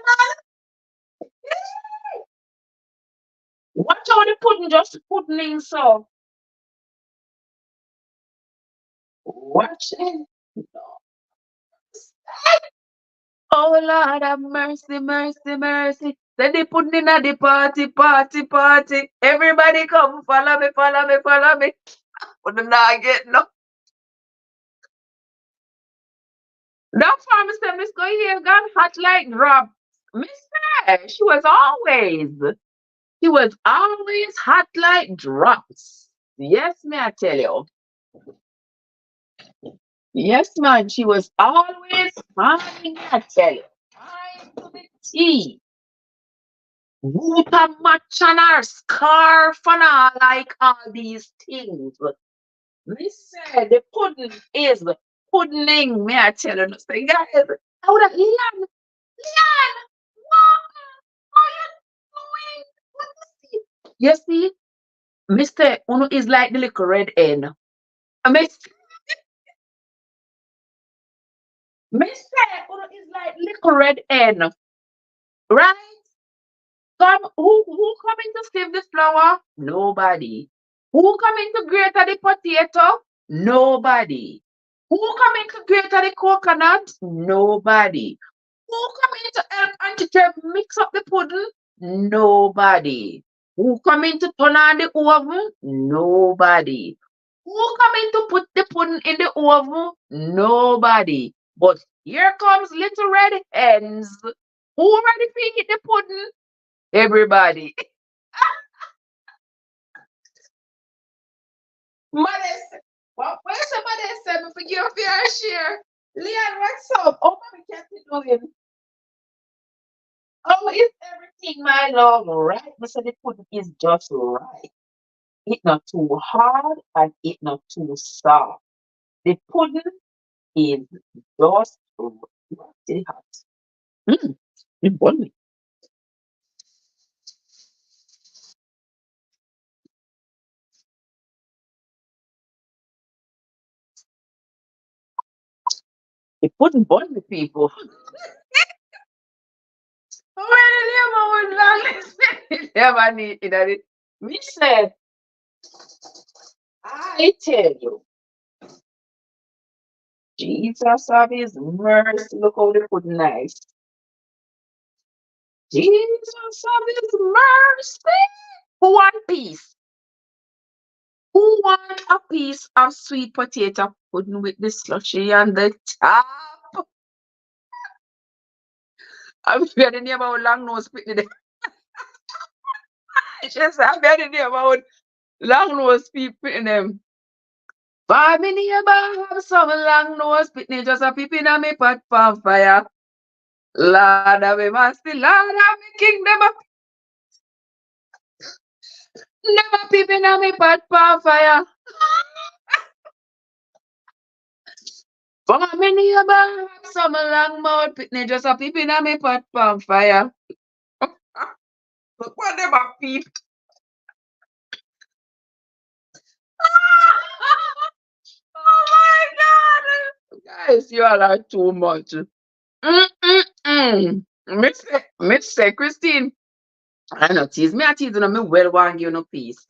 Watch how the pudding just pudding so. Watch it. Oh Lord have mercy, mercy, mercy. Then they put in at the party, party, party. Everybody come, follow me, follow me, follow me. But not get no. That farmer said, Miss Go here, got hot like drop. Miss she was always hot like drops. Yes, may I tell you. Yes, man, she was always fine, I tell you. Fine to the tea. Whoop a match on her scarf and all, like all these things. Me say the pudding is pudding, may I tell you. Say, guys, how that Leon, Leon, what are you doing? What is it? You see, Mr. Uno is like the little red hen. Miss, Mr. Uno is like little red hen, right? Who coming to save the flour? Nobody. Who coming to grate the potato? Nobody. Who coming to grate the coconut? Nobody. Who coming to help Auntie Treb mix up the pudding? Nobody. Who coming to turn on the oven? Nobody. Who coming to put the pudding in the oven? Nobody. But here comes little red hens. Who ready to eat the pudding? Everybody. Modest. Well, where's somebody said me forgive for your share? Leon, what's up? Oh, mommy, can't you doing? Oh, it's everything, my love, right? Me say the pudding is just right. It not too hard and it not too soft. The pudding is just right hot. Mm, it burn. The pudding burn me, people. Oh, when the neighbor was like, never need it. Me said, I tell you, Jesus of his mercy, look how they put nice. Jesus of his mercy. Who want peace? Who want a piece of sweet potato pudding with the slushy on the top? I'm very near about long nose picnic. Just I'm very near about long nose people in them. For me neighbor have some long nose picnic just a peeping on me pot for fire. Lord of mercy, Lord of me kingdom, never peeping on me pot for fire. For me neighbor have some long mouth picnic just a peeping on me pot for fire. Look what them a peep. Oh my God! Guys, you all are too much. Mm-mm-mm. Miss Christine, I know tease me, I tease you, me well want you no peace.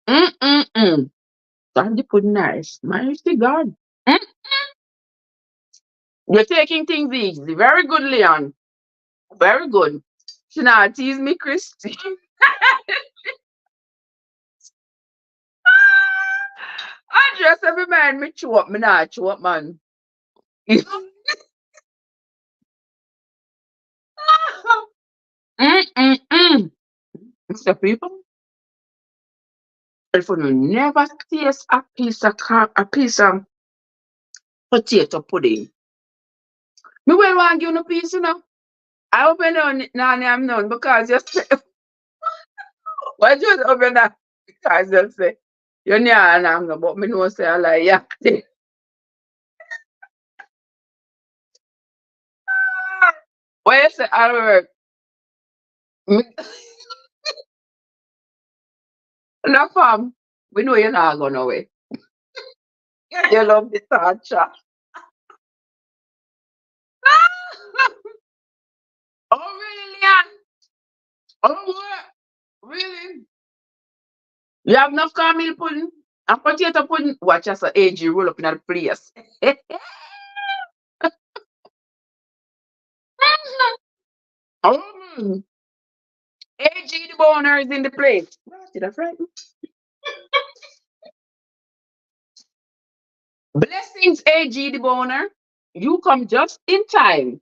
Mm-mm-mm. Don't you put nice. Mighty God. Mm. You're taking things easy. Very good, Leon. Very good. She not tease me, Christy. I just every man me chew up, me not chew up, man. Mm. Mr. People, if you never taste a piece of potato pudding, me will want give you a piece, you know. I open on I'm none because you say, why just open that? Because you say, you're near and I'm not, but me know say I like, yeah. Why you say, I work? No, fam. We know you're not going away. You love the torture. Oh, really, Leon? Oh, what? Really? You have enough caramel pudding and potato pudding? Watch us, AG roll up in the place. Oh, AG the boner is in the place. Did I frighten? Blessings, AG the boner. You come just in time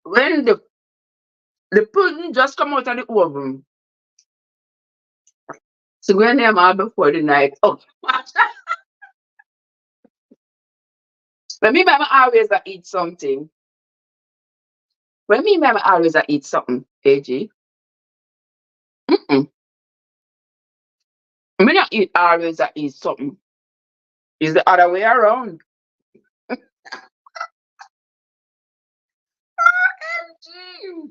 when the pudding just come out of the oven. So when them all before the night. Oh, when me mama always eat something. When me mama always eat something, AG. Mm-mm. Me not eat always eat something. It's the other way around. OMG.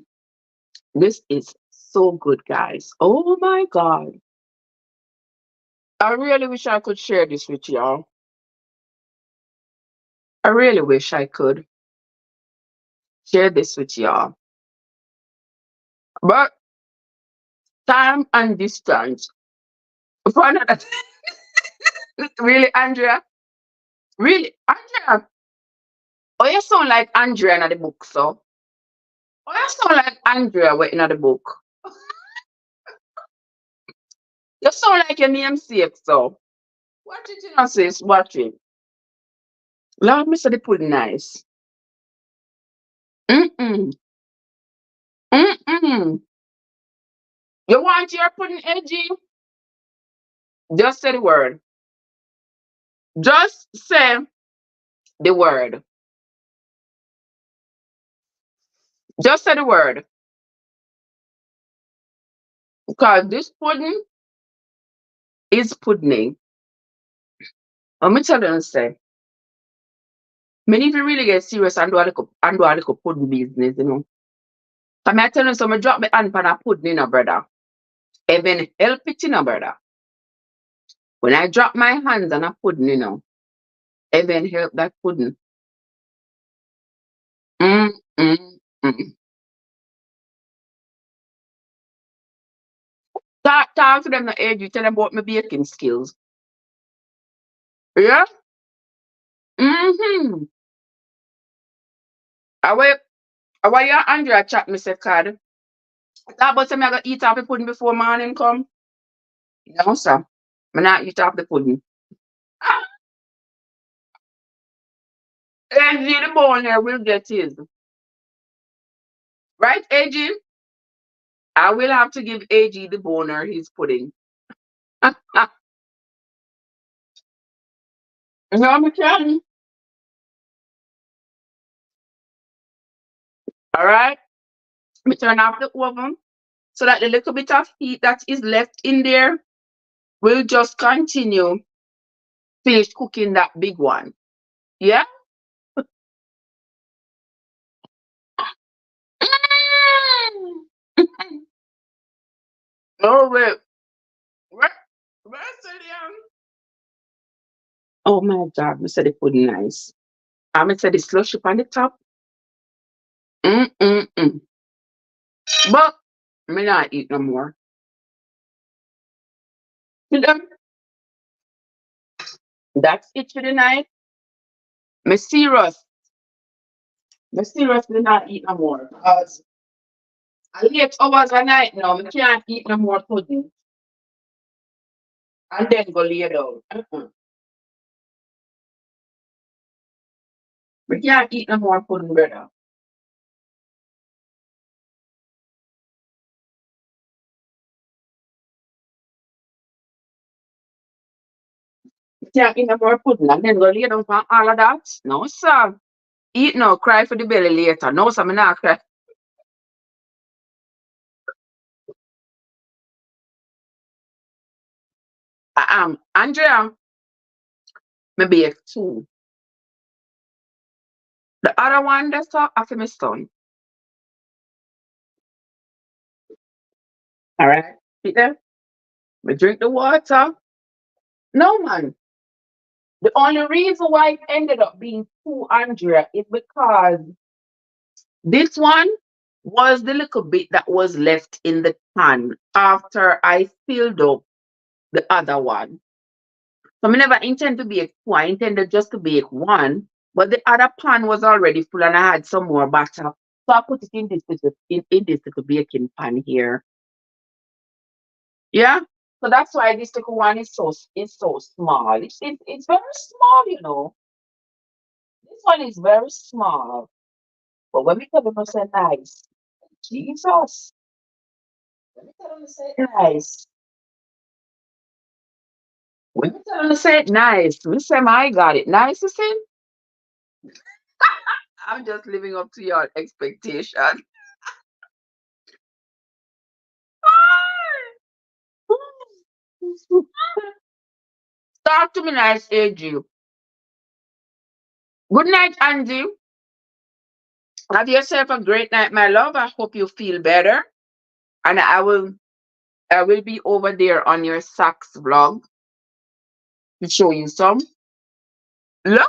This is so good, guys. Oh my God. I really wish I could share this with y'all. I really wish I could share this with y'all. But time and distance. For another really, Andrea? Really? Andrea? Oh, you sound like Andrea in the book, so. Oh, you sound like Andrea in the book. You sound like your namesake, so. Watch it, you know, sis. Watch it. Lord, me say the pudding nice. Mm-mm. Mm-mm. You want your pudding edgy? Just say the word. Just say the word. Just say the word. Because this pudding is pudding. Let me tell you and say. Many if you really get serious and do a little pudding business, you know. So I tell you, so I drop my hand on a pudding, you know, brother. Heaven help it, you know, brother. When I drop my hands on a pudding, you know, heaven help that pudding. Mm, mm, mm. Talk to them the age, you tell them about my baking skills. Yeah? Mm-hmm. I wait your Andrea chat me say card. Talk about say I gotta eat off the pudding before morning come. No, sir. I not eat off the pudding. AG the bone here will get his. Right, AG? I will have to give AG the boner his pudding. No, me can. All right. Me turn off the oven so that the little bit of heat that is left in there will just continue finish cooking that big one. Yeah? Mm. Oh, wait. Where, where's the Oh my God, me said the pudding nice. I said the slush up on the top. Mm-mm-mm. But me not eat no more. You know, that's it for the night. Me serious. I seriously not eat no more because I 8 hours a night now. I can't eat no more pudding and then go lay down. We can't eat no more pudding, brother. We can't eat no more pudding and then go lay down for all of that. No, sir. Eat now, cry for the belly later. No, sir, me not cry. Andrea, maybe a two. The other one that's after my son. All right. See there? We drink the water. No, man. The only reason why it ended up being two, Andrea, is because this one was the little bit that was left in the pan after I filled up the other one. So I never intend to bake two. I intended just to bake one, but the other pan was already full and I had some more butter. So I put it in in this little baking pan here. Yeah. So that's why this little one is so small. It's very small, you know. This one is very small. But when we tell them to say nice, Jesus. When we tell them to say nice. When we tell them to say it nice, we say my God, it nice, you see? I'm just living up to your expectation. Talk to me nice, AG. Good night, Angie. Have yourself a great night, my love. I hope you feel better. And I will be over there on your socks vlog to show you some love.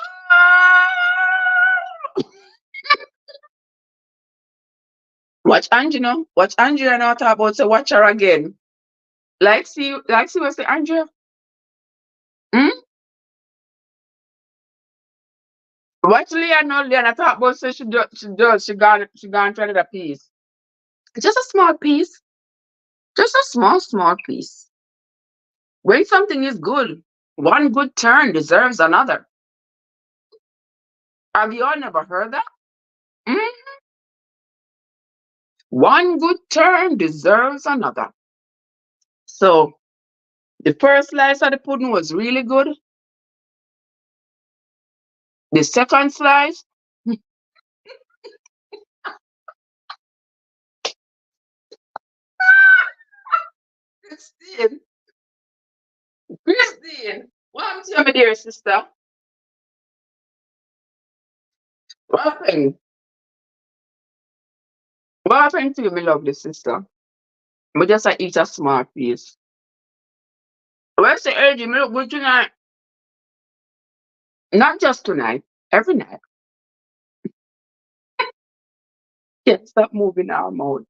Watch Angie now. Watch Andrea now talk about say watch her again. Like see what say Andrea? Hmm? Watch Leah now. Leah talk about say she gone try a piece. Just a small piece. Just a small piece. When something is good, one good turn deserves another. Have you all never heard that? Mm? One good turn deserves another. So the first slice of the pudding was really good. The second slice, Christine, Christine, what happened to you, my dear sister? What happened? What happened to you, my lovely sister? We just eat a small piece. Where's the energy? Me look good tonight. Not just tonight, every night. Can't stop moving our mouth.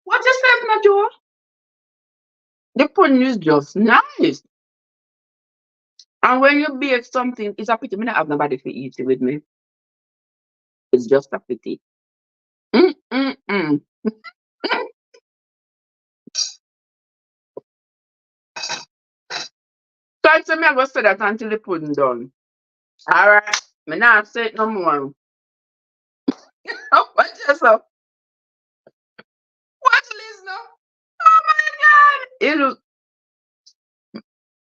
What you say, my Joe? The pudding is just nice. And when you bake something, it's a pity. Me not have nobody to eat it with me. It's just a pity. Mm, mm, mm. So I say me I go say that until the pudding done. All right. Me not say it no more. Oh, what just up? What Liz now? Oh my God!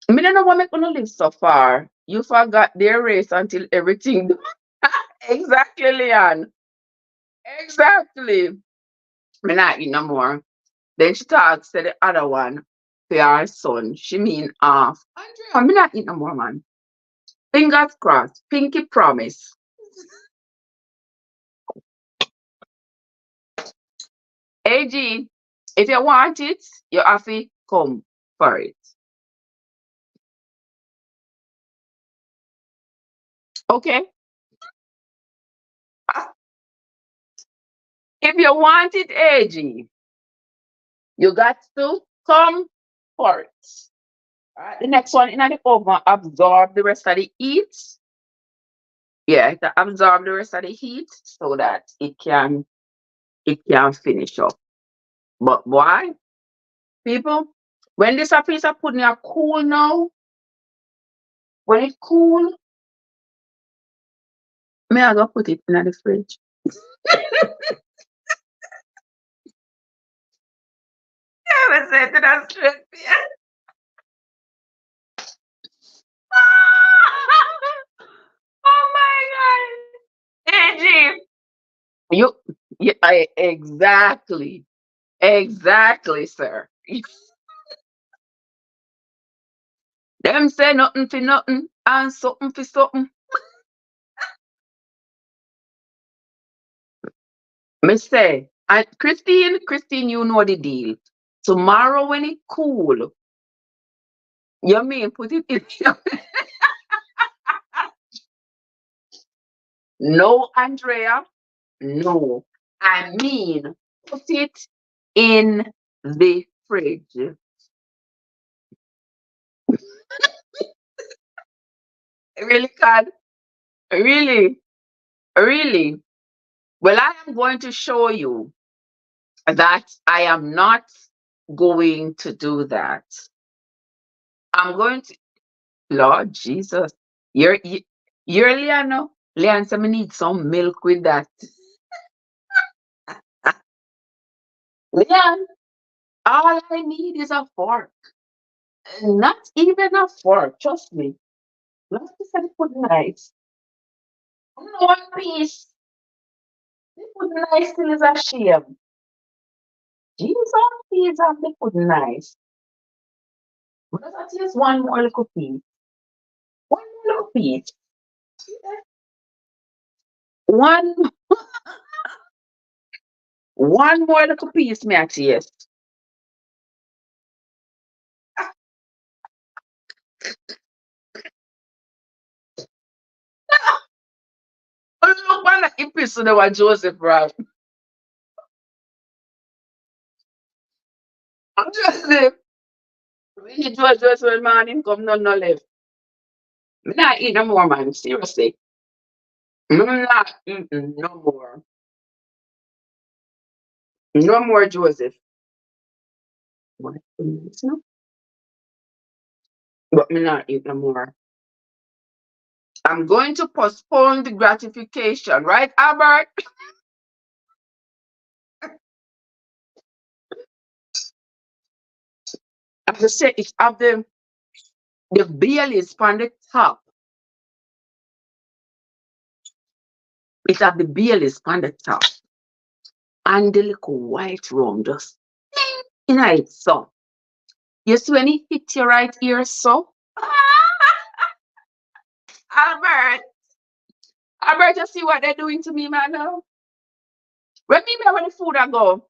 Me don't know what make gonna live so far. You forgot their race until everything. Exactly, Leon. Exactly. Me not eat no more. Then she talks to the other one, to our son. She mean off. Andrea, me not eat no more, man. Fingers crossed. Pinky promise. AG, if you want it, you have to come for it. Okay? If you want it, AG, you got to come for it. Alright, the next one in the oven absorb the rest of the heat. Yeah, to absorb the rest of the heat so that it can finish up. But why, people? When this a piece of pudding are cool now, when it cool, me I go put it in the fridge. I was saying to that straight. Oh my god. AG. You, exactly. Exactly, sir. Them say nothing for nothing and something for something. Me say, and Christine, you know the deal. Tomorrow when it cool, you mean put it in. No, Andrea. No. I mean, put it in the fridge. Really, can? Really? Really? Well, I am going to show you that I am not going to do that. I'm going to, Lord Jesus, you're Leon. Leon said, "Me need some milk with that." Leon, all I need is a fork. Not even a fork, trust me. Not to say put nice. One piece. They put nice still is a shame. Jesus, these are they put nice. But that is one more little piece. One more little piece. One one more little piece, me a taste. Oh, look, man, the episode that was Joseph Brown. I'm Joseph. When you Joseph man, him come no left. Me not eat no more, man. Seriously. I'm not eating no more. No more Joseph. What? No, but me not eat no more. I'm going to postpone the gratification, right, Albert? As I say, it's of the Baileys on the top. It's of the Baileys on the top. And the little white rum just in it so. You see when it hit you right here so? Albert, Albert, you see what they're doing to me, man now? Remember when the food I go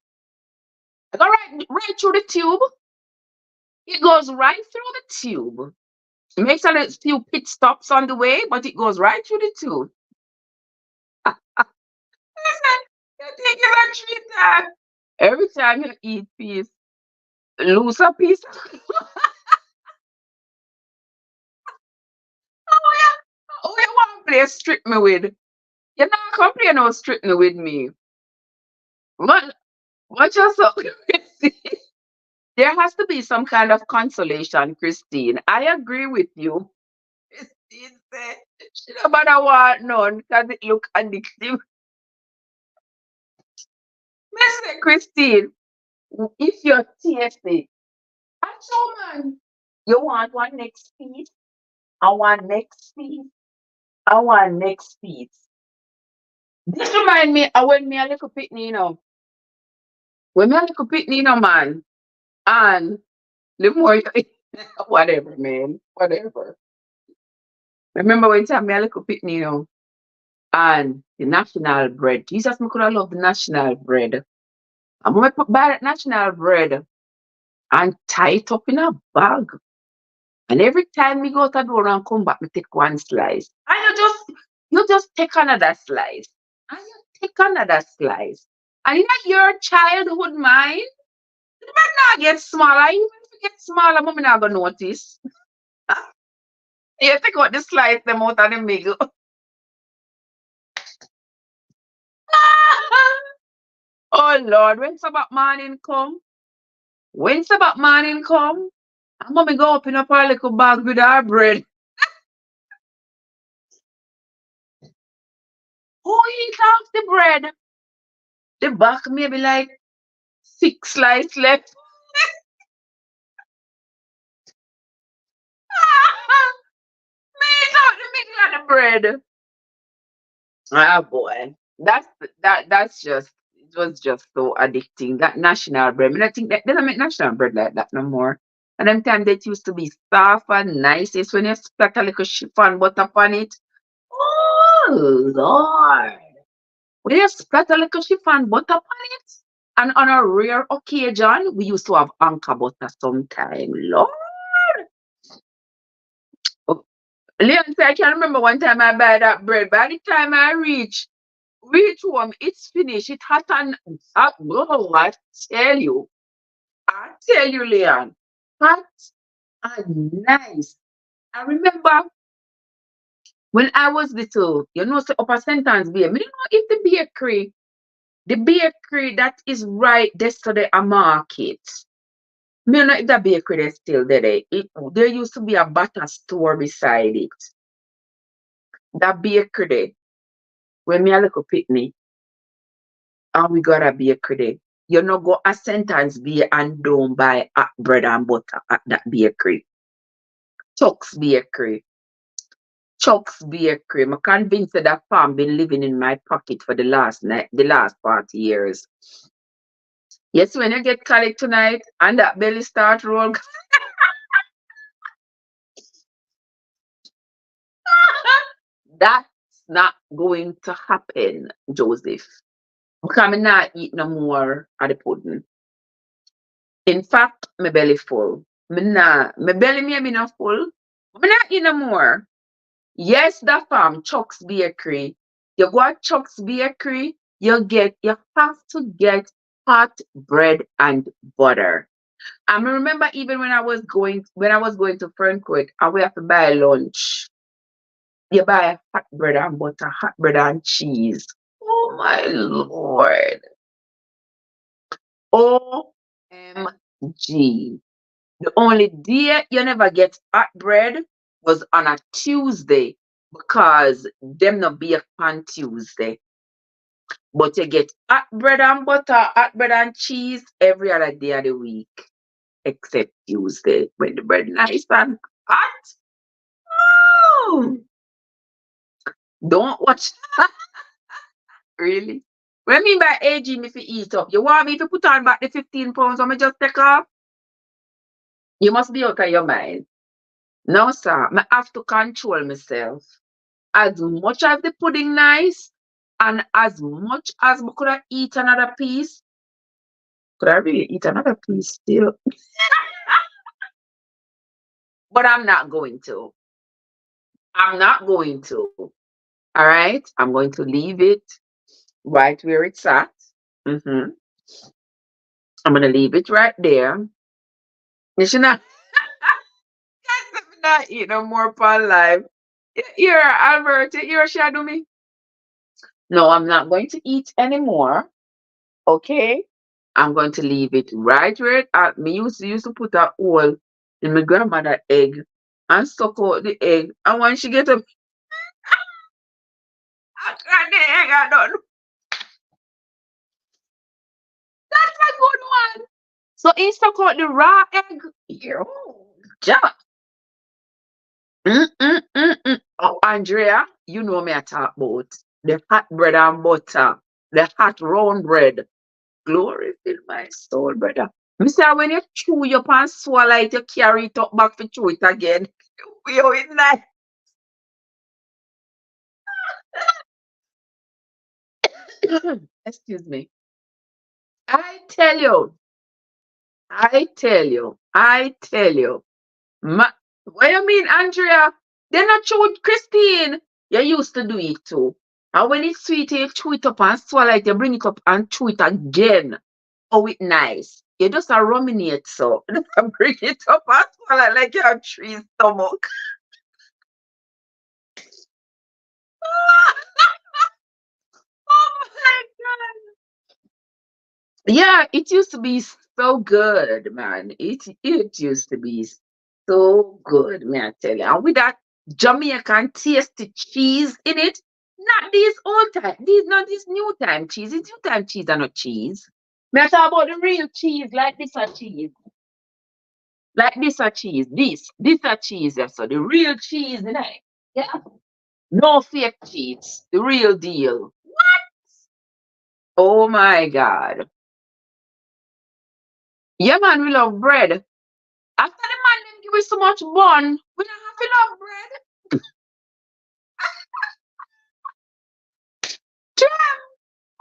right through the tube. It goes right through the tube. It makes a few pit stops on the way, but it goes right through the tube. Listen, you think it's a treat time. Every time you eat peace, lose a piece. Oh yeah. Oh, you want to play strip me with? You're not come play no strip me with me. But what you so there has to be some kind of consolation, Christine. I agree with you. Christine said she don't matter what none because it look addictive. Mr. Christine, if you're tasty, I show man. You want one next piece? I want next piece. I want next piece. This remind me of when me a little pitney, When me a little pitney, man. And the more you eat, whatever, man. Whatever. Remember when time me a little pitney, and the national bread. Jesus, me could have loved the national bread. And when I buy that national bread and tie it up in a bag. And every time we go to the door and come back, we take one slice. And you just take another slice. And you take another slice. And in your childhood mind, it might not get smaller. Even if it gets smaller, mommy not gonna notice. You take out the slice them out of the middle. Oh Lord, when Sabbath morning come, when Sabbath morning come, I'm gonna go open up our little bag with our bread. Who eat off the bread? The back maybe like 6 slices left. Me eat out the middle of the bread. Ah boy. That's just it was just so addicting. That national bread. I mean, I think that they don't make national bread like that no more. And them time that used to be soft and nice. It's when you splatter a little chiffon butter on it. Oh Lord. When you splatter a little chiffon butter on it. And on a rare occasion, we used to have anchor butter sometime. Lord. Oh, Leon said, I can remember one time I buy that bread. By the time I reach home, it's finished. It hot and hot. Oh, I tell you, Leon, hot and nice. I remember when I was little, so Upper Sentence Bay. Me don't know if the bakery that is right yesterday a market. Me don't know if the bakery is still there. There used to be a butter store beside it. That bakery there, when me a little picnic, and we got a bakery there. You know, go a Sentence Bay and don't buy bread and butter at that bakery. Chuck's Bakery. Chuck's Bakery. I'm convinced that that farm been living in my pocket for the last 40 years. Yes, when you get colic tonight and that belly start roll, that's not going to happen, Joseph. Because I'm not eat no more of the pudding. In fact, my belly full. My belly maybe not full. I'm not eat no more. Yes, the farm, Chuck's Bakery. You go to Chuck's Bakery, you have to get hot bread and butter. I remember even when I was going to Ferncourt, I would have to buy lunch. You buy hot bread and butter, hot bread and cheese. Oh my Lord. OMG. The only day you never get hot bread was on a Tuesday because them not bake on Tuesday. But you get hot bread and butter, hot bread and cheese every other day of the week, except Tuesday when the bread nice and hot. Oh, don't watch really. What I mean by aging if you eat up, you want me to put on back the 15 pounds or me just take off? You must be out of your mind. No, sir. I have to control myself. As much as the pudding nice, and as much as I could have eat another piece, could I really eat another piece still? But I'm not going to. I'm not going to. All right. I'm going to leave it right where it's at. hmm I'm going to leave it right there. You should not, not eat no more pan life. Here, Albert, here, shadow me. No, I'm not going to eat anymore. Okay. I'm going to leave it right where it at. Me used to put a hole in my grandmother egg and suck out the egg. And when she get up, I crack the egg I done. That's a good one. So he stuck out the raw egg. Yeah. Ja. Oh, Andrea, you know me I talk about the hot bread and butter, the hot round bread. Glory fill my soul, brother. Mister, when you chew your and swallow it, you carry it up back to chew it again. We are in that. Excuse me. I tell you, I tell you. Ma, what you mean, Andrea? They're not chew Christine. You used to do it too. And when it's sweet, you chew it up and swallow it, you bring it up and chew it again. Oh, it nice. You just a ruminate so. Bring it up and swallow like you have three stomach. Oh my God. Yeah, it used to be so good, man. It used to be so good, man. I tell you, and with that Jamaican tasty cheese in it, not these old time, these not this new time cheese. It's new time cheese are not cheese. Me I talk about the real cheese, like this a cheese, like this a cheese, this a cheese. Yeah, so the real cheese, you know. Yeah, no fake cheese, the real deal. Oh my God. Yeah, man, we love bread. After the man them give us so much bun, we don't have to love bread. Damn,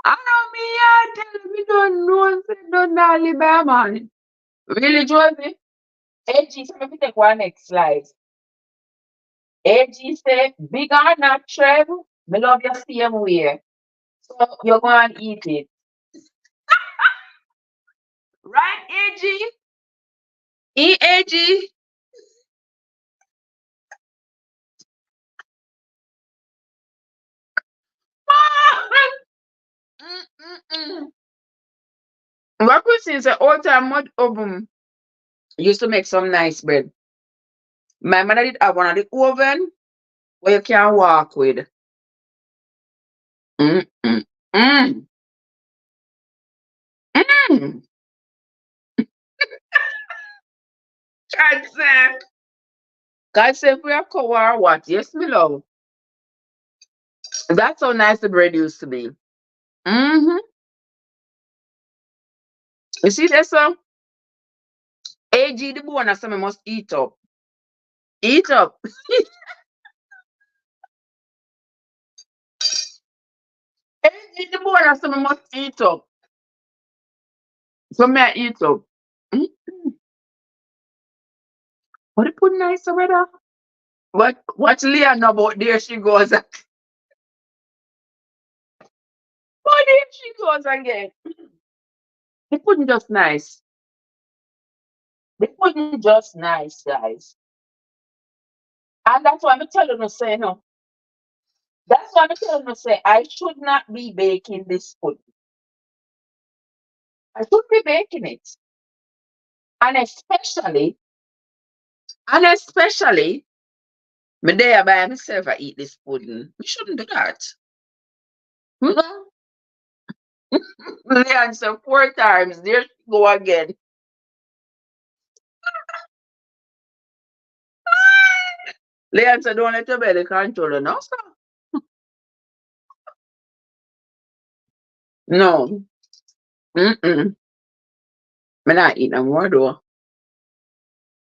I know me, I tell you, we don't know, say, don't nally by man. Really, Josie? AG, so if you take one next slide. AG say, big or not, Trev, me love your same way. So you're going to eat it. Right, AG? EAG? What we see is all time mud oven used to make some nice bread. My mother did have one of the oven where you can walk with. Mm, mm, mm, mm. God say, God say, if we are cover or what? Yes, me love. That's how nice the bread used to be. Mm-hmm. You see that, so? AG the bonus, so me must eat up. Eat up. AG the bonus, so me must eat up. So me I eat up. Mm. What it put nice weather? What Leah know about there she goes. But there she goes again. The pudding just nice. The pudding just nice, guys. And that's why I'm telling you, say, no. That's why I'm telling you, say, I should not be baking this pudding. I should be baking it. And especially, me there by myself, I eat this pudding. We shouldn't do that. Mhm. Leanne said 4 times. There she go again. Leanne said, don't let your belly control you. No, sir. No. Mm-mm. Me not eat no more, though.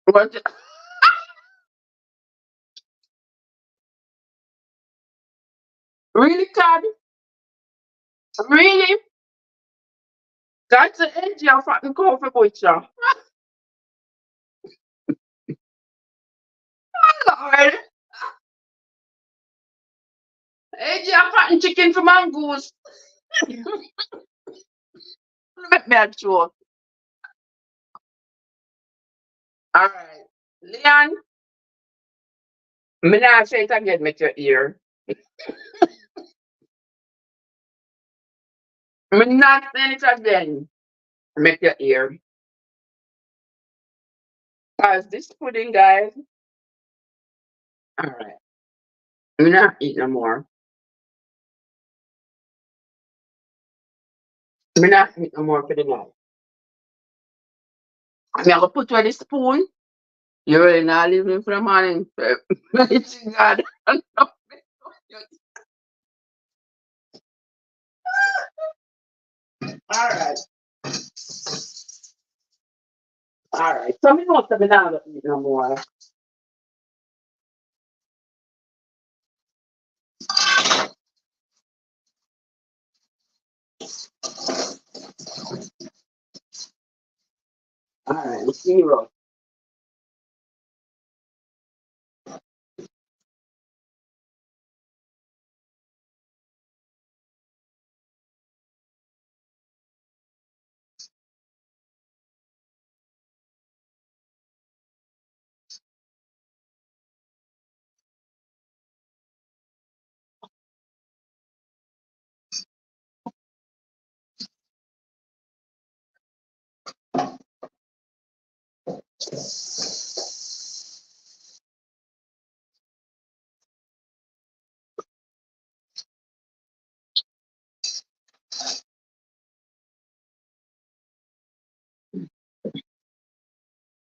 But really, Cad? Really? That's the edge of fucking coffee butcher. Lord. Edge of fucking chicken for mangoes. Make me a show. All right. Leon, me not say it again, make your ear. Me not say it again, make your ear. Cause this pudding, guys, all right. Me not eat no more. Me not eat no more for the night. I'm gonna put you the spoon. You really not leave me for the morning. Mighty God. All right. All right. So me know something now don't eat no more. All right. Zero.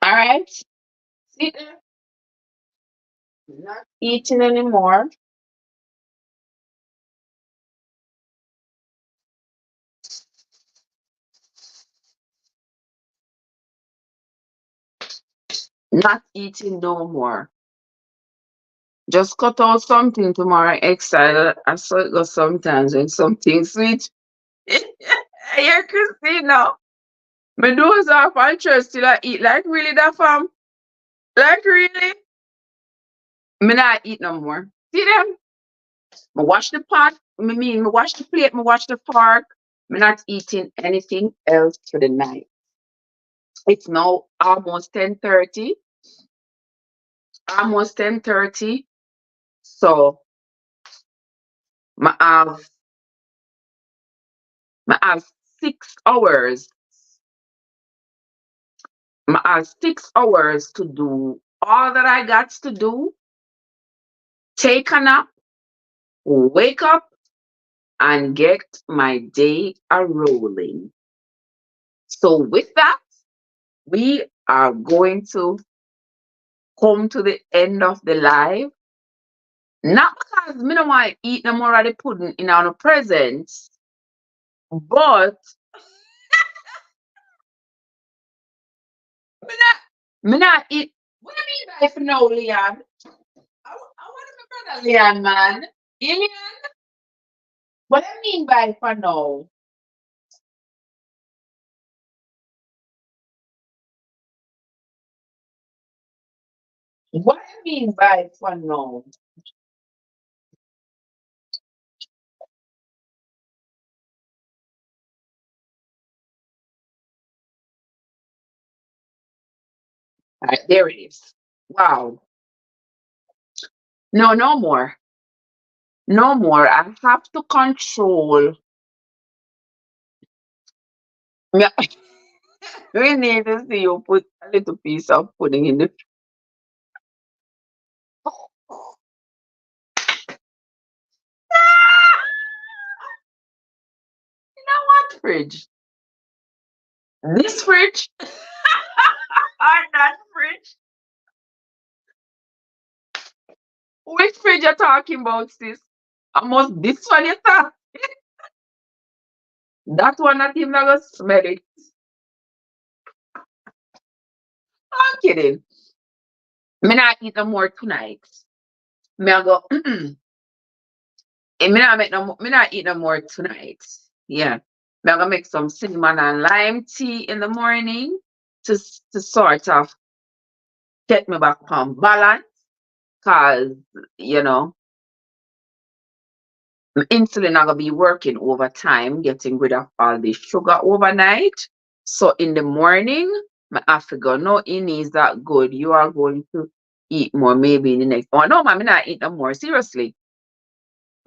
All right. See there? Not eating anymore. Not eating no more. Just cut out something tomorrow extra. I saw it go sometimes when something sweet. Yeah, Christina. Me doze off and trust till I eat. Like really that fam? Like really? Me not eat no more. See them? Me wash the pot. Me wash the plate. Me wash the fork. Me not eating anything else for the night. It's now almost 10:30. Almost 10:30. So me have me have 6 hours. Me have 6 hours to do all that I got to do. Take a nap, wake up, and get my day a rolling. So with that, we are going to come to the end of the live. Not because me don't want to eat no more of the pudding in our presents, but me not eat. What do you mean by for now, Leon? I want my brother Leon, man. Leon? What do you mean by for now? What do you mean by for now? Right, there it is. Wow. No, no more. No more. I have to control. Yeah, we need to see you put a little piece of pudding in the you know what fridge? This fridge or that fridge? Which fridge you talking about, sis? Almost this one you talk. That one not even gonna smell it. I'm kidding. Me not eat no more tonight. Me I go, me not make no me not eat no more tonight. Yeah. Me I gonna make some cinnamon and lime tea in the morning to sort of get me back on balance. Cause, you know, insulin are gonna be working overtime, getting rid of all the sugar overnight. So in the morning, my have to go, no, it is that good. You are going to eat more maybe in the next. Oh no, man, me not eat no more. Seriously.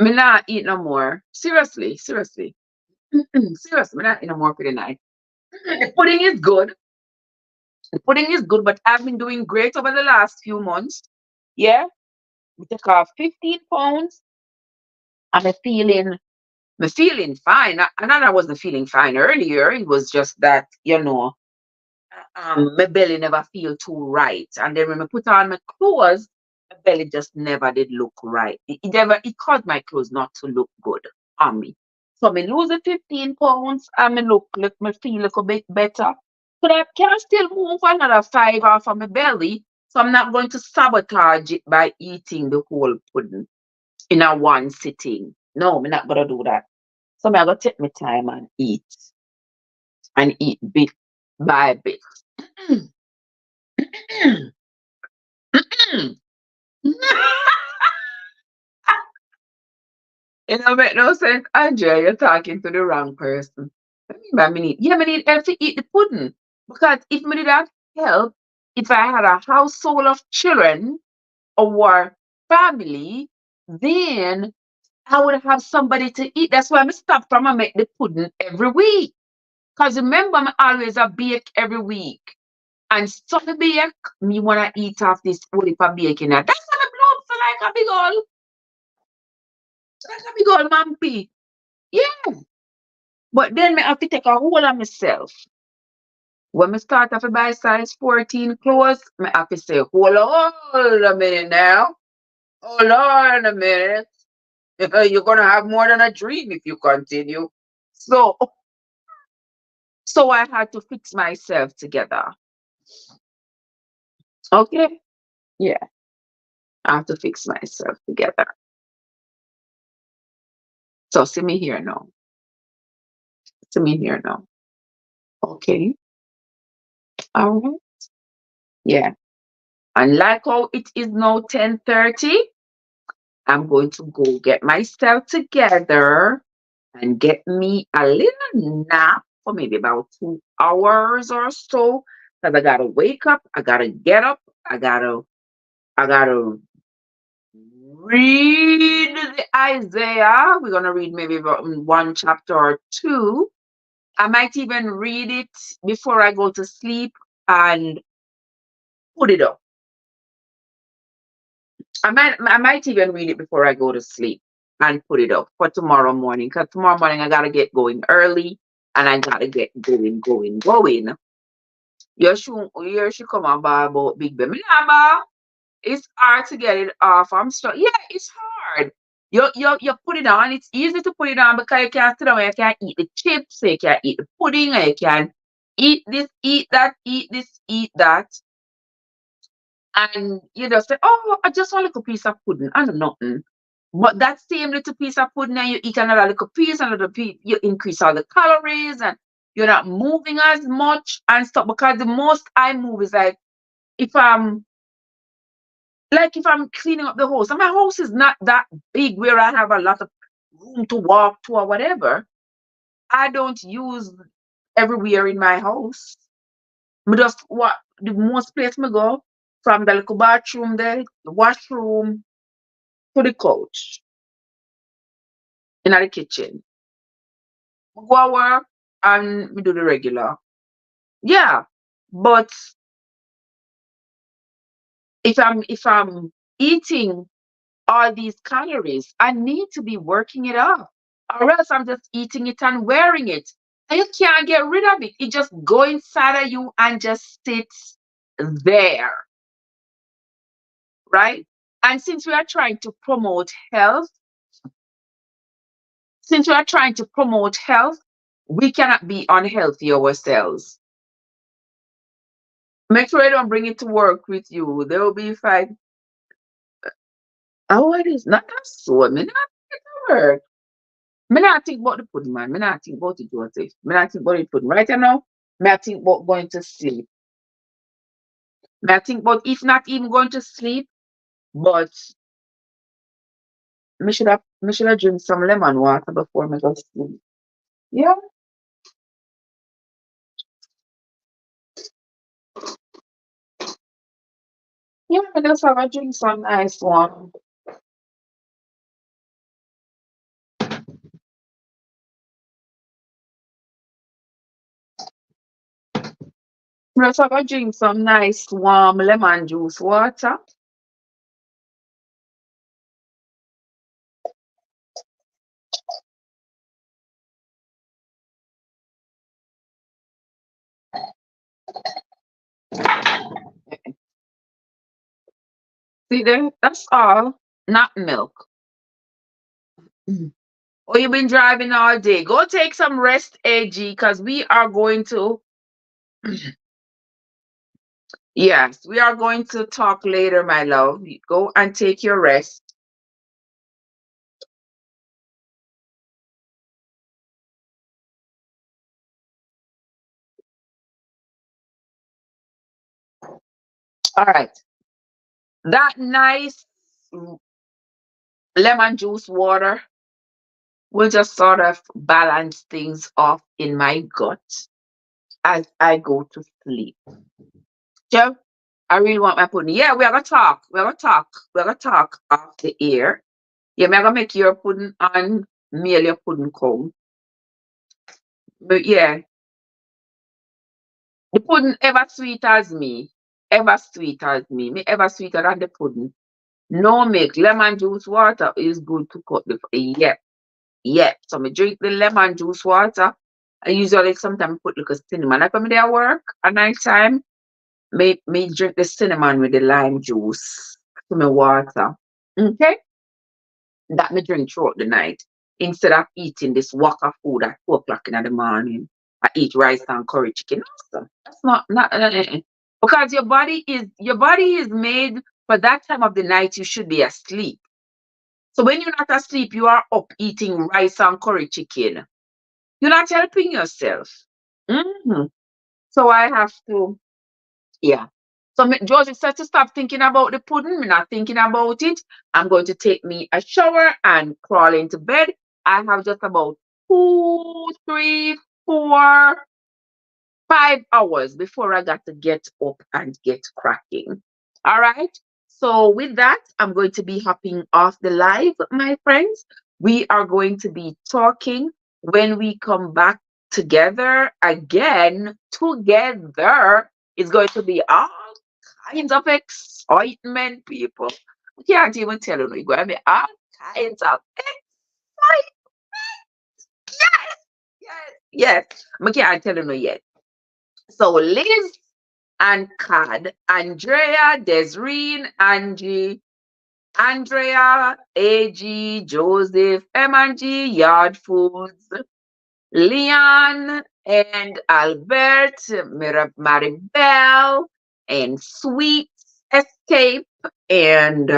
Me not eat no more. Seriously, seriously. Seriously, me not eat no more for the night. The pudding is good. The pudding is good, but I've been doing great over the last few months. Yeah. We took off 15 pounds. I'm feeling fine. Not that I wasn't feeling fine earlier. It was just that, my belly never feel too right. And then when I put on my clothes, my belly just never did look right. It caused my clothes not to look good on me. So me lose the 15 pounds and me feel a little bit better. But I can still move another 5 off of my belly. So I'm not going to sabotage it by eating the whole pudding in a one sitting. No, I'm not gonna do that. So I'm gonna take my time and eat bit by bit. It don't make no sense, Andrea. You're talking to the wrong person. What do you mean by me need? Yeah, me need help to eat the pudding. Because if me did not help, if I had a household of children or family, then I would have somebody to eat. That's why I stop from I make the pudding every week. Because remember, I always a bake every week. And some bake, me wanna eat off this whole heap of bacon. That's how the blood feel like a big old mampy. Yeah. But then me have to take a hold of myself. When me start off to buy size 14 clothes, me have to say, hold a minute now. Hold on a minute. You're gonna have more than a dream if you continue. So so I had to fix myself together. Okay? Yeah. I have to fix myself together. So see me here now. See me here now. Okay. All right. Yeah. And like how it is now 10:30, I'm going to go get myself together and get me a little nap for maybe about 2 hours or so. Because I gotta wake up, I gotta get up, I gotta read the Isaiah. We're gonna read maybe about one chapter or two. I might even read it before I go to sleep and put it up. I might even read it before I go to sleep and put it up for tomorrow morning. Cause tomorrow morning I gotta get going early and I gotta get going. You should come and buy about Big Ben. Me nah buy. It's hard to get it off. I'm sure. Yeah, it's hard. You put it on. It's easy to put it on because you can sit down and you can eat the chips, you can eat the pudding, or you can eat this, eat that, eat this, eat that. And you just say, oh, I just want a little piece of pudding and nothing. But that same little piece of pudding, and you eat another little piece, another piece, you increase all the calories and you're not moving as much and stuff. Because the most I move is if I'm if I'm cleaning up the house, and my house is not that big where I have a lot of room to walk to or whatever. I don't use everywhere in my house. Me just what the most place me go from the little bathroom there, the washroom to the couch in the kitchen. Me go to work and me do the regular. Yeah. But if I'm eating all these calories, I need to be working it off. Or else I'm just eating it and wearing it. And you can't get rid of it. It just go inside of you and just sits there, right? And since we are trying to promote health, we cannot be unhealthy ourselves. Make sure you don't bring it to work with you. There will be fine. Oh, it is not that so. Me not get to work. Me not think about the pudding, man. Me not think about it, Joseph. Me not think about the pudding. Right now, me not think about going to sleep. Me not think about if not even going to sleep, but me should have drink some lemon water before me go sleep. Yeah, yeah, me just have a drink some nice one. Me just have a drink some nice warm lemon juice water. See there? That's all. Not milk. Mhm. Oh, you've been driving all day. Go take some rest, AG, because we are going to, yes, we are going to talk later, my love. You go and take your rest. All right. That nice lemon juice water will just sort of balance things off in my gut as I go to sleep. Joe, I really want my pudding. Yeah, we're gonna talk. We're gonna talk. We're gonna talk off the air. Yeah, we're gonna make your pudding and mail your pudding come. But yeah, The pudding ever sweet as me. Ever sweet as me. Me ever sweeter than the pudding. No milk. Lemon juice water is good to cut the yeah. Yeah. So me drink the lemon juice water. I usually sometimes put little cinnamon. Like when me there work at night time, me drink the cinnamon with the lime juice to my water. Okay? That me drink throughout the night. Instead of eating this wok of food at 2 o'clock in the morning. I eat rice and curry chicken. No, sir. That's not. Because your body is made for that time of the night you should be asleep. So when you're not asleep, you are up eating rice and curry chicken. You're not helping yourself. Mhm. So I have to, yeah. So George said to stop thinking about the pudding. Me not thinking about it. I'm going to take me a shower and crawl into bed. I have just about 2, 3, 4, 5 hours before I got to get up and get cracking. All right. So with that, I'm going to be hopping off the live, my friends. We are going to be talking when we come back together again. Together, it's going to be all kinds of excitement, people. I can't even tell you. It's going to be all kinds of excitement. Yes, yes, yes. I can't tell you yet. So Liz and Cad, Andrea, Desreen, Angie, Andrea, AG, Joseph, M&G, Yard Foods, Leon, and Albert, Maribel, and Sweet Escape, and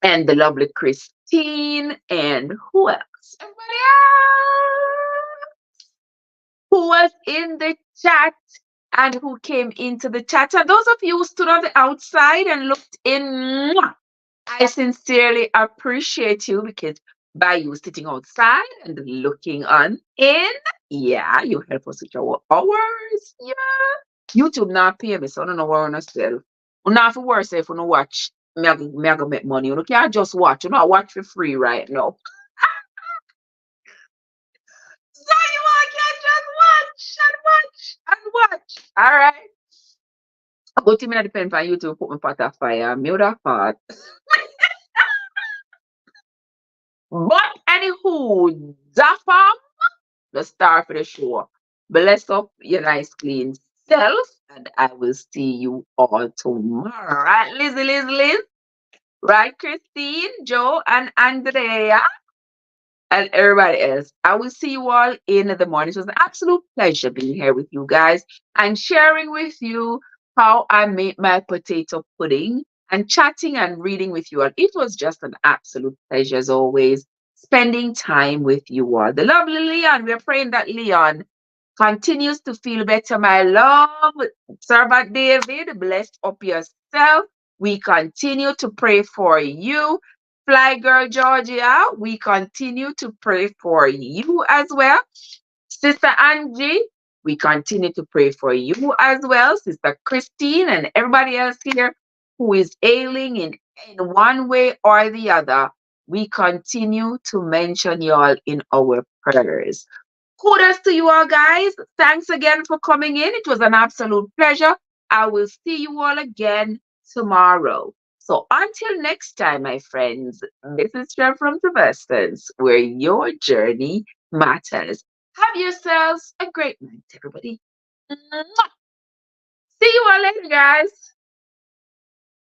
the lovely Christine, and who else? Everybody else who was in the chat and who came into the chat. And those of you who stood on the outside and looked in, mwah, I sincerely appreciate you because by you sitting outside and looking on in, yeah, you help us with our hours. Yeah. YouTube not pay me, so I don't know what I want to sell. You not have to worry if you don't watch. Me I go make money. You can't just watch. You know, I watch for free right now. So you all can just watch and watch and watch. All right. Go to me at the pen for you to put my pot of fire. Me would have thought. But anywho, Zafam, the star for the show. Bless up your nice clean self, and I will see you all tomorrow. Right, Lizzie, Liz. Right, Christine, Joe, and Andrea, and everybody else. I will see you all in the morning. It was an absolute pleasure being here with you guys and sharing with you how I made my potato pudding and chatting and reading with you all. It was just an absolute pleasure as always, spending time with you all. The lovely Leon, we're praying that Leon continues to feel better, my love. Servant David, bless up yourself. We continue to pray for you. Fly Girl Georgia, we continue to pray for you as well. Sister Angie, we continue to pray for you as well. Sister Christine and everybody else here who is ailing in one way or the other, we continue to mention y'all in our prayers. Kudos to you all, guys. Thanks again for coming in. It was an absolute pleasure. I will see you all again tomorrow. So until next time, my friends, this is Jeff from the Vestons, where your journey matters. Have yourselves a great night, everybody. Mwah. See you all later, guys.